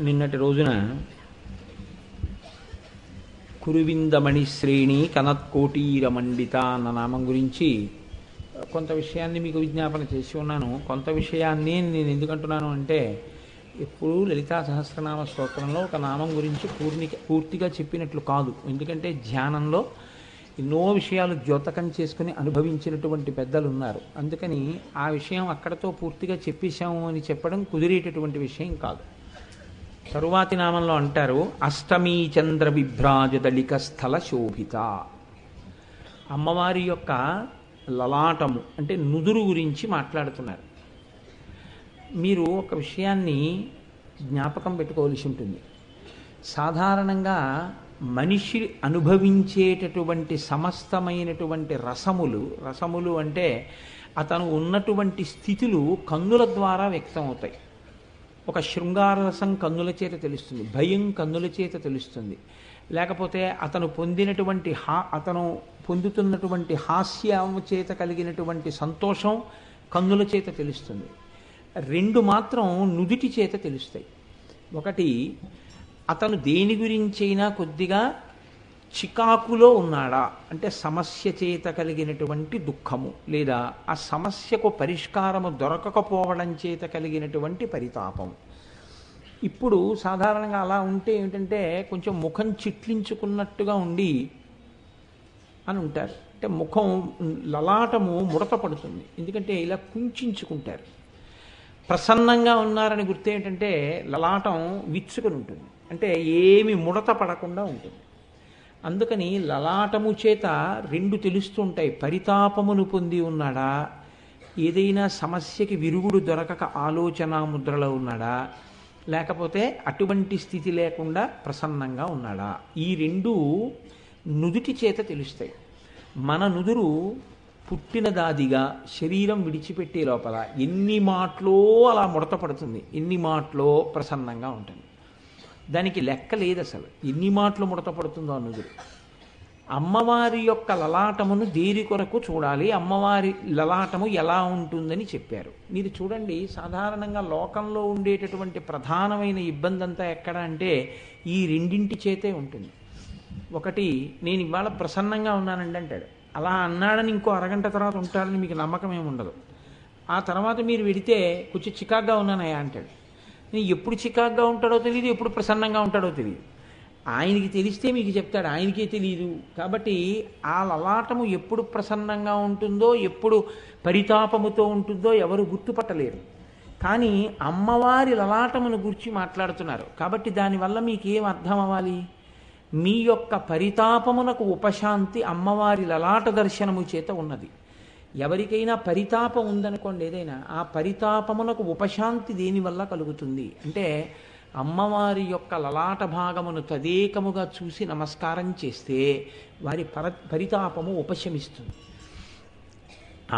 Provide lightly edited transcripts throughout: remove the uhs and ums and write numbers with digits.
నిన్నటి రోజున కురువిందమణి శ్రేణి కనత్కోటీర మండిత అన్న నామం గురించి కొంత విషయాన్ని మీకు విజ్ఞాపన చేసి ఉన్నాను. కొంత విషయాన్ని నేను ఎందుకంటున్నాను అంటే, ఎప్పుడూ లలితా సహస్రనామ స్తోత్రంలో ఒక నామం గురించి పూర్తిగా చెప్పినట్లు కాదు. ఎందుకంటే ధ్యానంలో ఎన్నో విషయాలు ద్యోతకం చేసుకుని అనుభవించినటువంటి పెద్దలు ఉన్నారు. అందుకని ఆ విషయం అక్కడతో పూర్తిగా చెప్పేశాము అని చెప్పడం కుదిరేటటువంటి విషయం కాదు. తరువాతి నామంలో అంటారు, అష్టమీ చంద్ర విభ్రాజదళిక స్థల శోభిత. అమ్మవారి యొక్క లలాటము అంటే నుదురు గురించి మాట్లాడుతున్నారు. మీరు ఒక విషయాన్ని జ్ఞాపకం పెట్టుకోవలసి ఉంటుంది. సాధారణంగా మనిషి అనుభవించేటటువంటి సమస్తమైనటువంటి రసములు అంటే అతను ఉన్నటువంటి స్థితులు కన్నుల ద్వారా వ్యక్తం అవుతాయి. ఒక శృంగార రసం కన్నుల చేత తెలుస్తుంది, భయం కన్నుల చేత తెలుస్తుంది, లేకపోతే అతను పొందుతున్నటువంటి హాస్యం చేత కలిగినటువంటి సంతోషం కన్నుల చేత తెలుస్తుంది. రెండు మాత్రం నుదిటి చేత తెలుస్తాయి. ఒకటి, అతను దేని గురించైనా కొద్దిగా చికాకులో ఉన్నాడా అంటే సమస్య చేత కలిగినటువంటి దుఃఖము, లేదా ఆ సమస్యకు పరిష్కారము దొరకకపోవడం చేత కలిగినటువంటి పరితాపము. ఇప్పుడు సాధారణంగా అలా ఉంటే ఏమిటంటే కొంచెం ముఖం చిట్లించుకున్నట్టుగా ఉండి అని ఉంటారు. అంటే ముఖం లలాటము ముడత పడుతుంది, ఎందుకంటే ఇలా కుంచుకుంటారు. ప్రసన్నంగా ఉన్నారని గుర్తు ఏంటంటే లలాటం విచ్చుకొని ఉంటుంది, అంటే ఏమి ముడత పడకుండా ఉంటుంది. అందుకని లలాటము చేత రెండు తెలుస్తూ ఉంటాయి. పరితాపమును పొంది ఉన్నాడా, ఏదైనా సమస్యకి విరుగుడు దొరకక ఆలోచన ముద్రలో ఉన్నాడా, లేకపోతే అటువంటి స్థితి లేకుండా ప్రసన్నంగా ఉన్నాడా, ఈ రెండు నుదుటి చేత తెలుస్తాయి. మన నుదురు పుట్టిన దాదిగా శరీరం విడిచిపెట్టే లోపల ఎన్ని మాటలో అలా ముడత పడుతుంది, ఎన్ని మాటలో ప్రసన్నంగా ఉంటుంది. దానికి లెక్క లేదు అసలు, ఎన్ని మాటలు ముడత పడుతుందో నుదురు. అమ్మవారి యొక్క లలాటమును దేని కొరకు చూడాలి, అమ్మవారి లలాటము ఎలా ఉంటుందని చెప్పారు. మీరు చూడండి, సాధారణంగా లోకంలో ఉండేటటువంటి ప్రధానమైన ఇబ్బంది అంతా ఎక్కడ అంటే ఈ రెండింటి చేతే ఉంటుంది. ఒకటి, నేను ఇవాళ ప్రసన్నంగా ఉన్నానండి అంటాడు. అలా అన్నాడని ఇంకో అరగంట తర్వాత ఉంటాడని మీకు నమ్మకం ఏమి ఉండదు. ఆ తర్వాత మీరు వెడితే కొంచెం చికాగ్గా ఉన్నానయ్యా అంటాడు. నేను ఎప్పుడు చికాగ్గా ఉంటాడో తెలియదు, ఎప్పుడు ప్రసన్నంగా ఉంటాడో తెలియదు. ఆయనకి తెలిస్తే మీకు చెప్తాడు, ఆయనకే తెలియదు. కాబట్టి ఆ లలాటము ఎప్పుడు ప్రసన్నంగా ఉంటుందో, ఎప్పుడు పరితాపముతో ఉంటుందో ఎవరు గుర్తుపట్టలేరు. కానీ అమ్మవారి లలాటమును గురించి మాట్లాడుతున్నారు కాబట్టి దానివల్ల మీకు ఏం అర్థం అవ్వాలి? మీ యొక్క పరితాపమునకు ఉపశాంతి అమ్మవారి లలాట దర్శనము చేత ఉన్నది. ఎవరికైనా పరితాపం ఉందనుకోండి, ఏదైనా ఆ పరితాపమునకు ఉపశాంతి దేనివల్ల కలుగుతుంది అంటే అమ్మవారి యొక్క లలాట భాగమును తదేకముగా చూసి నమస్కారం చేస్తే వారి పరితాపము ఉపశమిస్తుంది.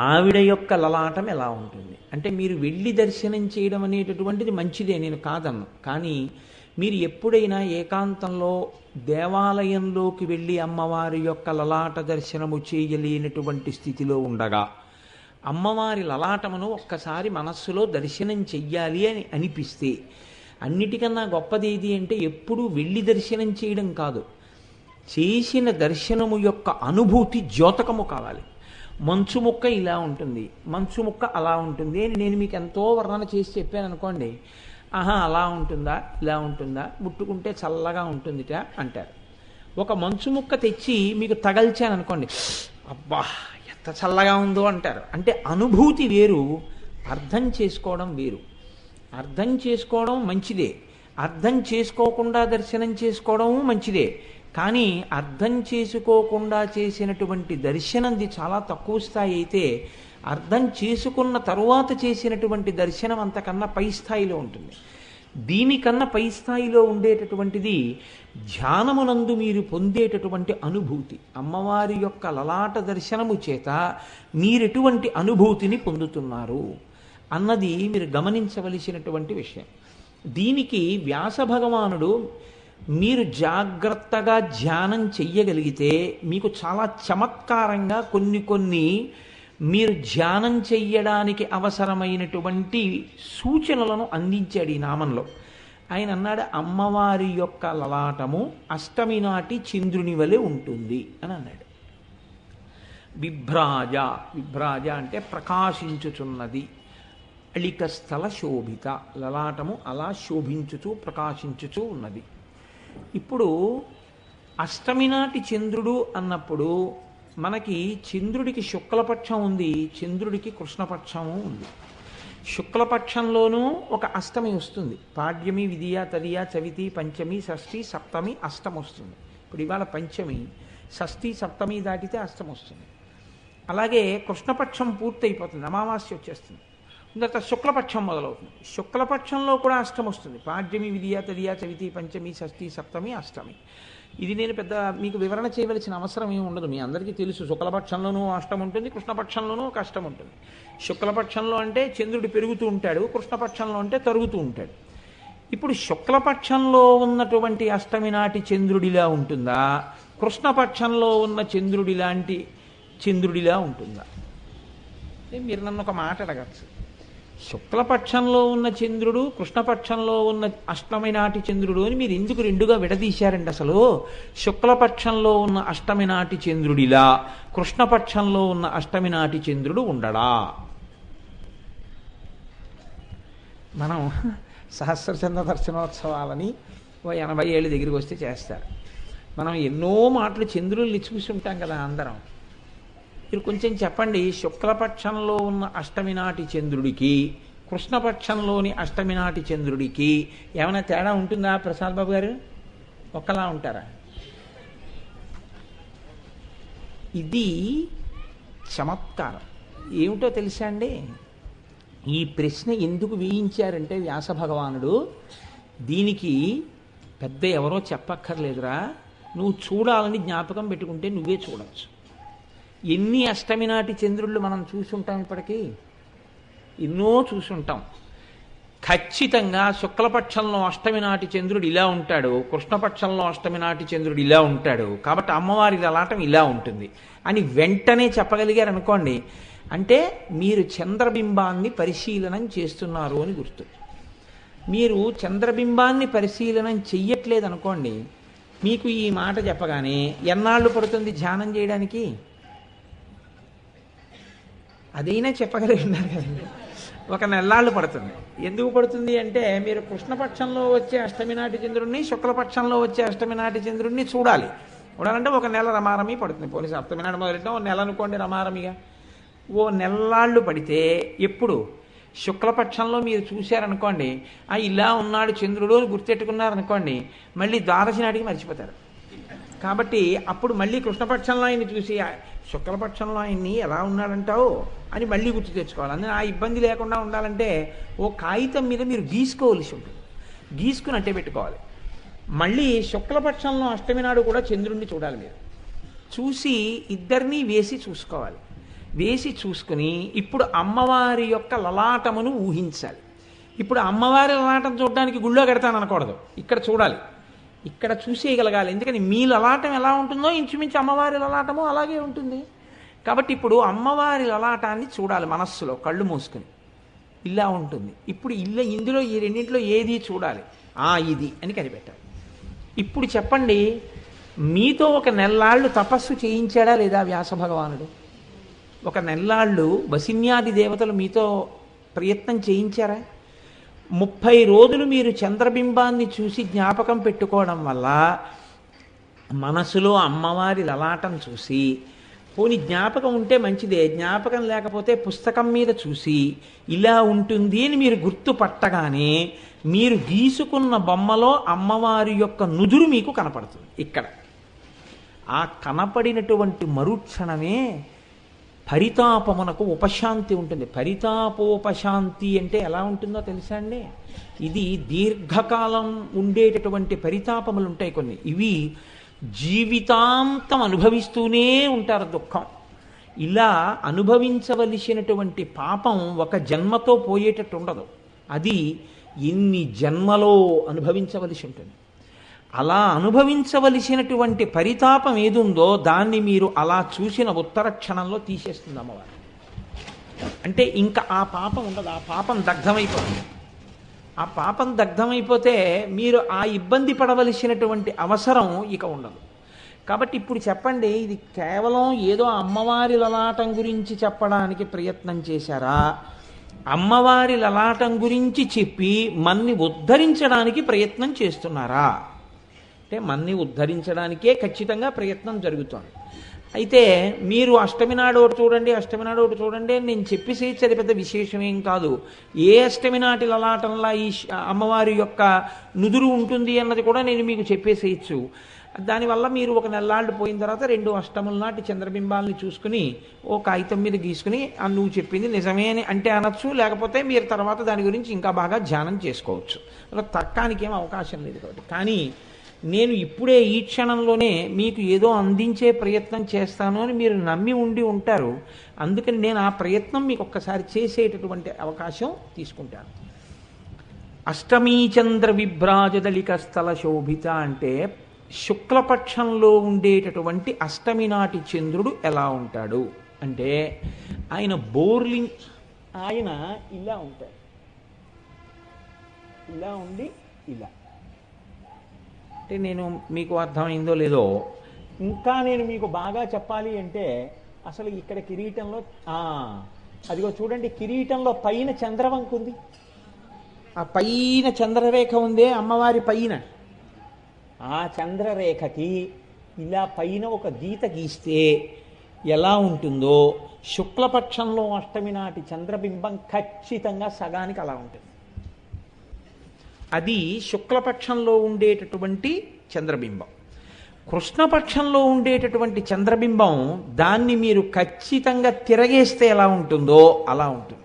ఆవిడ యొక్క లలాటం ఎలా ఉంటుంది అంటే, మీరు వెళ్ళి దర్శనం చేయడం అనేటటువంటిది మంచిదే, నేను కాదన్ను. కానీ మీరు ఎప్పుడైనా ఏకాంతంలో దేవాలయంలోకి వెళ్ళి అమ్మవారి యొక్క లలాట దర్శనము చేయలేనటువంటి స్థితిలో ఉండగా అమ్మవారి లలాటమును ఒక్కసారి మనస్సులో దర్శనం చెయ్యాలి అని అనిపిస్తే, అన్నిటికన్నా గొప్పది ఏది అంటే ఎప్పుడూ వెళ్ళి దర్శనం చేయడం కాదు, చేసిన దర్శనము యొక్క అనుభూతి ద్యోతకము కావాలి. మంచు ముక్క ఇలా ఉంటుంది, మంచు ముక్క అలా ఉంటుంది అని నేను మీకు ఎంతో వర్ణన చేసి చెప్పాను అనుకోండి, ఆహా అలా ఉంటుందా, ఇలా ఉంటుందా, ముట్టుకుంటే చల్లగా ఉంటుందిట అంటారు. ఒక మంచు ముక్క తెచ్చి మీకు తగల్చాను అనుకోండి, అబ్బా ఎంత చల్లగా ఉందో అంటారు. అంటే అనుభూతి వేరు, అర్థం చేసుకోవడం వేరు. అర్థం చేసుకోవడం మంచిదే, అర్థం చేసుకోకుండా దర్శనం చేసుకోవడం మంచిదే. కానీ అర్థం చేసుకోకుండా చేసినటువంటి దర్శనంది చాలా తక్కువ స్థాయి అయితే, అర్థం చేసుకున్న తరువాత చేసినటువంటి దర్శనం అంతకన్నా పై స్థాయిలో ఉంటుంది. దీనికన్నా పై స్థాయిలో ఉండేటటువంటిది ధ్యానమునందు మీరు పొందేటటువంటి అనుభూతి. అమ్మవారి యొక్క లలాట దర్శనము చేత మీరెటువంటి అనుభూతిని పొందుతున్నారు అన్నది మీరు గమనించవలసినటువంటి విషయం. దీనికి వ్యాస భగవానుడు, మీరు జాగ్రత్తగా ధ్యానం చెయ్యగలిగితే మీకు చాలా చమత్కారంగా కొన్ని మీరు ధ్యానం చెయ్యడానికి అవసరమైనటువంటి సూచనలను అందించాడు ఈ నామంలో. ఆయన అన్నాడు అమ్మవారి యొక్క లలాటము అష్టమి నాటి చంద్రుని వలె ఉంటుంది అని అన్నాడు. విభ్రాజ, విభ్రాజ అంటే ప్రకాశించుచున్నది. అళిక స్థల శోభిత, లలాటము అలా శోభించుచూ ప్రకాశించుచూ ఉన్నది. ఇప్పుడు అష్టమి నాటి చంద్రుడు అన్నప్పుడు మనకి చంద్రుడికి శుక్లపక్షం ఉంది, చంద్రుడికి కృష్ణపక్షము ఉంది. శుక్లపక్షంలోనూ ఒక అష్టమి వస్తుంది. పాడ్యమి, విధియ, తదియ, చవితి, పంచమి, షష్ఠి, సప్తమి, అష్టమి వస్తుంది. ఇప్పుడు ఇవాళ పంచమి, షష్ఠి, సప్తమి దాటితే అష్టమి వస్తుంది. అలాగే కృష్ణపక్షం పూర్తయిపోతుంది, అమావాస్య వచ్చేస్తుంది. తర్వాత శుక్లపక్షం మొదలవుతుంది. శుక్లపక్షంలో కూడా అష్టమి వస్తుంది. పాడ్యమి, విధియ, తదియ, చవితి, పంచమి, షష్ఠి, సప్తమి, అష్టమి. ఇది నేను పెద్ద మీకు వివరణ చేయవలసిన అవసరం ఏమి ఉండదు, మీ అందరికీ తెలుసు. శుక్లపక్షంలోనూ అష్టం ఉంటుంది, కృష్ణపక్షంలోనూ ఒక అష్టం ఉంటుంది. శుక్లపక్షంలో అంటే చంద్రుడు పెరుగుతూ ఉంటాడు, కృష్ణపక్షంలో అంటే తరుగుతూ ఉంటాడు. ఇప్పుడు శుక్లపక్షంలో ఉన్నటువంటి అష్టమి నాటి చంద్రుడిలా ఉంటుందా, కృష్ణపక్షంలో ఉన్న చంద్రుడిలా ఉంటుందా? మీరు నన్ను ఒక మాట అడగచ్చు. శుక్లపక్షంలో ఉన్న చంద్రుడు, కృష్ణపక్షంలో ఉన్న అష్టమి నాటి చంద్రుడు అని మీరు ఎందుకు రెండుగా విడదీశారండి? అసలు శుక్లపక్షంలో ఉన్న అష్టమి నాటి చంద్రుడిలా, కృష్ణపక్షంలో ఉన్న అష్టమి నాటి చంద్రుడు ఉండడా? మనం సహస్రచంద్ర దర్శనోత్సవాలని 80 ఏళ్ళ దగ్గరికి వస్తే చేస్తారు. మనం ఎన్నో మాటలు చంద్రుల్ని చూసి ఉంటాం కదా అందరం. మీరు కొంచెం చెప్పండి, శుక్లపక్షంలో ఉన్న అష్టమి నాటి చంద్రుడికి, కృష్ణపక్షంలోని అష్టమి నాటి చంద్రుడికి ఏమైనా తేడా ఉంటుందా ప్రసాద్ బాబు గారు? ఒకలా ఉంటారా? ఇది చమత్కారం. ఏమిటో తెలుసా అండి? ఈ ప్రశ్న ఎందుకు వేయించారంటే వ్యాస భగవానుడు, దీనికి పెద్ద ఎవరో చెప్పక్కర్లేదురా, నువ్వు చూడాలని జ్ఞాపకం పెట్టుకుంటే నువ్వే చూడవచ్చు. ఎన్ని అష్టమి నాటి చంద్రుళ్ళు మనం చూసుంటాం, ఇప్పటికీ ఎన్నో చూసుంటాం. ఖచ్చితంగా శుక్లపక్షంలో అష్టమి నాటి చంద్రుడు ఇలా ఉంటాడు, కృష్ణపక్షంలో అష్టమి నాటి చంద్రుడు ఇలా ఉంటాడు, కాబట్టి అమ్మవారి లలాటం ఇలా ఉంటుంది అని వెంటనే చెప్పగలిగారు అనుకోండి, అంటే మీరు చంద్రబింబాన్ని పరిశీలనం చేస్తున్నారు అని గుర్తు. మీరు చంద్రబింబాన్ని పరిశీలనం చెయ్యట్లేదు అనుకోండి, మీకు ఈ మాట చెప్పగానే ఎన్నాళ్ళు పడుతుంది ధ్యానం చేయడానికి? అదైనా చెప్పగలిగి ఉన్నారు కదండి. 1 నెలలు పడుతుంది. ఎందుకు పడుతుంది అంటే మీరు కృష్ణపక్షంలో వచ్చే అష్టమి నాటి చంద్రుడిని, శుక్లపక్షంలో వచ్చే అష్టమి నాటి చంద్రుడిని చూడాలంటే 1 నెల రమారమి పడుతుంది. పోలీసు సప్తమి నాడు మొదలెట్టినా 1 నెల అనుకోండి రమారమిగా. 1 నెలలు పడితే ఎప్పుడు శుక్లపక్షంలో మీరు చూశారనుకోండి, ఇలా ఉన్నాడు చంద్రుడు అని గుర్తెట్టుకున్నారనుకోండి, మళ్ళీ ద్వాదశి నాటికి మర్చిపోతారు. కాబట్టి అప్పుడు మళ్ళీ కృష్ణపక్షంలో ఆయన్ని చూసి శుక్లపక్షంలో ఆయన్ని ఎలా ఉన్నాడంటావు అని మళ్ళీ గుర్తు తెచ్చుకోవాలి. అందుకని ఆ ఇబ్బంది లేకుండా ఉండాలంటే ఓ కాగితం మీద మీరు గీసుకోవలసి ఉంటుంది, గీసుకుని అట్టే పెట్టుకోవాలి. మళ్ళీ శుక్లపక్షంలో అష్టమి నాడు కూడా చంద్రుడిని చూడాలి. మీరు చూసి ఇద్దరినీ వేసి చూసుకోవాలి. వేసి చూసుకుని ఇప్పుడు అమ్మవారి యొక్క లలాటమును ఊహించాలి. ఇప్పుడు అమ్మవారి లలాటం చూడడానికి గుళ్ళో కడతాను అనకూడదు, ఇక్కడ చూడాలి, ఇక్కడ చూసేయగలగాలి. ఎందుకని మీ లలాటం ఎలా ఉంటుందో ఇంచుమించు అమ్మవారి లలాటము అలాగే ఉంటుంది. కాబట్టి ఇప్పుడు అమ్మవారి లలాటాన్ని చూడాలి మనస్సులో, కళ్ళు మూసుకుని ఇలా ఉంటుంది. ఇప్పుడు ఇందులో ఈ రెండింటిలో ఏది చూడాలి? ఇది అని కనిపెట్టాలి. ఇప్పుడు చెప్పండి, మీతో 1 నెల్లాళ్ళు తపస్సు చేయించాడా లేదా వ్యాస భగవానుడు? 1 నెల్లాళ్ళు వసిన్యాది దేవతలు మీతో ప్రయత్నం చేయించారా? 30 రోజులు మీరు చంద్రబింబాన్ని చూసి జ్ఞాపకం పెట్టుకోవడం వల్ల మనసులో అమ్మవారి లలాటం చూసి, పోని జ్ఞాపకం ఉంటే మంచిదే, జ్ఞాపకం లేకపోతే పుస్తకం మీద చూసి ఇలా ఉంటుంది అని మీరు గుర్తుపట్టగానే మీరు గీసుకున్న బొమ్మలో అమ్మవారి యొక్క నుదురు మీకు కనపడుతుంది. ఇక్కడ ఆ కనపడినటువంటి మరుక్షణమే పరితాపమునకు ఉపశాంతి ఉంటుంది. పరితాపోపశాంతి అంటే ఎలా ఉంటుందో తెలుసా అండి? ఇది దీర్ఘకాలం ఉండేటటువంటి పరితాపములు ఉంటాయి కొన్ని. ఇవి జీవితాంతం అనుభవిస్తూనే ఉంటారు దుఃఖం. ఇలా అనుభవించవలసినటువంటి పాపం 1 జన్మతో పోయేటట్టు ఉండదు, అది ఎన్ని జన్మలో అనుభవించవలసి ఉంటుంది. అలా అనుభవించవలసినటువంటి పరితాపం ఏదుందో దాన్ని మీరు అలా చూసిన ఉత్తర క్షణంలో తీసేస్తుంది అమ్మవారు. అంటే ఇంకా ఆ పాపం ఉండదు, ఆ పాపం దగ్ధమైపోతుంది. ఆ పాపం దగ్ధమైపోతే మీరు ఆ ఇబ్బంది పడవలసినటువంటి అవసరం ఇక ఉండదు. కాబట్టి ఇప్పుడు చెప్పండి, ఇది కేవలం ఏదో అమ్మవారి లలాటం గురించి చెప్పడానికి ప్రయత్నం చేశారా, అమ్మవారి లలాటం గురించి చెప్పి మన్ని ఉద్ధరించడానికి ప్రయత్నం చేస్తున్నారా? అంటే మన్ని ఉద్ధరించడానికే ఖచ్చితంగా ప్రయత్నం జరుగుతోంది. అయితే మీరు అష్టమి నాడు ఒకటి చూడండి, అష్టమి నాడు ఒకటి చూడండి అని నేను చెప్పేసేయచ్చు, అది పెద్ద విశేషం ఏం కాదు. ఏ అష్టమి నాటి లలాటంలా ఈ అమ్మవారి యొక్క నుదురు ఉంటుంది అన్నది కూడా నేను మీకు చెప్పేసేయచ్చు. దానివల్ల మీరు ఒక నెల్లాళ్ళు పోయిన తర్వాత 2 అష్టముల నాటి చంద్రబింబాలని చూసుకుని ఓ కాగితం మీద గీసుకుని నువ్వు చెప్పింది నిజమే అని అంటే అనొచ్చు, లేకపోతే మీరు తర్వాత దాని గురించి ఇంకా బాగా ధ్యానం చేసుకోవచ్చు. అలా తర్కానికి ఏం అవకాశం లేదు కాబట్టి. కానీ నేను ఇప్పుడే ఈ క్షణంలోనే మీకు ఏదో అందించే ప్రయత్నం చేస్తాను అని మీరు నమ్మి ఉండి ఉంటారు. అందుకని నేను ఆ ప్రయత్నం మీకు ఒక్కసారి చేసేటటువంటి అవకాశం తీసుకుంటాను. అష్టమీ చంద్ర విభ్రాజదళిక స్థల శోభిత అంటే శుక్లపక్షంలో ఉండేటటువంటి అష్టమి నాటి చంద్రుడు ఎలా ఉంటాడు అంటే ఆయన ఆయన ఇలా ఉంటాడు, ఇలా ఉండి ఇలా. అంటే నేను మీకు అర్థమైందో లేదో, ఇంకా నేను మీకు బాగా చెప్పాలి అంటే అసలు ఇక్కడ కిరీటంలో అదిగో చూడండి, కిరీటంలో పైన చంద్రవంక ఉంది, ఆ పైన చంద్రరేఖ ఉందే అమ్మవారి పైన, ఆ చంద్రరేఖకి ఇలా పైన ఒక గీత గీస్తే ఎలా ఉంటుందో శుక్లపక్షంలో అష్టమి నాటి చంద్రబింబం ఖచ్చితంగా సగానికి అలా ఉంటుంది. అది శుక్లపక్షంలో ఉండేటటువంటి చంద్రబింబం. కృష్ణపక్షంలో ఉండేటటువంటి చంద్రబింబం దాన్ని మీరు ఖచ్చితంగా తిరగేస్తే ఎలా ఉంటుందో అలా ఉంటుంది.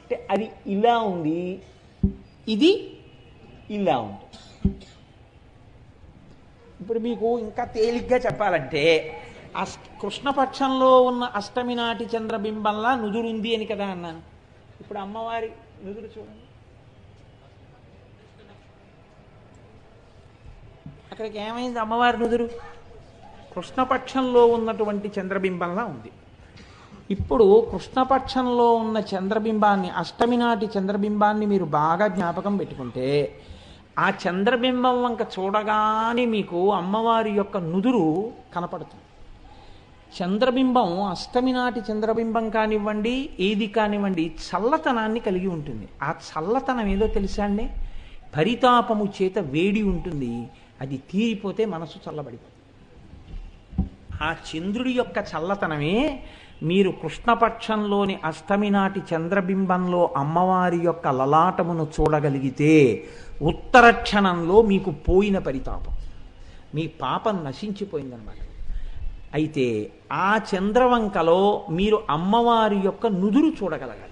అంటే అది ఇలా ఉంది, ఇది ఇలా ఉంటుంది. ఇప్పుడు మీకు ఇంకా తేలిగ్గా చెప్పాలంటే కృష్ణపక్షంలో ఉన్న అష్టమి నాటి చంద్రబింబంలా నుదురుంది అని కదా అన్నాను. ఇప్పుడు అమ్మవారి నుదురు చూడండి, అక్కడికి ఏమైంది? అమ్మవారి నుదురు కృష్ణపక్షంలో ఉన్నటువంటి చంద్రబింబంలా ఉంది. ఇప్పుడు కృష్ణపక్షంలో ఉన్న చంద్రబింబాన్ని, అష్టమి నాటి చంద్రబింబాన్ని మీరు బాగా జ్ఞాపకం పెట్టుకుంటే ఆ చంద్రబింబం వంక చూడగానే మీకు అమ్మవారి యొక్క నుదురు కనపడుతుంది. చంద్రబింబం అష్టమి నాటి చంద్రబింబం కానివ్వండి, ఏది కానివ్వండి, చల్లతనాన్ని కలిగి ఉంటుంది. ఆ చల్లతనం ఏదో తెలుసా అండి? పరితాపము చేత వేడి ఉంటుంది, అది తీరిపోతే మనసు చల్లబడిపోతుంది. ఆ చంద్రుడి యొక్క చల్లతనమే మీరు కృష్ణపక్షంలోని అష్టమి నాటి చంద్రబింబంలో అమ్మవారి యొక్క లలాటమును చూడగలిగితే ఉత్తర క్షణంలో మీకు పోయిన పరితాపం, మీ పాపం నశించిపోయిందనమాట. అయితే ఆ చంద్రవంకలో మీరు అమ్మవారి యొక్క నుదురు చూడగలగాలి.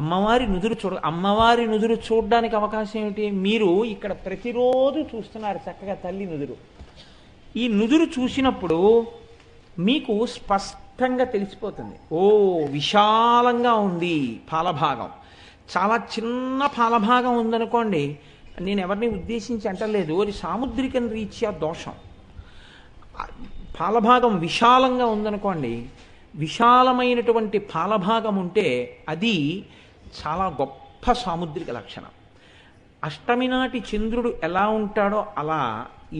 అమ్మవారి నుదురు చూడడానికి అవకాశం ఏమిటి? మీరు ఇక్కడ ప్రతిరోజు చూస్తున్నారు చక్కగా తల్లి నుదురు. ఈ నుదురు చూసినప్పుడు మీకు స్పష్టంగా తెలిసిపోతుంది, ఓ విశాలంగా ఉంది పాలభాగం. చాలా చిన్న పాలభాగం ఉందనుకోండి, నేను ఎవరిని ఉద్దేశించి అంటలేదు, అది సాముద్రికం రీత్యా దోషం. పాలభాగం విశాలంగా ఉందనుకోండి, విశాలమైనటువంటి పాలభాగం ఉంటే అది చాలా గొప్ప సాముద్రిక లక్షణం. అష్టమి నాటి చంద్రుడు ఎలా ఉంటాడో అలా,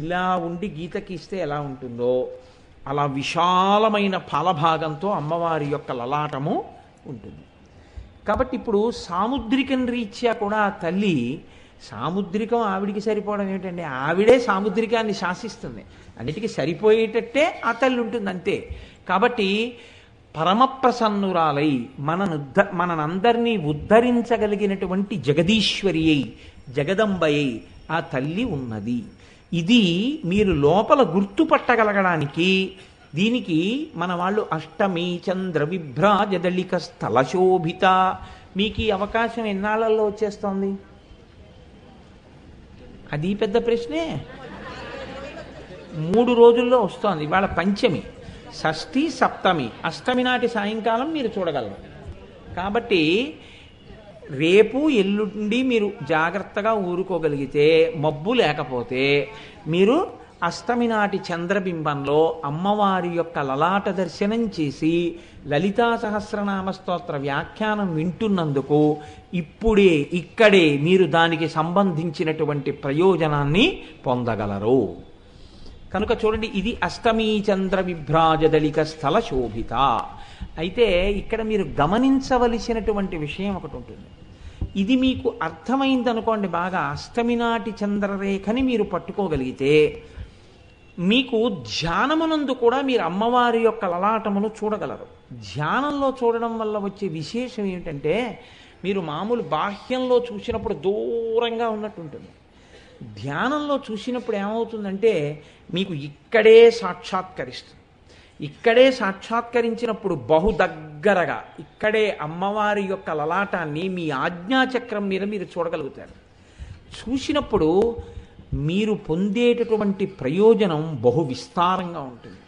ఇలా ఉండి గీత గీస్తే ఎలా ఉంటుందో అలా విశాలమైన పాలభాగంతో అమ్మవారి యొక్క లలాటము ఉంటుంది. కాబట్టి ఇప్పుడు సాముద్రికం రీత్యా కూడా ఆ తల్లి, సాముద్రికం ఆవిడికి సరిపోవడం ఏమిటండి? ఆవిడే సాముద్రికాన్ని శాసిస్తుంది, అన్నిటికీ సరిపోయేటట్టే ఆ తల్లి ఉంటుంది అంతే. కాబట్టి పరమప్రసన్నురాలై మనందరినీ ఉద్ధరించగలిగినటువంటి జగదీశ్వరి అయి, జగదంబయ్యి ఆ తల్లి ఉన్నది. ఇది మీరు లోపల గుర్తుపట్టగలగడానికి దీనికి మన వాళ్ళు అష్టమి చంద్ర విభ్రాజదళిక స్థల శోభిత, మీకు ఈ అవకాశం ఎన్నాళ్ళల్లో వచ్చేస్తోంది? అది పెద్ద ప్రశ్నే. 3 రోజుల్లో వస్తోంది. ఇవాళ పంచమి, షష్ఠి, సప్తమి, అష్టమి నాటి సాయంకాలం మీరు చూడగలరు. కాబట్టి రేపు ఎల్లుండి మీరు జాగ్రత్తగా ఊరుకోగలిగితే, మబ్బు లేకపోతే మీరు అష్టమి నాటి చంద్రబింబంలో అమ్మవారి యొక్క లలాట దర్శనం చేసి లలితా సహస్రనామ స్తోత్ర వ్యాఖ్యానం వింటున్నందుకు ఇప్పుడే ఇక్కడే మీరు దానికి సంబంధించినటువంటి ప్రయోజనాన్ని పొందగలరు. కనుక చూడండి, ఇది అష్టమీ చంద్ర విభ్రాజదళిక స్థల శోభిత. అయితే ఇక్కడ మీరు గమనించవలసినటువంటి విషయం ఒకటి ఉంటుంది. ఇది మీకు అర్థమైందనుకోండి, బాగా అష్టమి నాటి చంద్రరేఖని మీరు పట్టుకోగలిగితే మీకు ధ్యానమునందు కూడా మీరు అమ్మవారి యొక్క లలాటమును చూడగలరు. ధ్యానంలో చూడడం వల్ల వచ్చే విశేషం ఏమిటంటే, మీరు మామూలు బాహ్యంలో చూసినప్పుడు దూరంగా ఉన్నట్టు ఉంటుంది. ధ్యానంలో చూసినప్పుడు ఏమవుతుందంటే మీకు ఇక్కడే సాక్షాత్కరిస్తుంది. ఇక్కడే సాక్షాత్కరించినప్పుడు బహు దగ్గరగా ఇక్కడే అమ్మవారి యొక్క లలాటాన్ని మీ ఆజ్ఞాచక్రం మీద మీరు చూడగలుగుతారు. చూసినప్పుడు మీరు పొందేటటువంటి ప్రయోజనం బహు విస్తారంగా ఉంటుంది.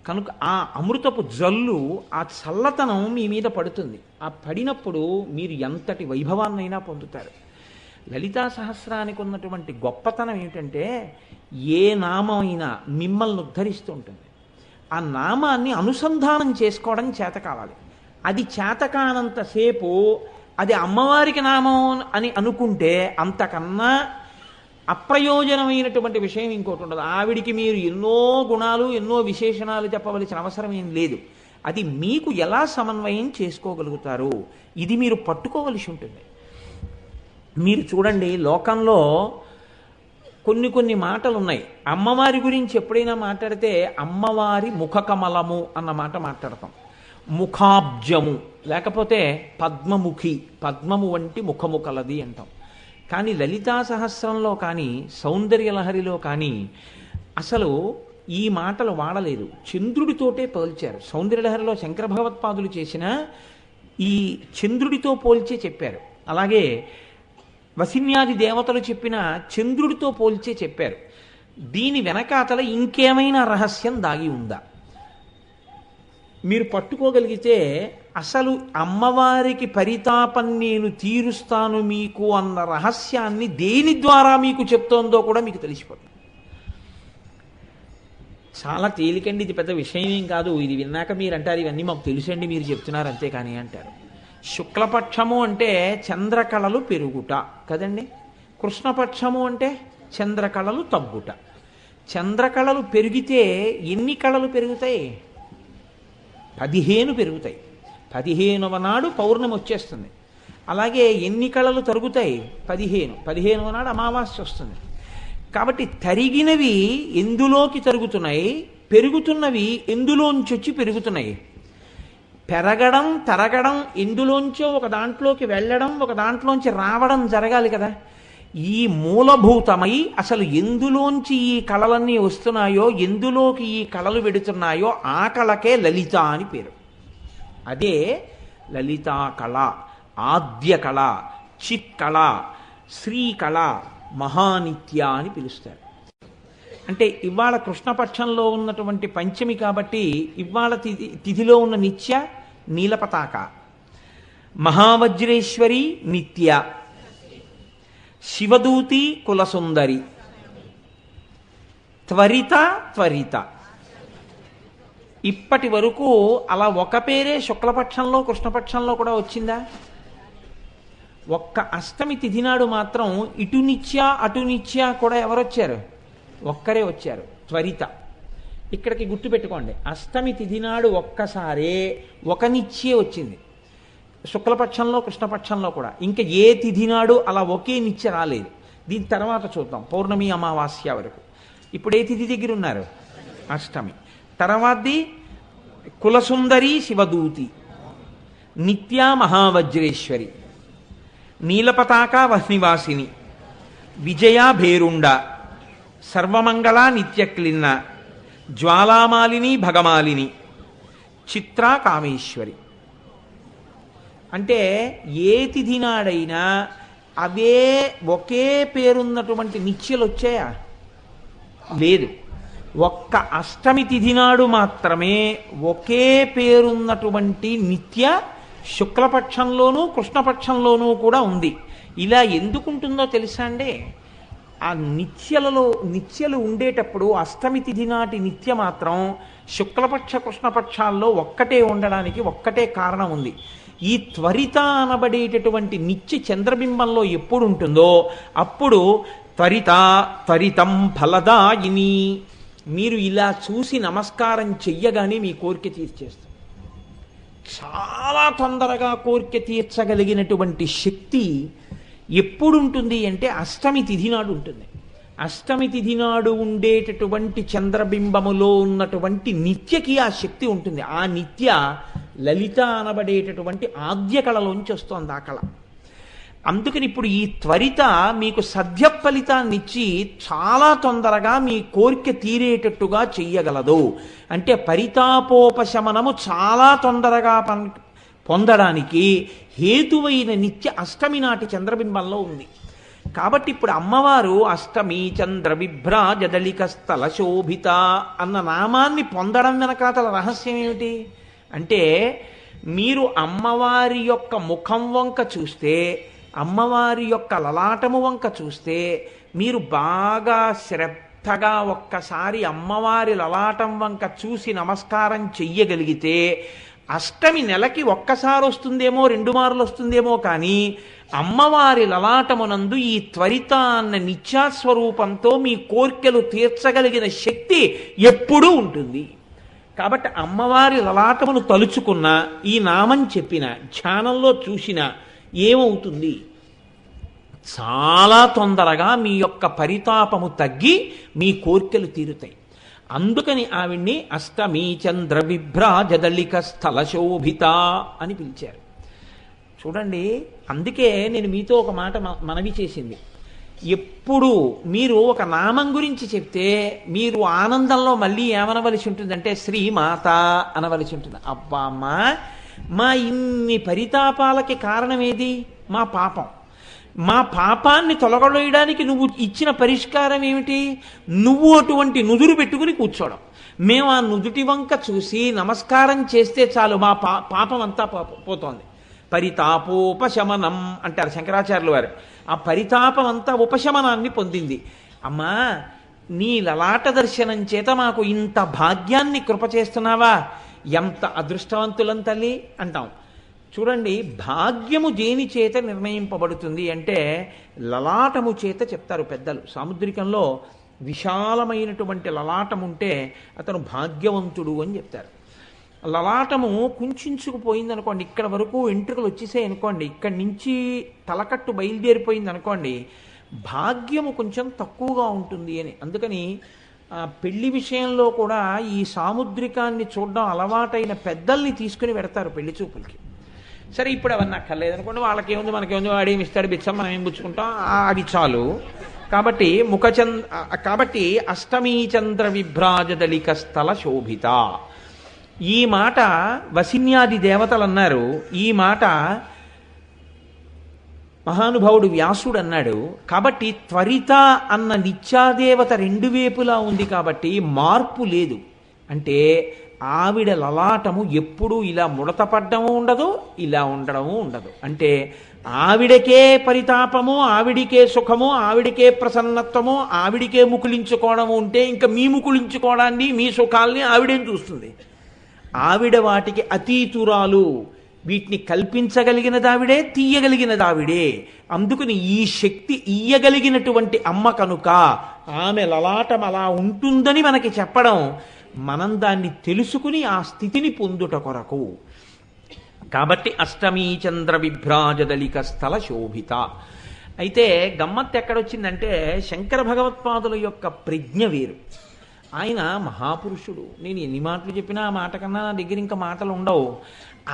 కనుక ఆ అమృతపు జల్లు, ఆ చల్లతనం మీ మీద పడుతుంది. ఆ పడినప్పుడు మీరు ఎంతటి వైభవాన్నైనా పొందుతారు. లలితా సహస్రానికి ఉన్నటువంటి గొప్పతనం ఏమిటంటే, ఏ నామం అయినా మిమ్మల్ని ఉద్ధరిస్తూ ఉంటుంది. ఆ నామాన్ని అనుసంధానం చేసుకోవడం చేత కావాలి. అది చేతకానంతసేపు అది అమ్మవారికి నామం అని అనుకుంటే అంతకన్నా అప్రయోజనమైనటువంటి విషయం ఇంకోటి ఉండదు. ఆవిడికి మీరు ఎన్నో గుణాలు, ఎన్నో విశేషణాలు చెప్పవలసిన అవసరం ఏం లేదు. అది మీకు ఎలా సమన్వయం చేసుకోగలుగుతారు, ఇది మీరు పట్టుకోవలసి ఉంటుంది. మీరు చూడండి, లోకంలో కొన్ని మాటలు ఉన్నాయి. అమ్మవారి గురించి ఎప్పుడైనా మాట్లాడితే అమ్మవారి ముఖకమలము అన్న మాట మాట్లాడతాం. ముఖాబ్జము, లేకపోతే పద్మముఖి, పద్మము వంటి ముఖము కలది అంటాం. కానీ లలితా సహస్రంలో కానీ సౌందర్యలహరిలో కానీ అసలు ఈ మాటలు వాడలేదు. చంద్రుడితోటే పోల్చారు. సౌందర్యలహరిలో శంకర భగవత్పాదులు చేసిన ఈ చంద్రుడితో పోల్చే చెప్పారు. అలాగే వసిన్యాది దేవతలు చెప్పిన చంద్రుడితో పోల్చే చెప్పారు. దీని వెనకాతల ఇంకేమైనా రహస్యం దాగి ఉందా మీరు పట్టుకోగలిగితే, అసలు అమ్మవారికి పరితాపం నేను తీరుస్తాను మీకు అన్న రహస్యాన్ని దేని ద్వారా మీకు చెప్తోందో కూడా మీకు తెలిసిపోతుంది. చాలా తేలికండి, ఇది పెద్ద విషయం ఏం కాదు. ఇది విన్నాక మీరు అంటారు ఇవన్నీ మాకు తెలుసండి, మీరు చెప్తున్నారు అంతేకాని అంటారు. శుక్లపక్షము అంటే చంద్రకళలు పెరుగుట కదండి. కృష్ణపక్షము అంటే చంద్రకళలు తగ్గుట. చంద్రకళలు పెరిగితే ఎన్ని కళలు పెరుగుతాయి? 15 పెరుగుతాయి. 15వ నాడు పౌర్ణమి వచ్చేస్తుంది. అలాగే ఎన్ని కళలు తరుగుతాయి? 15వ నాడు అమావాస్య వస్తుంది. కాబట్టి తరిగినవి ఎందులోకి తరుగుతున్నాయి, పెరుగుతున్నవి ఎందులోంచి వచ్చి పెరుగుతున్నాయి. పెరగడం, తరగడం, ఎందులోంచో ఒక దాంట్లోకి వెళ్ళడం, ఒక దాంట్లోంచి రావడం జరగాలి కదా. ఈ మూలభూతమై అసలు ఎందులోంచి ఈ కళలన్నీ వస్తున్నాయో, ఎందులోకి ఈ కళలు వెడుతున్నాయో ఆ కళకే లలిత అని పేరు. అదే లలితా కళ, ఆద్య కళ, చిత్కళ, శ్రీకళ, మహానిత్య అని పిలుస్తారు. అంటే ఇవాళ కృష్ణపక్షంలో ఉన్నటువంటి పంచమి కాబట్టి ఇవాళ తిథిలో ఉన్న నిత్య నీలపతాక, మహావజ్రేశ్వరి నిత్య, శివదూతి కులసుందరి, త్వరిత త్వరిత. ఇప్పటి వరకు అలా ఒక పేరే శుక్లపక్షంలో కృష్ణపక్షంలో కూడా వచ్చిందా? ఒక్క అష్టమి తిథి నాడు మాత్రం ఇటు నిత్య అటు నిత్య కూడా ఎవరొచ్చారు? ఒక్కరే వచ్చారు, త్వరిత. ఇక్కడికి గుర్తుపెట్టుకోండి, అష్టమి తిథి నాడు ఒక్కసారే ఒక నిత్యే వచ్చింది, శుక్లపక్షంలో కృష్ణపక్షంలో కూడా. ఇంకా ఏ తిథి నాడు అలా ఒకే నిత్య రాలేదు. దీని తర్వాత చూద్దాం, పౌర్ణమి అమావాస్య వరకు. ఇప్పుడు ఏ తిథి దగ్గర ఉన్నారు? అష్టమి. తర్వాతది కులసుందరి శివదూతి, నిత్య మహావజ్రేశ్వరి, నీలపతాక వహ్నివాసిని, విజయ భేరుండ, సర్వమంగళ నిత్యక్లిన్న, జ్వాలామాలిని భగమాలిని, చిత్ర కామేశ్వరి. అంటే ఏ తిథి నాడైనా అవే ఒకే పేరున్నటువంటి నిత్యలు వచ్చాయా? లేదు. ఒక్క అష్టమి తిథి నాడు మాత్రమే ఒకే పేరున్నటువంటి నిత్య శుక్లపక్షంలోనూ కృష్ణపక్షంలోనూ కూడా ఉంది. ఇలా ఎందుకుంటుందో తెలుసా అండి? ఆ నిత్యలు ఉండేటప్పుడు అష్టమి తిథి నాటి నిత్య మాత్రం శుక్లపక్ష కృష్ణపక్షాల్లో ఒక్కటే ఉండడానికి ఒక్కటే కారణం ఉంది. ఈ త్వరిత అనబడేటటువంటి నిత్య చంద్రబింబంలో ఎప్పుడు ఉంటుందో అప్పుడు త్వరితం ఫలదాయిని. మీరు ఇలా చూసి నమస్కారం చెయ్యగానే మీ కోరిక తీర్చేస్తారు. చాలా తొందరగా కోరిక తీర్చగలిగినటువంటి శక్తి ఎప్పుడు ఉంటుంది అంటే అష్టమి తిథి నాడు ఉంటుంది. అష్టమి తిథి నాడు ఉండేటటువంటి చంద్రబింబములో ఉన్నటువంటి నిత్యకి ఆ శక్తి ఉంటుంది. ఆ నిత్య లలిత అనబడేటటువంటి ఆద్య కళలోంచి వస్తోంది ఆ కళ. అందుకని ఇప్పుడు ఈ త్వరిత మీకు సద్య ఫలితాన్నిచ్చి చాలా తొందరగా మీ కోరిక తీరేటట్టుగా చెయ్యగలదు. అంటే పరితాపోపశమనము చాలా తొందరగా పొందడానికి హేతువైన నిత్య అష్టమి నాటి చంద్రబింబంలో ఉంది. కాబట్టి ఇప్పుడు అమ్మవారు అష్టమి చంద్ర విభ్రాజదళిక స్థల శోభిత అన్న నామాన్ని పొందడం వెనకాతల రహస్యం ఏమిటి అంటే, మీరు అమ్మవారి యొక్క ముఖం వంక చూస్తే, అమ్మవారి యొక్క లలాటము వంక చూస్తే, మీరు బాగా శ్రద్ధగా ఒక్కసారి అమ్మవారి లలాటం వంక చూసి నమస్కారం చెయ్యగలిగితే, అష్టమి నెలకి ఒక్కసారి వస్తుందేమో 2 మార్లు వస్తుందేమో కానీ అమ్మవారి లలాటమునందు ఈ త్వరిత అన్న నిత్యాస్వరూపంతో మీ కోర్కెలు తీర్చగలిగిన శక్తి ఎప్పుడూ ఉంటుంది. కాబట్టి అమ్మవారి లలాటమును తలుచుకున్న, ఈ నామం చెప్పిన, ధ్యానంలో చూసిన ఏమవుతుంది? చాలా తొందరగా మీ యొక్క పరితాపము తగ్గి మీ కోర్కెలు తీరుతాయి. అందుకని ఆవిడ్ని అష్టమి చంద్ర విభ్రాజదళిక స్థల శోభిత అని పిలిచారు. చూడండి, అందుకే నేను మీతో ఒక మాట మనవి చేసింది. ఎప్పుడు మీరు ఒక నామం గురించి చెప్తే మీరు ఆనందంలో మళ్ళీ ఏమనవలసి ఉంటుందంటే శ్రీమాత అనవలసి ఉంటుంది. అబ్బా అమ్మా, మా ఇన్ని పరితాపాలకి కారణం ఏది? మా పాపం. మా పాపాన్ని తొలగడేయడానికి నువ్వు ఇచ్చిన పరిష్కారం ఏమిటి? నువ్వు అటువంటి నుదురు పెట్టుకుని కూర్చోవడం. మేము ఆ నుదుటి వంక చూసి నమస్కారం చేస్తే చాలు, మా పాపం అంతా పోతోంది. పరితాపోపశమనం అంటారు శంకరాచార్యులు వారు. ఆ పరితాపం అంతా ఉపశమనాన్ని పొందింది. అమ్మా, నీ లలాట దర్శనం చేత మాకు ఇంత భాగ్యాన్ని కృప చేస్తున్నావా? ఎంత అదృష్టవంతులం తల్లి అంటాం. చూడండి, భాగ్యము దేని చేత నిర్ణయింపబడుతుంది అంటే లలాటము చేత చెప్తారు పెద్దలు. సాముద్రికంలో విశాలమైనటువంటి లలాటం ఉంటే అతను భాగ్యవంతుడు అని చెప్తారు. లలాటము కుంచుకుపోయింది అనుకోండి, ఇక్కడ వరకు వెంట్రుకలు వచ్చేసాయి అనుకోండి, ఇక్కడి నుంచి తలకట్టు బయలుదేరిపోయింది అనుకోండి, భాగ్యము కొంచెం తక్కువగా ఉంటుంది అని. అందుకని పెళ్లి విషయంలో కూడా ఈ సాముద్రికాన్ని చూడడం అలవాటైన పెద్దల్ని తీసుకుని పెడతారు పెళ్లి చూపులకి. సరే, ఇప్పుడు అవన్నీ అక్కర్లేదనుకోండి, వాళ్ళకేముంది మనకేముంది, వాడేమి ఇస్తాడు బిచ్చం, మనం ఏం పుచ్చుకుంటాం, అది చాలు. కాబట్టి కాబట్టి అష్టమీ చంద్ర విభ్రాజదళిక స్థల శోభిత, ఈ మాట వసిన్యాది దేవతలు అన్నారు. ఈ మాట మహానుభావుడు వ్యాసుడు అన్నాడు. కాబట్టి త్వరిత అన్న నిత్యాదేవత 2 వైపులా ఉంది కాబట్టి మార్పు లేదు. అంటే ఆవిడ లలాటము ఎప్పుడూ ఇలా ముడతపడ్డము ఉండదు, ఇలా ఉండడము ఉండదు. అంటే ఆవిడకే పరితాపము, ఆవిడికే సుఖము, ఆవిడికే ప్రసన్నత్వము, ఆవిడికే ముకులించుకోవడము ఉంటే ఇంకా మీ ముకులించుకోవడాన్ని, మీ సుఖాల్ని ఆవిడేం చూస్తుంది? ఆవిడ వాటికి అతీతురాలు. వీటిని కల్పించగలిగినది ఆవిడే, తీయగలిగినది ఆవిడే. అందుకని ఈ శక్తి ఇయ్యగలిగినటువంటి అమ్మ కనుక ఆమె లలాటం అలా ఉంటుందని మనకి చెప్పడం, మనం దాన్ని తెలుసుకుని ఆ స్థితిని పొందుట కొరకు. కాబట్టి అష్టమీ చంద్ర విభ్రాజదళిక స్థల శోభిత. అయితే గమ్మత్తు ఎక్కడొచ్చిందంటే శంకర భగవత్పాదుల యొక్క ప్రజ్ఞ వేరు. ఆయన మహాపురుషుడు. నేను ఎన్ని మాటలు చెప్పినా ఆ మాట కన్నా నా దగ్గర ఇంకా మాటలు ఉండవు.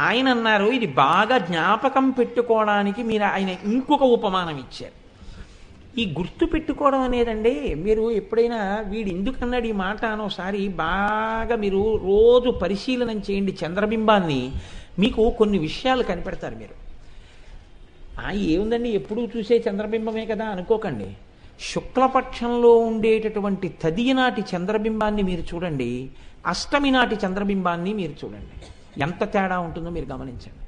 ఆయన అన్నారు, ఇది బాగా జ్ఞాపకం పెట్టుకోవడానికి మీరు ఆయన ఇంకొక ఉపమానం ఇచ్చారు. ఈ గుర్తు పెట్టుకోవడం అనేదండి, మీరు ఎప్పుడైనా వీడు ఎందుకన్నాడు ఈ మాట అని ఒకసారి బాగా మీరు రోజు పరిశీలన చేయండి చంద్రబింబాన్ని, మీకు కొన్ని విషయాలు కనిపెడతారు. మీరు ఏముందండి ఎప్పుడూ చూసే చంద్రబింబమే కదా అనుకోకండి. శుక్లపక్షంలో ఉండేటటువంటి తదియ నాటి చంద్రబింబాన్ని మీరు చూడండి, అష్టమి నాటి చంద్రబింబాన్ని మీరు చూడండి, ఎంత తేడా ఉంటుందో మీరు గమనించండి.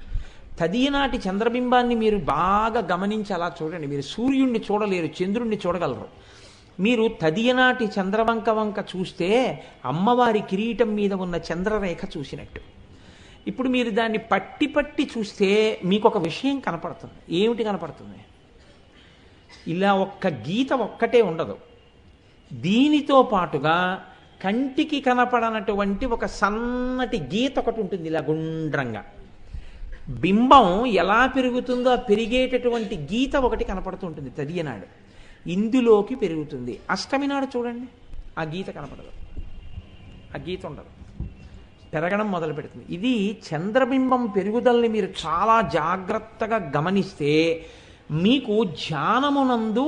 తదియ నాటి చంద్రబింబాన్ని మీరు బాగా గమనించి అలా చూడండి. మీరు సూర్యుడిని చూడలేరు, చంద్రుణ్ణి చూడగలరు. మీరు తదియనాటి చంద్రవంక వంక చూస్తే అమ్మవారి కిరీటం మీద ఉన్న చంద్రరేఖ చూసినట్టు. ఇప్పుడు మీరు దాన్ని పట్టి పట్టి చూస్తే మీకు ఒక విషయం కనపడుతుంది. ఏమిటి కనపడుతుంది? ఇలా ఒక్క గీత ఒక్కటే ఉండదు. దీనితో పాటుగా కంటికి కనపడనటువంటి ఒక సన్నటి గీత ఒకటి ఉంటుంది, ఇలా గుండ్రంగా. బింబం ఎలా పెరుగుతుందో ఆ పెరిగేటటువంటి గీత ఒకటి కనపడుతుంటుంది తదియనాడు. ఇందులోకి పెరుగుతుంది. అష్టమి నాడు చూడండి, ఆ గీత కనపడదు, ఆ గీత ఉండదు, పెరగడం మొదలు పెడుతుంది. ఇది చంద్రబింబం పెరుగుదలని మీరు చాలా జాగ్రత్తగా గమనిస్తే మీకు ధ్యానమునందు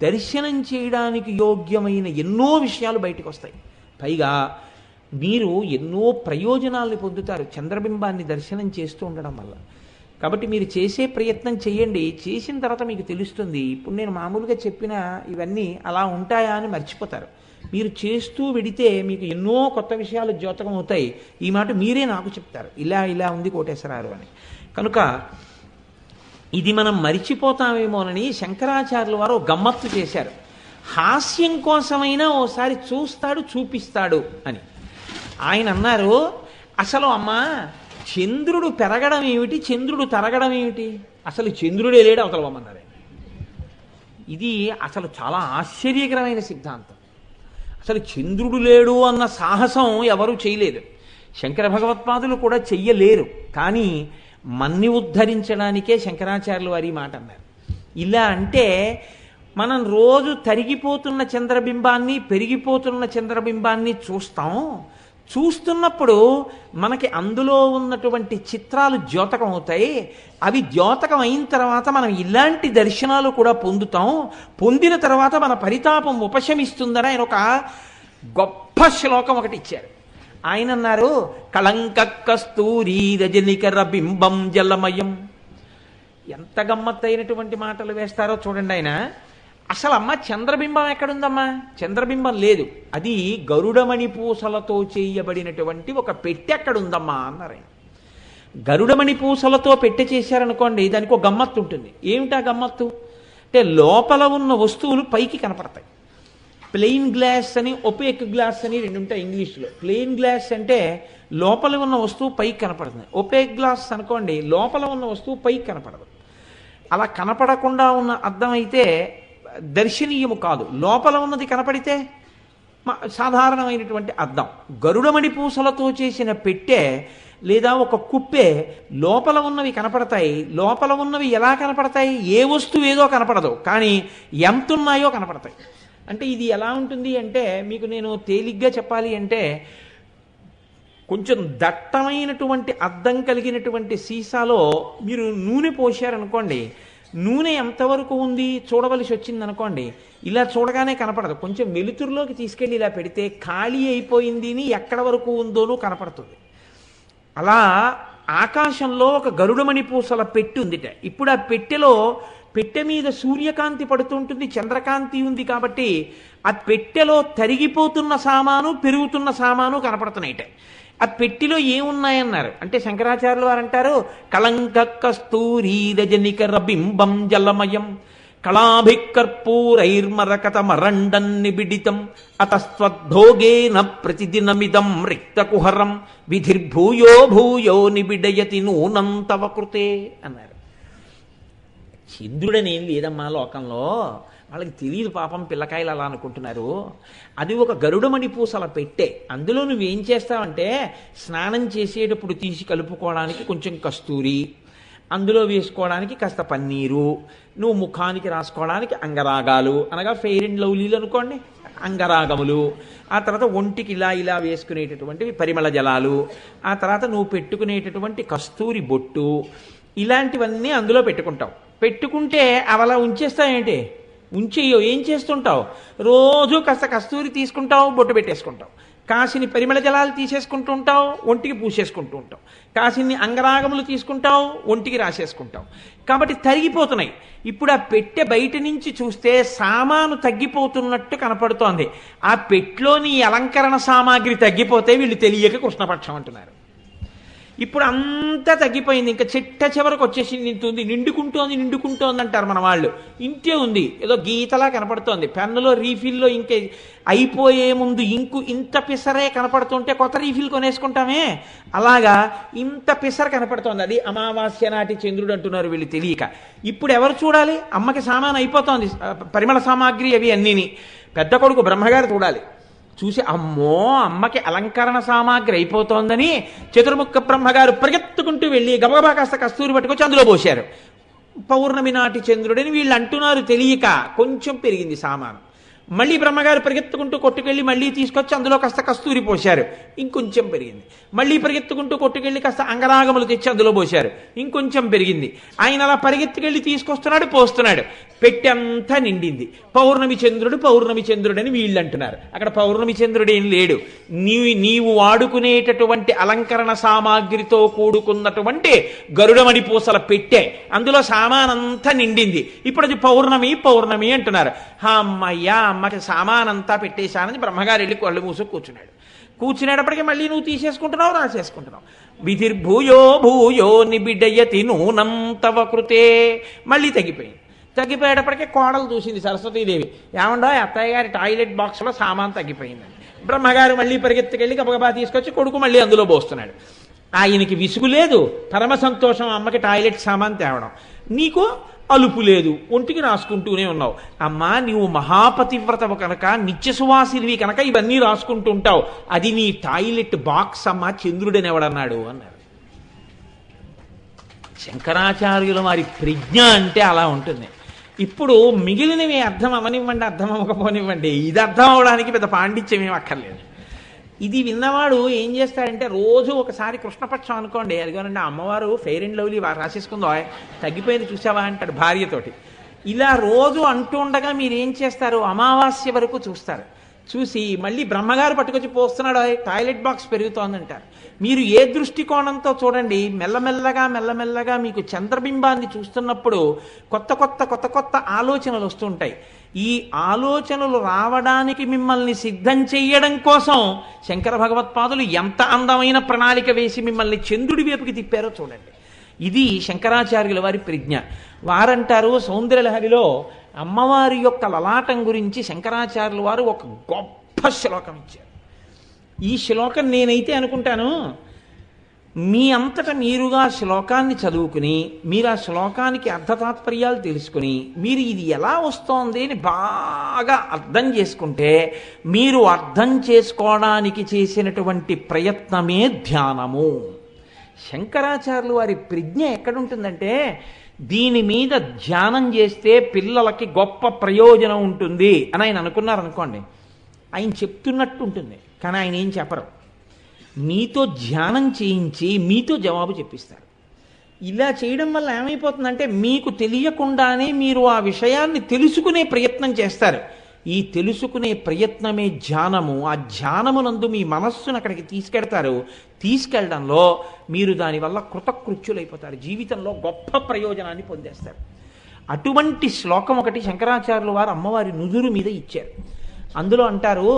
దర్శనం చేయడానికి యోగ్యమైన ఎన్నో విషయాలు బయటకు వస్తాయి. పైగా మీరు ఎన్నో ప్రయోజనాల్ని పొందుతారు చంద్రబింబాన్ని దర్శనం చేస్తూ ఉండడం వల్ల. కాబట్టి మీరు చేసే ప్రయత్నం చేయండి. చేసిన తర్వాత మీకు తెలుస్తుంది. ఇప్పుడు నేను మామూలుగా చెప్పిన ఇవన్నీ అలా ఉంటాయా అని మర్చిపోతారు. మీరు చేస్తూ వెడితే మీకు ఎన్నో కొత్త విషయాలు ద్యోతకం అవుతాయి. ఈ మాట మీరే నాకు చెప్తారు, ఇలా ఇలా ఉంది కోటేశ్వరారు అని. కనుక ఇది మనం మరిచిపోతామేమోనని శంకరాచార్యుల వారు గమ్మత్తు చేశారు. హాస్యం కోసమైనా ఓసారి చూస్తాడు, చూపిస్తాడు అని. ఆయన అన్నారు, అసలు అమ్మా చంద్రుడు పెరగడం ఏమిటి, చంద్రుడు తరగడం ఏమిటి? అసలు చంద్రుడే లేడు అవతలవమ్మన్నారు. ఇది అసలు చాలా ఆశ్చర్యకరమైన సిద్ధాంతం. అసలు చంద్రుడు లేడు అన్న సాహసం ఎవరూ చేయలేదు. శంకర భగవత్పాదులు కూడా చెయ్యలేరు. కానీ మన్ని ఉద్ధరించడానికే శంకరాచార్యులు వారి మాట అన్నారు. ఇలా అంటే మనం రోజు తరిగిపోతున్న చంద్రబింబాన్ని, పెరిగిపోతున్న చంద్రబింబాన్ని చూస్తాం. చూస్తున్నప్పుడు మనకి అందులో ఉన్నటువంటి చిత్రాలు ద్యోతకం అవుతాయి. అవి ద్యోతకం అయిన తర్వాత మనం ఇలాంటి దర్శనాలు కూడా పొందుతాం. పొందిన తర్వాత మన పరితాపం ఉపశమిస్తుందని ఆయన ఒక గొప్ప శ్లోకం ఒకటి ఇచ్చారు. ఆయన అన్నారు, కళంక కస్తూరి రజనికర బింబం జలమయం. ఎంత గమ్మత్తైనటువంటి మాటలు వేస్తారో చూడండి ఆయన. అసలు అమ్మ చంద్రబింబం ఎక్కడుందమ్మా? చంద్రబింబం లేదు. అది గరుడమణి పూసలతో చేయబడినటువంటి ఒక పెట్టె ఎక్కడుందమ్మా అన్నారు ఆయన. గరుడమణి పూసలతో పెట్టె చేశారనుకోండి, దానికి ఒక గమ్మత్తు ఉంటుంది. ఏమిటా గమ్మత్తు అంటే లోపల ఉన్న వస్తువులు పైకి కనపడతాయి. ప్లెయిన్ గ్లాస్ అని, ఒపేక్ గ్లాస్ అని రెండు ఉంటాయి ఇంగ్లీష్లో. ప్లెయిన్ గ్లాస్ అంటే లోపల ఉన్న వస్తువు పైకి కనపడుతుంది. ఒపేక్ గ్లాస్ అనుకోండి, లోపల ఉన్న వస్తువు పైకి కనపడదు. అలా కనపడకుండా ఉన్న అద్దం అయితే దర్శనీయము కాదు. లోపల ఉన్నది కనపడితే సాధారణమైనటువంటి అద్దం. గరుడమణి పూసలతో చేసిన పెట్టె లేదా ఒక కుప్పే లోపల ఉన్నవి కనపడతాయి. లోపల ఉన్నవి ఎలా కనపడతాయి? ఏ వస్తువు ఏదో కనపడదు, కానీ ఎంత ఉన్నాయో కనపడతాయి. అంటే ఇది ఎలా ఉంటుంది అంటే, మీకు నేను తేలిగ్గా చెప్పాలి అంటే, కొంచెం దట్టమైనటువంటి అద్దం కలిగినటువంటి సీసాలో మీరు నూనె పోశారనుకోండి, నూనె ఎంతవరకు ఉంది చూడవలసి వచ్చింది అనుకోండి, ఇలా చూడగానే కనపడదు. కొంచెం వెలుతురులోకి తీసుకెళ్ళి ఇలా పెడితే ఖాళీ అయిపోయింది అని ఎక్కడ వరకు ఉందోనూ కనపడుతుంది. అలా ఆకాశంలో ఒక గరుడమణి పూసల పెట్టి ఉందిట. ఇప్పుడు ఆ పెట్టె మీద సూర్యకాంతి పడుతుంటుంది, చంద్రకాంతి ఉంది. కాబట్టి ఆ పెట్టెలో తరిగిపోతున్న సామాను, పెరుగుతున్న సామాను కనపడుతున్నాయిట. ఆ పెట్టిలో ఏమున్నాయన్నారు అంటే శంకరాచార్యులు వారు అంటారు, కళంక కస్తూరి రజనికర బింబం జలమయం కళాభికర్పూరైర్మరకత మరండన్నిబిడితం అతస్త్వద్భోగేన ప్రతిదినమిదం రిక్తకుహరం విధిర్భూయో భూయో నిబిడయతి నూనం తవ కృతే అన్నారు. చంద్రుడనేం లేదమ్మా లోకంలో, వాళ్ళకి తెలియదు పాపం, పిల్లకాయలు అలా అనుకుంటున్నారు. అది ఒక గరుడమణి పూసల పెట్టే. అందులో నువ్వేం చేస్తావంటే స్నానం చేసేటప్పుడు తీసి కలుపుకోవడానికి కొంచెం కస్తూరి, అందులో వేసుకోవడానికి కాస్త పన్నీరు, నువ్వు ముఖానికి రాసుకోవడానికి అంగరాగాలు, అనగా ఫెయిర్ అండ్ లవ్లీలు అనుకోండి, అంగరాగములు, ఆ తర్వాత ఒంటికి ఇలా ఇలా వేసుకునేటటువంటివి పరిమళ జలాలు, ఆ తర్వాత నువ్వు పెట్టుకునేటటువంటి కస్తూరి బొట్టు, ఇలాంటివన్నీ అందులో పెట్టుకుంటావు. పెట్టుకుంటే అవి అలా ఉంచేస్తావేంటి? ఉంచేయో. ఏం చేస్తుంటావు? రోజు కాస్త కస్తూరి తీసుకుంటావు, బొట్టు పెట్టేసుకుంటావు. కాసిని పరిమళ జలాలు తీసేసుకుంటూ ఉంటావు, ఒంటికి పూసేసుకుంటూ ఉంటావు. కాసిని అంగరాగములు తీసుకుంటావు, ఒంటికి రాసేసుకుంటావు. కాబట్టి తరిగిపోతున్నాయి. ఇప్పుడు ఆ పెట్టె బయట నుంచి చూస్తే సామాను తగ్గిపోతున్నట్టు కనపడుతోంది. ఆ పెట్టెలోని అలంకరణ సామాగ్రి తగ్గిపోతే వీళ్ళు తెలియక కృష్ణపక్షం అంటున్నారు. ఇప్పుడు అంతా తగ్గిపోయింది, ఇంకా చిట్ట చివరకు వచ్చేసి నింటుంది, నిండుకుంటోంది అంటారు మన వాళ్ళు. ఇంతే ఉంది, ఏదో గీతలా కనపడుతోంది. పెన్నులో రీఫిల్లో ఇంకే అయిపోయే ముందు ఇంకు ఇంత పిసరే కనపడుతుంటే కొత్త రీఫిల్ కొనేసుకుంటామే, అలాగా ఇంత పిసర కనపడుతోంది. అది అమావాస్య నాటి చంద్రుడు అంటున్నారు వీళ్ళు తెలియక. ఇప్పుడు ఎవరు చూడాలి? అమ్మకి సామాను అయిపోతోంది, పరిమళ సామాగ్రి అవి అన్నీని. పెద్ద కొడుకు బ్రహ్మగారు చూడాలి. చూసి అమ్మో అమ్మకి అలంకరణ సామాగ్రి అయిపోతోందని చతుర్ముఖ బ్రహ్మగారు పరిగెత్తుకుంటూ వెళ్ళి గబగబా కాస్త కస్తూరి పట్టుకొచ్చి అందులో పోశారు. పౌర్ణమి నాటి చంద్రుడని వీళ్ళు అంటున్నారు తెలియక. కొంచెం పెరిగింది సామాను. మళ్ళీ బ్రహ్మగారు పరిగెత్తుకుంటూ కొట్టుకెళ్ళి మళ్ళీ తీసుకొచ్చి అందులో కాస్త కస్తూరి పోశారు, ఇంకొంచెం పెరిగింది. మళ్ళీ పరిగెత్తుకుంటూ కొట్టుకెళ్ళి కాస్త అంగరాగములు తెచ్చి అందులో పోశారు, ఇంకొంచెం పెరిగింది. ఆయన అలా పరిగెత్తుకెళ్ళి తీసుకొస్తున్నాడు, పోస్తున్నాడు, పెట్టి అంతా నిండింది. పౌర్ణమి చంద్రుడని వీళ్ళు అంటున్నారు. అక్కడ పౌర్ణమి చంద్రుడు ఏం లేడు. నీవు వాడుకునేటటువంటి అలంకరణ సామాగ్రితో కూడుకున్నటువంటి గరుడమణి పూసల పెట్టే, అందులో సామానంతా నిండింది. ఇప్పుడు అది పౌర్ణమి అంటున్నారు. అమ్మయ్యా, అమ్మకి సామానంతా పెట్టేశానని బ్రహ్మగారు వెళ్ళి కళ్ళు మూసు కూర్చునేటప్పటికీ మళ్ళీ నువ్వు తీసేసుకుంటున్నావు, రాసేసుకుంటున్నావు. విధిర్భూయో నిబిడయతి నూనం తవ కృతే. మళ్ళీ తగ్గిపోయేటప్పటికే కోడలు చూసింది సరస్వతీదేవి, ఏమండో అత్తయ్య గారి టాయిలెట్ బాక్స్లో సామాన్ తగ్గిపోయిందని. బ్రహ్మగారు మళ్ళీ పరిగెత్తుకెళ్ళి గబగబా తీసుకొచ్చి కొడుకు మళ్ళీ అందులో పోస్తున్నాడు. ఆయనకి విసుగు లేదు, పరమ సంతోషం అమ్మకి టాయిలెట్ సామాన్ తేవడం. నీకు అలుపు లేదు, ఒంటికి రాసుకుంటూనే ఉన్నావు. అమ్మా నీవు మహాపతివ్రతవు కనుక, నిత్య సువాసినివి కనుక ఇవన్నీ రాసుకుంటూ ఉంటావు. అది నీ టాయిలెట్ బాక్స్ అమ్మా, చంద్రుడని ఎవడన్నాడు అన్నారు. శంకరాచార్యుల వారి ప్రజ్ఞ అంటే అలా ఉంటుంది. ఇప్పుడు మిగిలినవి అర్థం అవనివ్వండి, అర్థం అవ్వకపోనివ్వండి, ఇది అర్థం అవడానికి పెద్ద పాండిత్యం ఏం అక్కర్లేదు. ఇది విన్నవాడు ఏం చేస్తాడంటే రోజు ఒకసారి కృష్ణపక్షం అనుకోండి, అదిగోనండి అమ్మవారు ఫెయిర్ అండ్ లవ్లీ రాసేసుకుందో తగ్గిపోయింది చూసావా అంటాడు భార్యతోటి. ఇలా రోజు అంటూ ఉండగా మీరు ఏం చేస్తారు, అమావాస్య వరకు చూస్తారు. చూసి మళ్ళీ బ్రహ్మగారు పట్టుకొచ్చి పోస్తున్నాడు, టాయిలెట్ బాక్స్ పెరుగుతోందంటారు. మీరు ఏ దృష్టికోణంతో చూడండి, మెల్లమెల్లగా మీకు చంద్రబింబాన్ని చూస్తున్నప్పుడు కొత్త ఆలోచనలు వస్తుంటాయి. ఈ ఆలోచనలు రావడానికి మిమ్మల్ని సిద్ధం చెయ్యడం కోసం శంకర భగవత్పాదులు ఎంత అందమైన ప్రణాళిక వేసి మిమ్మల్ని చంద్రుడి వైపుకి తిప్పారో చూడండి. ఇది శంకరాచార్యుల వారి ప్రజ్ఞ. వారంటారు సౌందర్యలహరిలో అమ్మవారి యొక్క లలాటం గురించి శంకరాచార్యుల వారు ఒక గొప్ప శ్లోకం ఇచ్చారు. ఈ శ్లోకం నేనైతే అనుకుంటాను, మీ అంతటా మీరుగా శ్లోకాన్ని చదువుకుని, మీరు ఆ శ్లోకానికి అర్థతాత్పర్యాలు తెలుసుకుని, మీరు ఇది ఎలా వస్తోంది అని బాగా అర్థం చేసుకుంటే, మీరు అర్థం చేసుకోవడానికి చేసినటువంటి ప్రయత్నమే ధ్యానము. శంకరాచార్యులు వారి ప్రజ్ఞ ఎక్కడుంటుందంటే, దీని మీద ధ్యానం చేస్తే పిల్లలకి గొప్ప ప్రయోజనం ఉంటుంది అని ఆయన అనుకున్నారనుకోండి, ఆయన చెప్తున్నట్టు ఉంటుంది, కానీ ఆయన ఏం చెప్పరు. మీతో ధ్యానం చేయించి మీతో జవాబు చెప్పిస్తారు. ఇలా చేయడం వల్ల ఏమైపోతుందంటే, మీకు తెలియకుండానే మీరు ఆ విషయాన్ని తెలుసుకునే ప్రయత్నం చేస్తారు. ఈ తెలుసుకునే ప్రయత్నమే ధ్యానము. ఆ ధ్యానమునందు మీ మనస్సును అక్కడికి తీసుకెడతారు. తీసుకెళ్లడంలో మీరు దానివల్ల కృతకృత్యులైపోతారు, జీవితంలో గొప్ప ప్రయోజనాన్ని పొందేస్తారు. అటువంటి శ్లోకం ఒకటి శంకరాచార్యుల వారు అమ్మవారి నుదురు మీద ఇచ్చారు. అందులో అంటారు,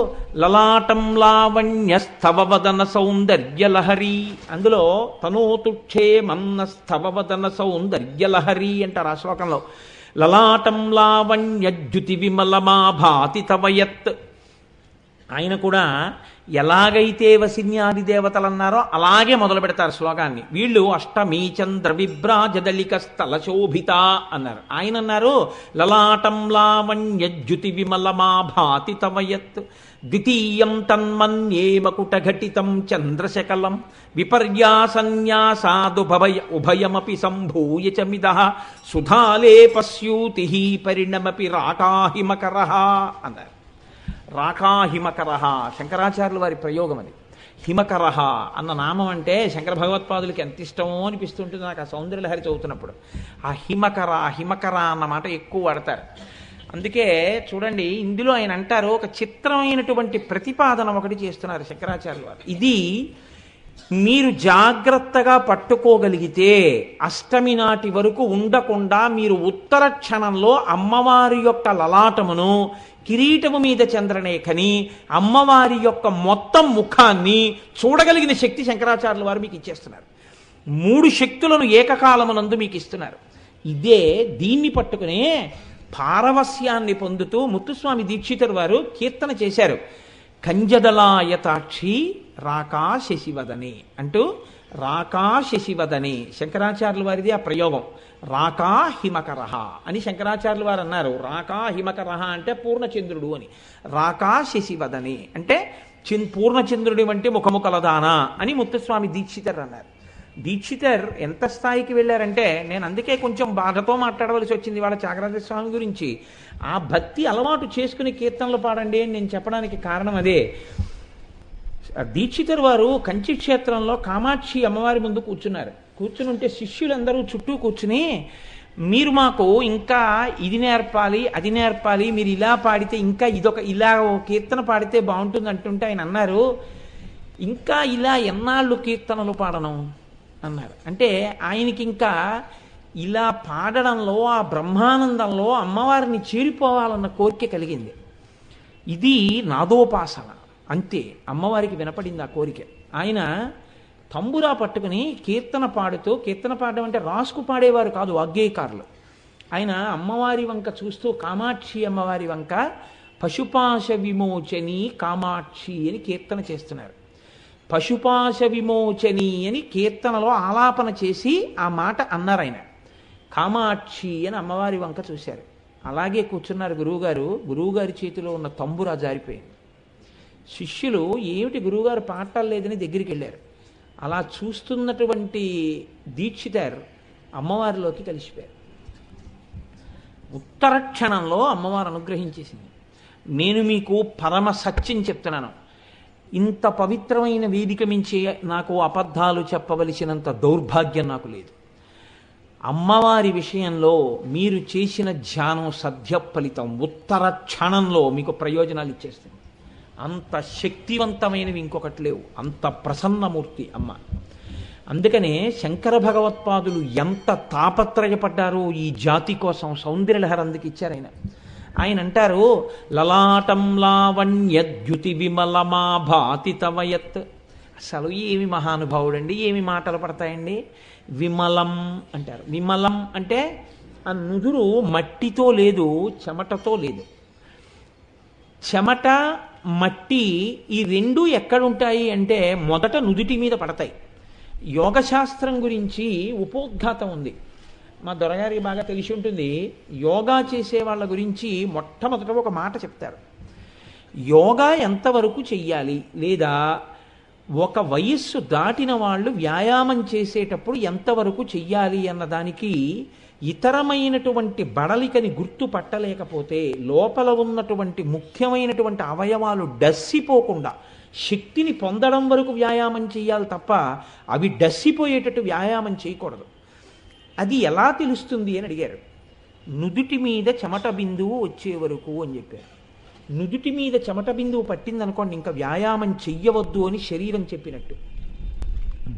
లలాటం లావణ్యస్తవవదన సౌందర్యలహరి. అందులో తనోతుక్షేమన్నస్తవవదన సౌందర్యలహరి అంటారు ఆ శ్లోకంలో. లలాటం లావణ్యద్యుతి విమలమాభాతి తవయత్. ఆయన కూడా ఎలాగైతే వసిన్యాది దేవతలు అన్నారో అలాగే మొదలు పెడతారు శ్లోకాన్ని. వీళ్ళు అష్టమీ చంద్ర విభ్రాజదళిక స్థల శోభిత అన్నారు. ఆయన అన్నారు లలాటం లావణ్యద్యుతి విమలమాభాతి తవయత్. ద్వితీయం తన్మన్యే మకుటఘటితం చంద్రశకలం విపర్యాసన్యాసాదుభయమపి సంభూయ చ మిదః సుధాలేపస్యూతి పరిణమపి రాకాహిమకరః అన్నారు. రాకాహిమకరః శంకరాచార్యుల వారి ప్రయోగం అది. హిమకరః అన్న నామం అంటే శంకర భగవత్పాదులకి ఎంత ఇష్టమో అనిపిస్తుంటుంది నాకు ఆ సౌందర్యలహరి చదువుతున్నప్పుడు. ఆ హిమకర అన్న మాట ఎక్కువ వాడతారు. అందుకే చూడండి, ఇందులో ఆయన అంటారు, ఒక చిత్రమైనటువంటి ప్రతిపాదన ఒకటి చేస్తున్నారు శంకరాచార్యుల వారు. ఇది మీరు జాగ్రత్తగా పట్టుకోగలిగితే అష్టమి నాటి వరకు ఉండకుండా మీరు ఉత్తర క్షణంలో అమ్మవారి యొక్క లలాటమును, కిరీటము మీద చంద్రనేఖని, అమ్మవారి యొక్క మొత్తం ముఖాన్ని చూడగలిగిన శక్తి శంకరాచార్యుల వారు మీకు ఇచ్చేస్తున్నారు. మూడు శక్తులను ఏకకాలమునందు మీకు ఇస్తున్నారు. ఇదే దీన్ని పట్టుకునే పారవస్యాన్ని పొందుతూ ముత్తుస్వామి దీక్షితులు వారు కీర్తన చేశారు. కంజదలాయతాక్షి రాకా శశివదనే అంటూ, రాకా శశివదనే శంకరాచార్యుల వారిది ఆ ప్రయోగం. రాకా హిమకరహ అని శంకరాచార్యుల వారు అన్నారు. రాకా హిమకరహ అంటే పూర్ణచంద్రుడు అని. రాకా శశివదనే అంటే పూర్ణచంద్రుడి వంటి ముఖము కలదానా అని ముత్తుస్వామి దీక్షితర్ అన్నారు. దీక్షితర్ ఎంత స్థాయికి వెళ్ళారంటే, నేను అందుకే కొంచెం బాధతో మాట్లాడవలసి వచ్చింది వాళ్ళ త్యాగరాజ స్వామి గురించి. ఆ భక్తి అలవాటు చేసుకుని కీర్తనలు పాడండి అని నేను చెప్పడానికి కారణం అదే. దీక్షితర్ వారు కంచి క్షేత్రంలో కామాక్షి అమ్మవారి ముందు కూర్చున్నారు. కూర్చుని ఉంటే శిష్యులందరూ చుట్టూ కూర్చుని, మీరు మాకు ఇంకా ఇది నేర్పాలి అది నేర్పాలి, మీరు ఇలా పాడితే ఇంకా ఇలా కీర్తన పాడితే బాగుంటుంది అంటుంటే ఆయన అన్నారు, ఇంకా ఇలా ఎన్నాళ్ళు కీర్తనలు పాడను అన్నారు. అంటే ఆయనకి ఇంకా ఇలా పాడడంలో ఆ బ్రహ్మానందంలో అమ్మవారిని చేరిపోవాలన్న కోరిక కలిగింది. ఇది నాదోపాసన అంతే. అమ్మవారికి వినపడింది ఆ కోరిక. ఆయన తంబురా పట్టుకుని కీర్తన పాడుతూ, కీర్తన పాడడం అంటే రాసుకు పాడేవారు కాదు, వాగ్గేయకారులు. ఆయన అమ్మవారి వంక చూస్తూ కామాక్షి అమ్మవారి వంక పశుపాశ విమోచని కామాక్షి అని కీర్తన చేస్తున్నారు. పశుపాశ విమోచని అని కీర్తనలో ఆలాపన చేసి ఆ మాట అన్నారు ఆయన. కామాక్షి అని అమ్మవారి వంక చూశారు. అలాగే కూర్చున్నారు గురువుగారు. గురువుగారి చేతిలో ఉన్న తంబురా జారిపోయింది. శిష్యులు ఏమిటి గురువుగారు పాడటం లేదని దగ్గరికి వెళ్ళారు. అలా చూస్తున్నటువంటి దీక్షితర్ అమ్మవారిలోకి కలిసిపోయారు. ఉత్తర క్షణంలో అమ్మవారు అనుగ్రహించేసింది. నేను మీకు పరమ సత్యం చెప్తున్నాను, ఇంత పవిత్రమైన వేదిక మించి నాకు అబద్ధాలు చెప్పవలసినంత దౌర్భాగ్యం నాకు లేదు. అమ్మవారి విషయంలో మీరు చేసిన ధ్యానం సద్య ఫలితం ఉత్తర క్షణంలో మీకు ప్రయోజనాలు ఇచ్చేస్తుంది. అంత శక్తివంతమైనవి ఇంకొకటి లేవు. అంత ప్రసన్నమూర్తి అమ్మ. అందుకనే శంకర భగవత్పాదులు ఎంత తాపత్రయపడ్డారో ఈ జాతి కోసం. సౌందర్యలహరి అందుకు ఇచ్చారు ఆయన. ఆయన అంటారు, లలాటం లావణ్యద్యుతి విమలమా భాతి తవయత్. అసలు ఏమి మహానుభావుడండి, ఏమి మాటలు పడతాయండి. విమలం అంటారు. విమలం అంటే ఆ నుదురు మట్టితో లేదు, చెమటతో లేదు. చెమట మట్టి ఈ రెండు ఎక్కడుంటాయి అంటే మొదట నుదుటి మీద పడతాయి. యోగశాస్త్రం గురించి ఉపోద్ఘాతం ఉంది. మా దొరగారికి బాగా తెలిసి ఉంటుంది. యోగా చేసే వాళ్ళ గురించి మొట్టమొదట ఒక మాట చెప్తారు. యోగా ఎంతవరకు చెయ్యాలి, లేదా ఒక వయస్సు దాటిన వాళ్ళు వ్యాయామం చేసేటప్పుడు ఎంతవరకు చెయ్యాలి అన్నదానికి ఇతరమైనటువంటి బడలికని గుర్తుపట్టలేకపోతే లోపల ఉన్నటువంటి ముఖ్యమైనటువంటి అవయవాలు డస్సిపోకుండా శక్తిని పొందడం వరకు వ్యాయామం చేయాలి తప్ప అవి డస్సిపోయేటట్టు వ్యాయామం చేయకూడదు. అది ఎలా తెలుస్తుంది అని అడిగారు. నుదుటి మీద చెమట బిందువు వచ్చే వరకు అని చెప్పారు. నుదుటి మీద చెమట బిందువు పట్టిందనుకోండి ఇంకా వ్యాయామం చెయ్యవద్దు అని శరీరం చెప్పినట్టు.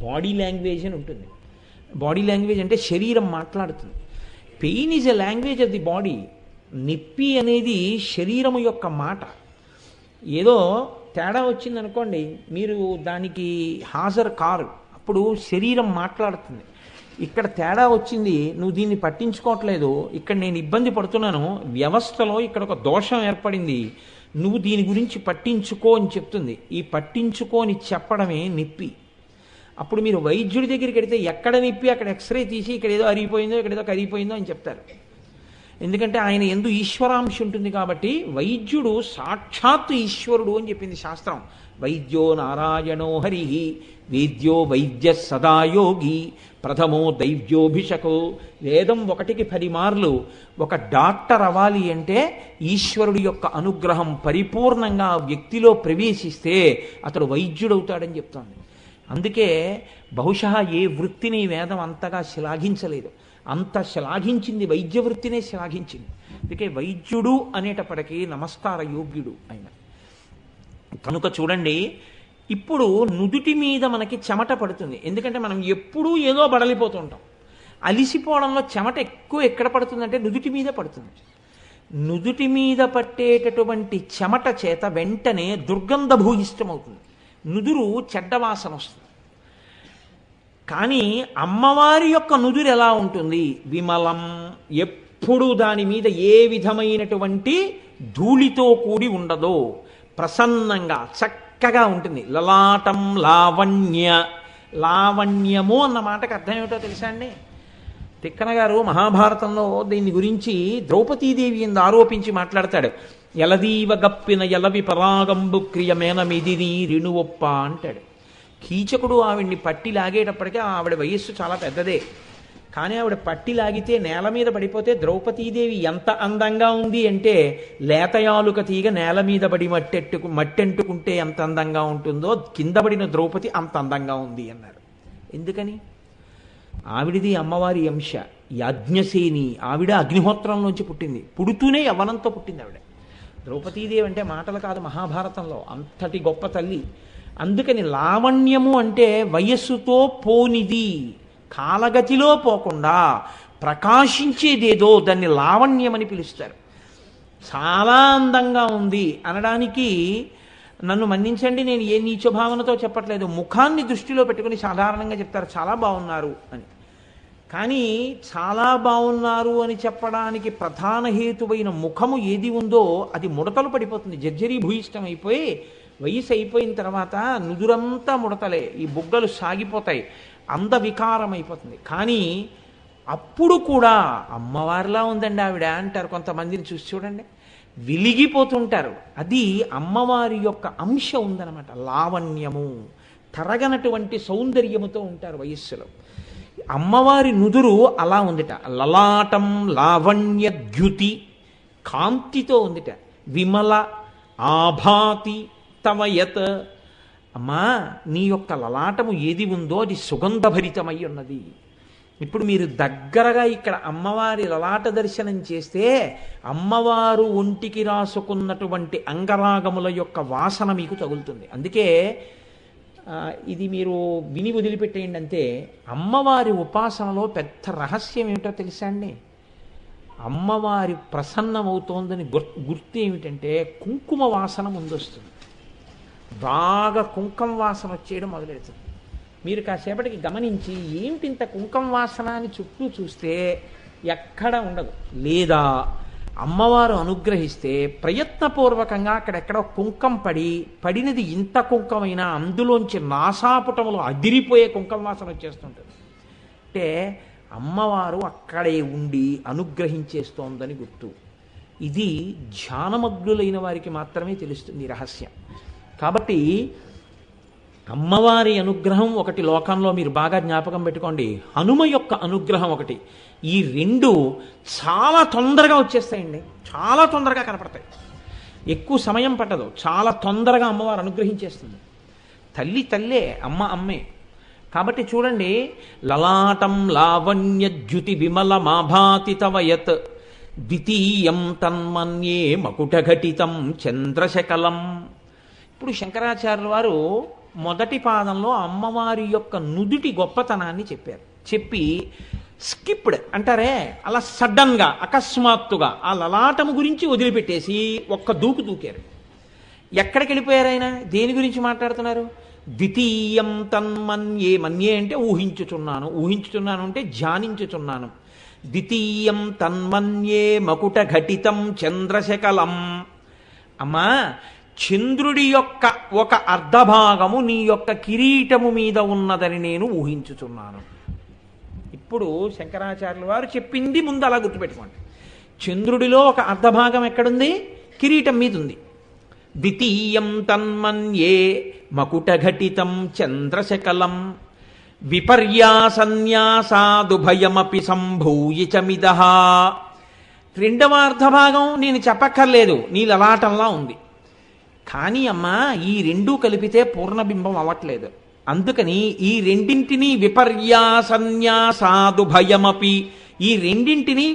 బాడీ లాంగ్వేజ్ అని ఉంటుంది. బాడీ లాంగ్వేజ్ అంటే శరీరం మాట్లాడుతుంది. Pain is a language of the body. నొప్పి అనేది శరీరము యొక్క మాట. ఏదో తేడా వచ్చిందనుకోండి, మీరు దానికి హాజరు కారు, అప్పుడు శరీరం మాట్లాడుతుంది. ఇక్కడ తేడా వచ్చింది, నువ్వు దీన్ని పట్టించుకోవట్లేదు, ఇక్కడ నేను ఇబ్బంది పడుతున్నాను, వ్యవస్థలో ఇక్కడ ఒక దోషం ఏర్పడింది, నువ్వు దీని గురించి పట్టించుకో అని చెప్తుంది. ఈ పట్టించుకోని చెప్పడమే నొప్పి. అప్పుడు మీరు వైద్యుడి దగ్గరికి వెడితే ఎక్కడ నొప్పి అక్కడ ఎక్స్రే తీసి ఇక్కడ ఏదో అరిగిపోయిందో ఇక్కడ ఏదో కరిగిపోయిందో అని చెప్తారు. ఎందుకంటే ఆయన యందు ఈశ్వరాంశ ఉంటుంది కాబట్టి. వైద్యుడు సాక్షాత్తు ఈశ్వరుడు అని చెప్పింది శాస్త్రం. వైద్యో నారాయణో హరి వేద్యో వైద్య సదాయోగి ప్రథమో దైవ్యోభిషకో. వేదం 1కి 10 మార్లు. ఒక డాక్టర్ అవ్వాలి అంటే ఈశ్వరుడి యొక్క అనుగ్రహం పరిపూర్ణంగా వ్యక్తిలో ప్రవేశిస్తే అతడు వైద్యుడవుతాడని చెప్తోంది. అందుకే బహుశా ఏ వృత్తిని వేదం అంతగా శ్లాఘించలేదు. అంత శ్లాఘించింది వైద్య వృత్తినే శ్లాఘించింది. అందుకే వైద్యుడు అనేటప్పటికీ నమస్కార యోగ్యుడు ఆయన. కనుక చూడండి, ఇప్పుడు నుదుటి మీద మనకి చెమట పడుతుంది. ఎందుకంటే మనం ఎప్పుడూ ఏదో బడలిపోతుంటాం. అలిసిపోవడంలో చెమట ఎక్కువ ఎక్కడ పడుతుందంటే నుదుటి మీద పడుతుంది. నుదుటి మీద పట్టేటటువంటి చెమట చేత వెంటనే దుర్గంధ భూయిష్టమవుతుంది. నుదురు చెడ్డవాసన వస్తుంది. కానీ అమ్మవారి యొక్క నుదురు ఎలా ఉంటుంది? విమలం, ఎప్పుడు దాని మీద ఏ విధమైనటువంటి ధూళితో కూడి ఉండదో, ప్రసన్నంగా చక్కగా ఉంటుంది. లలాటం లావణ్య, లావణ్యము అన్న మాటకు అర్థం ఏమిటో తెలుసా అండి? తిక్కన గారు మహాభారతంలో దీని గురించి ద్రౌపదీదేవి ఎందు ఆరోపించి మాట్లాడతాడు. ఎలదీవ గప్పిన ఎలవి పరాగంబు క్రియమేన మిదిని రిణువొప్ప అంటాడు. కీచకుడు ఆవిడ్ని పట్టి లాగేటప్పటికీ ఆవిడ వయస్సు చాలా పెద్దదే, కానీ ఆవిడ పట్టి లాగితే నేల మీద పడిపోతే ద్రౌపదీదేవి ఎంత అందంగా ఉంది అంటే, లేతయాలుక తీగ నేల మీద పడి మట్టెంటుకుంటే ఎంత అందంగా ఉంటుందో కింద పడిన ద్రౌపది అంత అందంగా ఉంది అన్నారు. ఎందుకని? ఆవిడిది అమ్మవారి అంశ. యాజ్ఞసేని ఆవిడ అగ్నిహోత్రంలోంచి పుట్టింది, పుడుతూనే యవ్వనంతో పుట్టింది ఆవిడ. ద్రౌపదీదేవి అంటే మాటలు కాదు, మహాభారతంలో అంతటి గొప్ప తల్లి. అందుకని లావణ్యము అంటే వయస్సుతో పోనిది, కాలగతిలో పోకుండా ప్రకాశించేదేదో దాన్ని లావణ్యమని పిలుస్తారు. చాలా అందంగా ఉంది అనడానికి, నన్ను మన్నించండి, నేను ఏ నీచ భావనతో చెప్పట్లేదు, ముఖాన్ని దృష్టిలో పెట్టుకుని సాధారణంగా చెప్తారు చాలా బాగున్నారు అని. కానీ చాలా బాగున్నారు అని చెప్పడానికి ప్రధాన హేతువైన ముఖము ఏది ఉందో అది ముడతలు పడిపోతుంది, జర్జరీ భూయిష్టం అయిపోయి వయసు అయిపోయిన తర్వాత నుదురంతా ముడతలే, ఈ బుగ్గలు సాగిపోతాయి, అందవికారం అయిపోతుంది. కానీ అప్పుడు కూడా అమ్మవారిలా ఉందండి ఆవిడ అంటారు. కొంతమందిని చూసి చూడండి, వెలిగిపోతుంటారు. అది అమ్మవారి యొక్క అంశ ఉందన్నమాట. లావణ్యము, తరగనటువంటి సౌందర్యముతో ఉంటారు వయస్సులో. అమ్మవారి నుదురు అలా ఉందిట. లలాటం లావణ్య ద్యుతి, కాంతితో ఉందిట. విమల ఆభాతి తవయత్, అమ్మా నీ యొక్క లలాటము ఏది ఉందో అది సుగంధభరితమై ఉన్నది. ఇప్పుడు మీరు దగ్గరగా ఇక్కడ అమ్మవారి లలాట దర్శనం చేస్తే అమ్మవారు ఒంటికి రాసుకున్నటువంటి అంగరాగముల యొక్క వాసన మీకు తగులుతుంది. అందుకే ఇది మీరు విని వదిలిపెట్టేయండి అంతే. అమ్మవారి ఉపాసనలో పెద్ద రహస్యం ఏమిటో తెలుసా అండి? అమ్మవారి ప్రసన్నమవుతోందని గుర్తు ఏమిటంటే కుంకుమ వాసన ముందొస్తుంది. బాగా కుంకుమ వాసన వచ్చేయడం మొదలెడుతుంది. మీరు కాసేపటికి గమనించి ఏమిటి ఇంత కుంకుమ వాసన అని చుట్టూ చూస్తే ఎక్కడ ఉండదు. లేదా అమ్మవారు అనుగ్రహిస్తే ప్రయత్నపూర్వకంగా అక్కడెక్కడో కుంకం పడినది ఇంత కుంకమైనా అందులోంచి నాసాపుటములు అదిరిపోయే కుంకుమ వాసన వచ్చేస్తుంటుంది. అంటే అమ్మవారు అక్కడే ఉండి అనుగ్రహించేస్తోందని గుర్తు. ఇది ధ్యానమగ్నులైన వారికి మాత్రమే తెలుస్తుంది రహస్యం. కాబట్టి అమ్మవారి అనుగ్రహం ఒకటి లోకంలో మీరు బాగా జ్ఞాపకం పెట్టుకోండి, హనుమ యొక్క అనుగ్రహం ఒకటి. ఈ రెండు చాలా తొందరగా వచ్చేస్తాయండి, చాలా తొందరగా కనపడతాయి, ఎక్కువ సమయం పట్టదు, చాలా తొందరగా అమ్మవారు అనుగ్రహించేస్తుంది. తల్లి తల్లే, అమ్మ అమ్మే. కాబట్టి చూడండి, లలాటం లావణ్య ద్యుతి విమల మాభాతి తవయత్ ద్వితీయం తన్మన్యే మకుటఘటితం చంద్రశకలం. ఇప్పుడు శంకరాచార్యుల వారు మొదటి పాదంలో అమ్మవారి యొక్క నుదుటి గొప్పతనాన్ని చెప్పారు. చెప్పి స్కిప్డ్ అంటారే, అలా సడన్గా అకస్మాత్తుగా ఆ లలాటము గురించి వదిలిపెట్టేసి ఒక్క దూకు దూకారు. ఎక్కడికి వెళ్ళిపోయారు ఆయన? దేని గురించి మాట్లాడుతున్నారు? ద్వితీయం తన్మన్యే, మన్యే అంటే ఊహించుచున్నాను, ఊహించుచున్నాను అంటే ధ్యానించుచున్నాను. ద్వితీయం తన్మన్యే మకుట ఘటితం చంద్రశకలం. అమ్మా, చంద్రుడి యొక్క ఒక అర్ధభాగము నీ యొక్క కిరీటము మీద ఉన్నదని నేను ఊహించుచున్నాను. ఇప్పుడు శంకరాచార్యుల వారు చెప్పింది ముందు అలా గుర్తుపెట్టుకోండి. చంద్రుడిలో ఒక అర్ధభాగం ఎక్కడుంది? కిరీటం మీద ఉంది. ద్వితీయం తన్మన్యే మకుటఘటితం చంద్రశకలం విపర్యాసన్యాసాదుభయమపి సంభూయ చమిదః. రెండవ అర్ధభాగం నేను చెప్పక్కర్లేదు, నీ లలాటంలా ఉంది. కానీ అమ్మా, ఈ రెండూ కలిపితే పూర్ణబింబం అవ్వట్లేదు. అందుకని ఈ రెండింటినీ విపర్యాసన్యాసాదుభయమపి, ఈ రెండింటినీ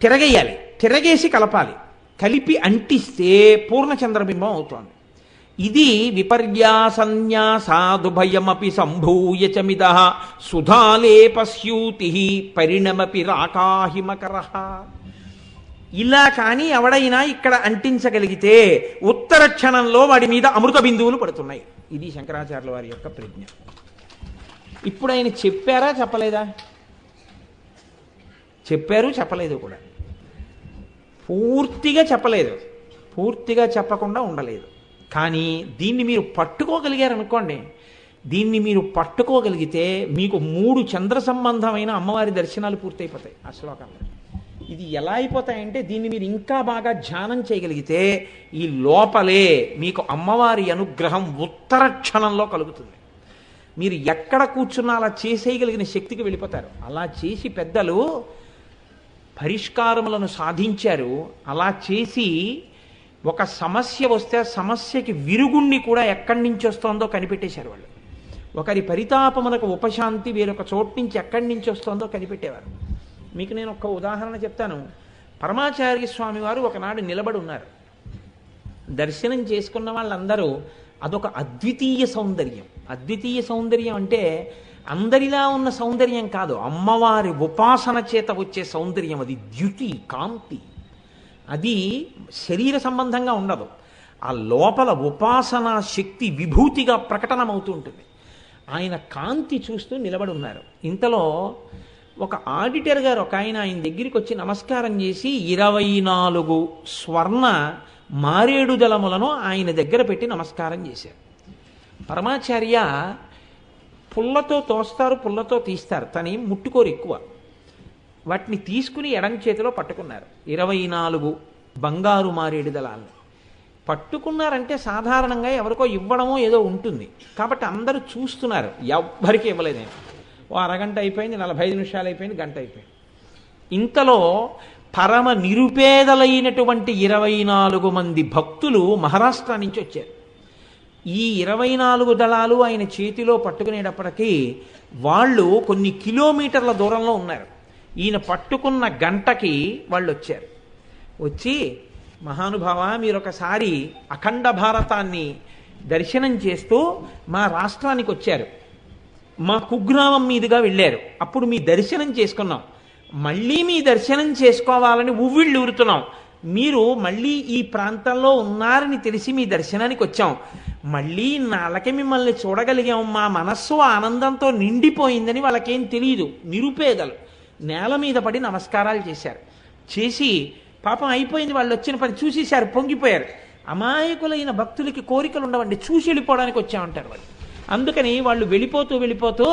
తిరగేయాలి, తిరగేసి కలపాలి. కలిపి అంటిస్తే పూర్ణచంద్రబింబం అవుతోంది. ఇది విపర్యాసన్యాసాదుభయమపి సంభూయ చమిదః సుధాలేపస్యూతి పరిణమపి రాకాహిమకరః. ఇలా కానీ ఎవడైనా ఇక్కడ అంటించగలిగితే ఉత్తర క్షణంలో వాడి మీద అమృత బిందువులు పడుతున్నాయి. ఇది శంకరాచార్యుల వారి యొక్క ప్రజ్ఞ. ఇప్పుడు ఆయన చెప్పారా చెప్పలేదా? చెప్పారు, చెప్పలేదు కూడా. పూర్తిగా చెప్పలేదు, పూర్తిగా చెప్పకుండా ఉండలేదు. కానీ దీన్ని మీరు పట్టుకోగలిగారనుకోండి, దీన్ని మీరు పట్టుకోగలిగితే మీకు 3 చంద్ర సంబంధమైన అమ్మవారి దర్శనాలు పూర్తయిపోతాయి ఆ శ్లోకంలో. ఇది ఎలా అయిపోతాయంటే, దీన్ని మీరు ఇంకా బాగా ధ్యానం చేయగలిగితే ఈ లోపలే మీకు అమ్మవారి అనుగ్రహం ఉత్తర క్షణంలో కలుగుతుంది. మీరు ఎక్కడ కూర్చున్నా అలా చేసేయగలిగిన శక్తికి వెళ్ళిపోతారు. అలా చేసి పెద్దలు పరిష్కారములను సాధించారు. అలా చేసి ఒక సమస్య వస్తే ఆ సమస్యకి విరుగుణ్ణి కూడా ఎక్కడి నుంచి వస్తోందో కనిపెట్టేశారు వాళ్ళు. ఒకరి పరితాపమునకు ఉపశాంతి వేరొక చోటు నుంచి ఎక్కడి నుంచి వస్తోందో కనిపెట్టేవారు. మీకు నేను ఒక ఉదాహరణ చెప్తాను. పరమాచార్య స్వామి వారు ఒకనాడు నిలబడి ఉన్నారు. దర్శనం చేసుకున్న వాళ్ళందరూ అదొక అద్వితీయ సౌందర్యం. అద్వితీయ సౌందర్యం అంటే అందరిలా ఉన్న సౌందర్యం కాదు, అమ్మవారి ఉపాసన చేత వచ్చే సౌందర్యం. అది ద్యుతి, కాంతి. అది శరీర సంబంధంగా ఉండదు. ఆ లోపల ఉపాసనా శక్తి విభూతిగా ప్రకటనమవుతూ ఉంటుంది. ఆయన కాంతి చూస్తూ నిలబడి ఉన్నారు. ఇంతలో ఒక ఆడిటర్ గారు ఒక ఆయన దగ్గరికి వచ్చి నమస్కారం చేసి 24 స్వర్ణ మారేడుదలములను ఆయన దగ్గర పెట్టి నమస్కారం చేశారు. పరమాచార్య పుల్లతో తోస్తారు, పుల్లతో తీస్తారు, తని ముట్టుకోరు ఎక్కువ. వాటిని తీసుకుని ఎడం చేతిలో పట్టుకున్నారు. 24 బంగారు మారేడు దళాలను పట్టుకున్నారంటే సాధారణంగా ఎవరికో ఇవ్వడమో ఏదో ఉంటుంది కాబట్టి అందరూ చూస్తున్నారు. ఎవ్వరికి ఇవ్వలేదు. ఓ అరగంట అయిపోయింది, 45 నిమిషాలు అయిపోయింది, గంట అయిపోయింది. ఇంతలో పరమ నిరుపేదలైనటువంటి 24 మంది భక్తులు మహారాష్ట్ర నుంచి వచ్చారు. ఈ 24 దళాలు ఆయన చేతిలో పట్టుకునేటప్పటికీ వాళ్ళు కొన్ని కిలోమీటర్ల దూరంలో ఉన్నారు. ఈయన పట్టుకున్న గంటకి వాళ్ళు వచ్చారు. వచ్చి, మహానుభావ, మీరు ఒకసారి అఖండ భారతాన్ని దర్శనం చేస్తూ మా రాష్ట్రానికి వచ్చారు, మా కుగ్రామం మీదుగా వెళ్ళారు. అప్పుడు మీ దర్శనం చేసుకున్నాం. మళ్ళీ మీ దర్శనం చేసుకోవాలని ఉవ్విళ్ళు ఊరుతున్నాం. మీరు మళ్ళీ ఈ ప్రాంతంలో ఉన్నారని తెలిసి మీ దర్శనానికి వచ్చాం. మళ్ళీ నాళ్ళకి మిమ్మల్ని చూడగలిగాం. మా మనస్సు ఆనందంతో నిండిపోయిందని వాళ్ళకేం తెలియదు. నిరుపేదలు నేల మీద పడి నమస్కారాలు చేశారు. చేసి పాపం అయిపోయింది, వాళ్ళు వచ్చిన పని చూసేశారు, పొంగిపోయారు. అమాయకులైన భక్తులకి కోరికలు ఉండవండి, చూసి వెళ్ళిపోవడానికి వచ్చామంటారు వాళ్ళు. అందుకని వాళ్ళు వెళ్ళిపోతూ